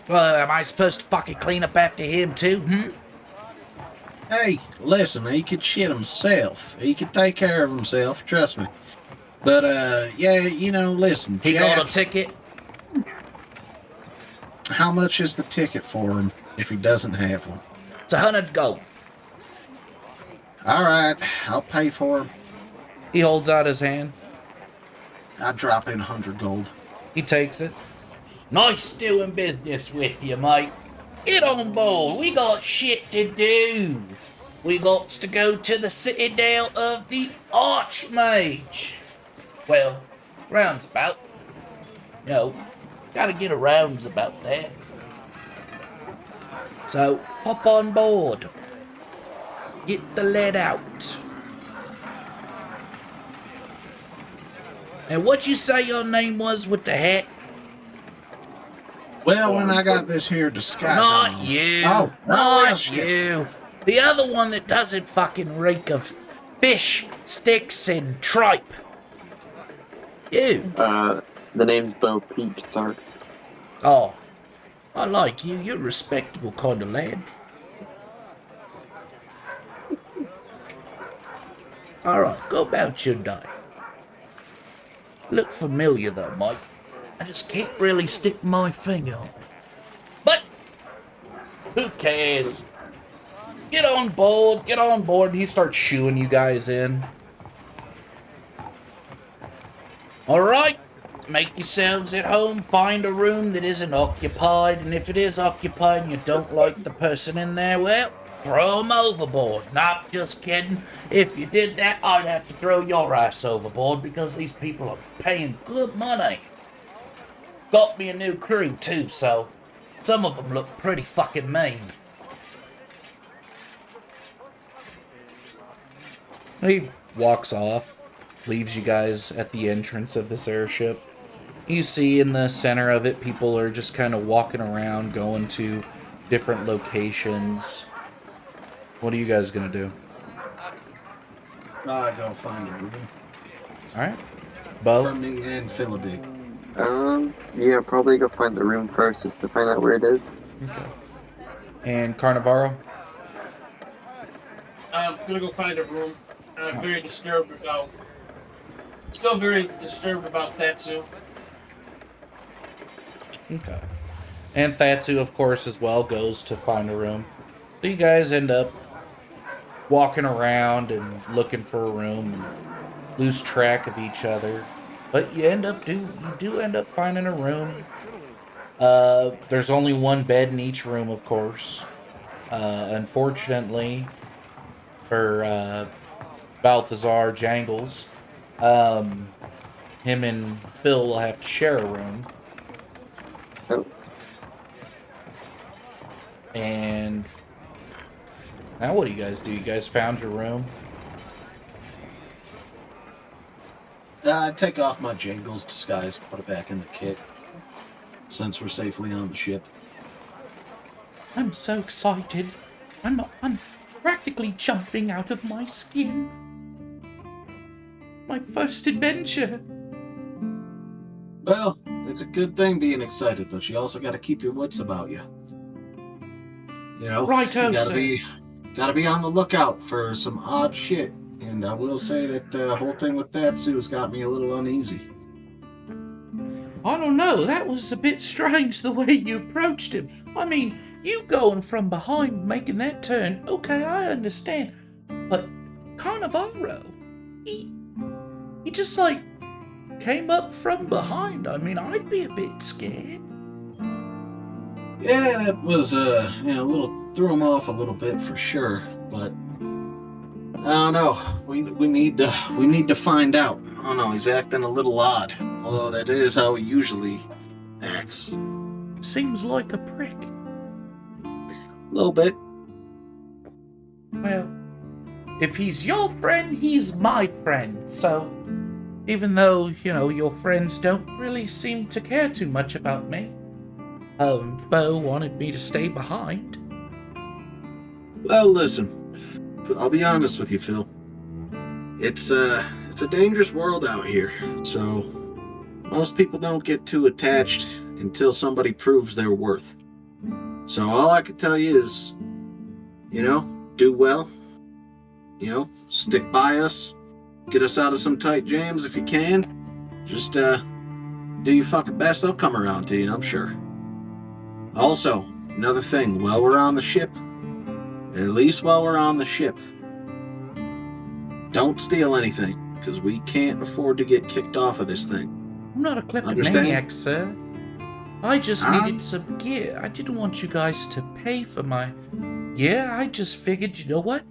Well, am I supposed to fucking clean up after him too, Hey, listen, he could shit himself. He could take care of himself, trust me. But, listen, He Jack, got a ticket? how much is the ticket for him if he doesn't have one? It's 100 gold. All right, I'll pay for him. He holds out his hand. I drop in 100 gold. He takes it. Nice doing business with you, mate. Get on board. We got shit to do. We got to go to the citadel of the Archmage. Well, roundabout. No, gotta get a roundabout there. So, hop on board. Get the lead out. And what you say your name was with the hat? Well, when I got this here disguise Not on. you. Oh, Not you. The other one that doesn't fucking reek of fish, sticks, and tripe. You. The name's B.A.T.R. Oh, I like you. You're a respectable kind of lad. Alright, go about your day. Look familiar though, Mike. I just can't really stick my finger on it. But, who cares? Get on board, get on board. He starts shooing you guys in. Alright, make yourselves at home. Find a room that isn't occupied. And if it is occupied and you don't like the person in there, well, throw them overboard. Not just kidding. If you did that, I'd have to throw your ass overboard because these people are paying good money. Got me a new crew too, so some of them look pretty fucking mean. He walks off, leaves you guys at the entrance of this airship. You see in the center of it, people are just kind of walking around, going to different locations. What are you guys gonna do? I go find a room. Alright. Bo? For me and Philibig. Yeah, probably go find the room first just to find out where it is. Okay. And Carnivaro? I'm gonna go find a room. I'm very disturbed about. Still very disturbed about Tatsu. Okay. And Thatsu, of course, as well, goes to find a room. So you guys end up walking around and looking for a room and lose track of each other. But you do end up finding a room. There's only one bed in each room, of course. Unfortunately, for Balthazar Jangles, him and Phil will have to share a room. Oh. And now what do you guys do? You guys found your room? Take off my Jangles disguise, put it back in the kit. Since we're safely on the ship. I'm so excited. I'm practically jumping out of my skin. My first adventure. Well, it's a good thing being excited, but you also got to keep your wits about you. You know, Righto, you sir. gotta be on the lookout for some odd shit. And I will say that the whole thing with Thatsu's got me a little uneasy. I don't know, that was a bit strange the way you approached him. I mean, you going from behind, making that turn, okay, I understand. But Carnivaro, he just like came up from behind. I mean, I'd be a bit scared. Yeah, that was a little threw him off a little bit for sure, but I don't know. We need to find out. Oh no, he's acting a little odd. Although that is how he usually acts. Seems like a prick. A little bit. Well, if he's your friend, he's my friend. So, even though, your friends don't really seem to care too much about me, Bo wanted me to stay behind. Well, listen. I'll be honest with you, Phil. It's a dangerous world out here. So, most people don't get too attached until somebody proves their worth. So all I can tell you is, do well. Stick by us. Get us out of some tight jams if you can. Just do your fucking best. They'll come around to you, I'm sure. Also, another thing, while we're on the ship, don't steal anything, because we can't afford to get kicked off of this thing. I'm not a kleptomaniac, sir. I just needed some gear. I didn't want you guys to pay for my gear. I just figured, you know what?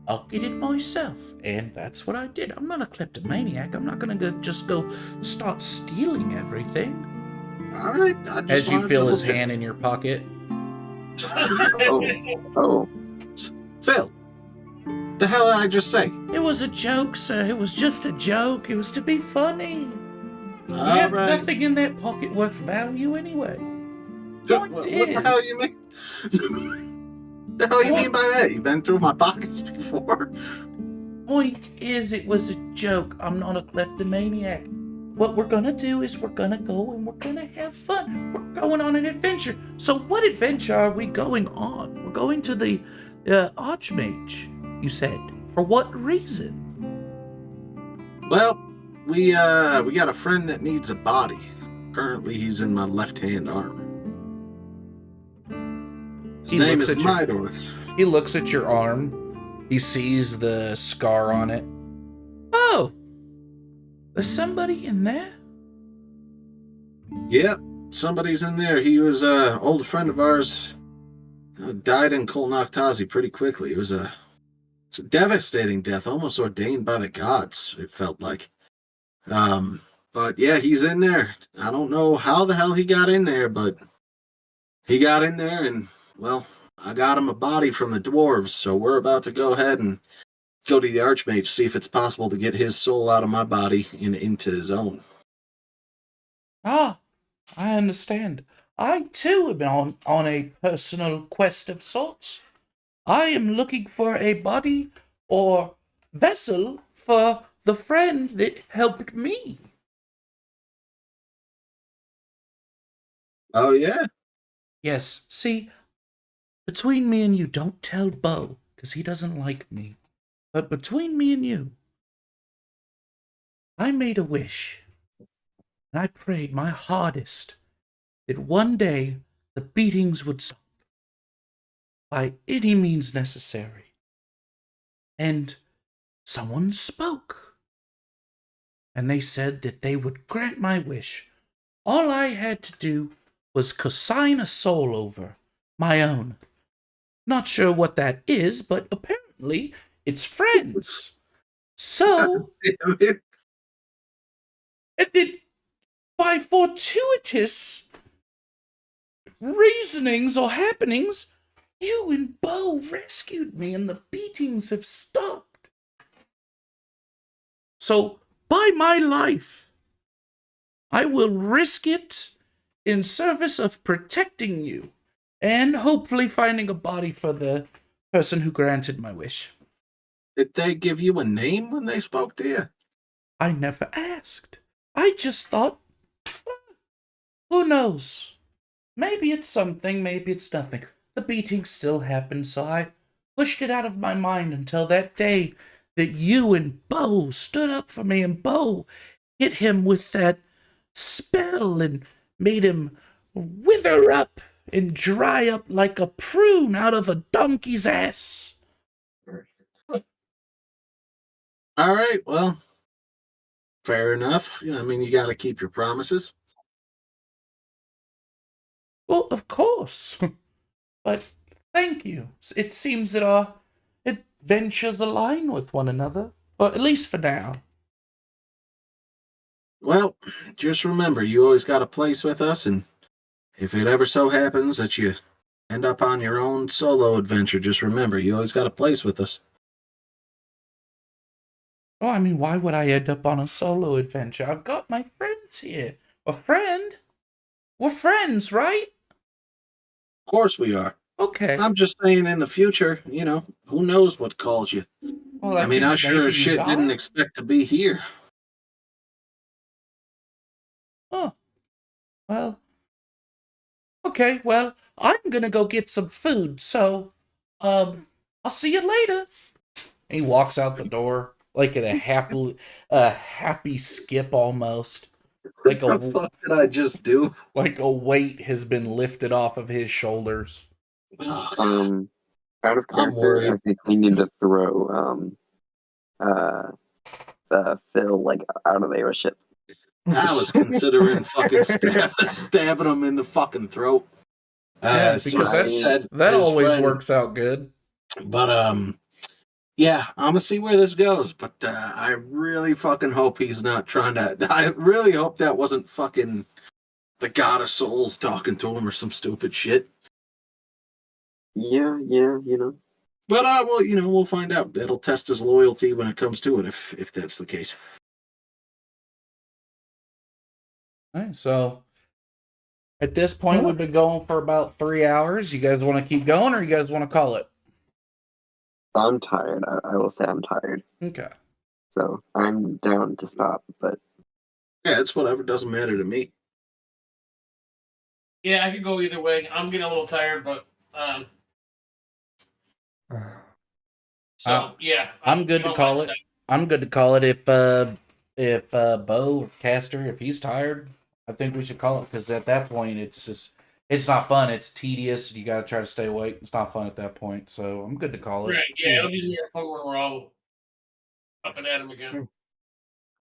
I'll get it myself. And that's what I did. I'm not a kleptomaniac. I'm not going to just go start stealing everything. All right. As you feel his hand in your pocket. Oh. Phil, the hell did I just say? It was a joke, sir. It was just a joke. It was to be funny. You All have right. nothing in that pocket worth value anyway. What the hell you mean? The hell you mean by that? You've been through my pockets before. Point is, it was a joke. I'm not a kleptomaniac. What we're gonna do is we're gonna go and we're gonna have fun. We're going on an adventure. So what adventure are we going on? We're going to the Archmage, you said. For what reason? Well, we got a friend that needs a body. Currently, he's in my left-hand arm. His name is Mydorth. He looks at your arm. He sees the scar on it. Oh! There's somebody in there? Yep, somebody's in there. He was an old friend of ours. Died in Kol Noctazi pretty quickly. It's a devastating death, almost ordained by the gods, it felt like. But yeah, he's in there. I don't know how the hell he got in there, but he got in there, and, well, I got him a body from the dwarves, so we're about to go ahead and go to the Archmage, see if it's possible to get his soul out of my body and into his own. Ah, I understand. I too am on a personal quest of sorts. I am looking for a body or vessel for the friend that helped me. Oh, yeah? Yes, see, between me and you, don't tell Bo, because he doesn't like me. But between me and you, I made a wish. And I prayed my hardest that one day the beatings would stop by any means necessary. And someone spoke. And they said that they would grant my wish. All I had to do was consign a soul over, my own. Not sure what that is, but apparently it's friends. So, and then by fortuitous reasonings or happenings, you and Bo rescued me and the beatings have stopped. So, by my life, I will risk it in service of protecting you and hopefully finding a body for the person who granted my wish. Did they give you a name when they spoke to you? I never asked. I just thought, who knows? Maybe it's something, maybe it's nothing. The beating still happened, so I pushed it out of my mind until that day that you and Bo stood up for me, and Bo hit him with that spell and made him wither up and dry up like a prune out of a donkey's ass. All right, well, fair enough. I mean, you got to keep your promises. Well, of course. But thank you. It seems that our adventures align with one another, or at least for now. Well, just remember, you always got a place with us, and if it ever so happens that you end up on your own solo adventure, just remember, you always got a place with us. Oh, I mean, why would I end up on a solo adventure? I've got my friends here. A friend? We're friends, right? Of course we are. Okay. I'm just saying in the future, who knows what calls you. Well, I mean, I sure as shit didn't die. expect to be here. Oh. Well. Okay, well, I'm gonna go get some food, so, I'll see you later. And he walks out the door, like at a happy skip almost. Like What the fuck did I just do? Like a weight has been lifted off of his shoulders. Oh, Out of character, I think we need to throw Phil like out of the airship. I was considering fucking stabbing him in the fucking throat. Yeah, So because as I that's- said, that his always friend- works out good. But yeah, I'm gonna see where this goes. But I really fucking hope he's not trying to. I really hope that wasn't fucking the God of Souls talking to him or some stupid shit. Yeah, you know. But well, we'll find out. That'll test his loyalty when it comes to it, if that's the case. All right, so at this point, we've been going for about 3 hours. You guys want to keep going, or you guys want to call it? I'm tired. I will say I'm tired. Okay. So I'm down to stop, but Yeah, it's whatever. Doesn't matter to me. Yeah, I could go either way. I'm getting a little tired, but yeah, I'm good to call it. I'm good to call it. If Bo or Caster, if he's tired, I think we should call it, because at that point it's not fun. It's tedious. You got to try to stay awake. It's not fun at that point. So I'm good to call it. Right? Yeah, it'll be more fun when we're all up and at him again.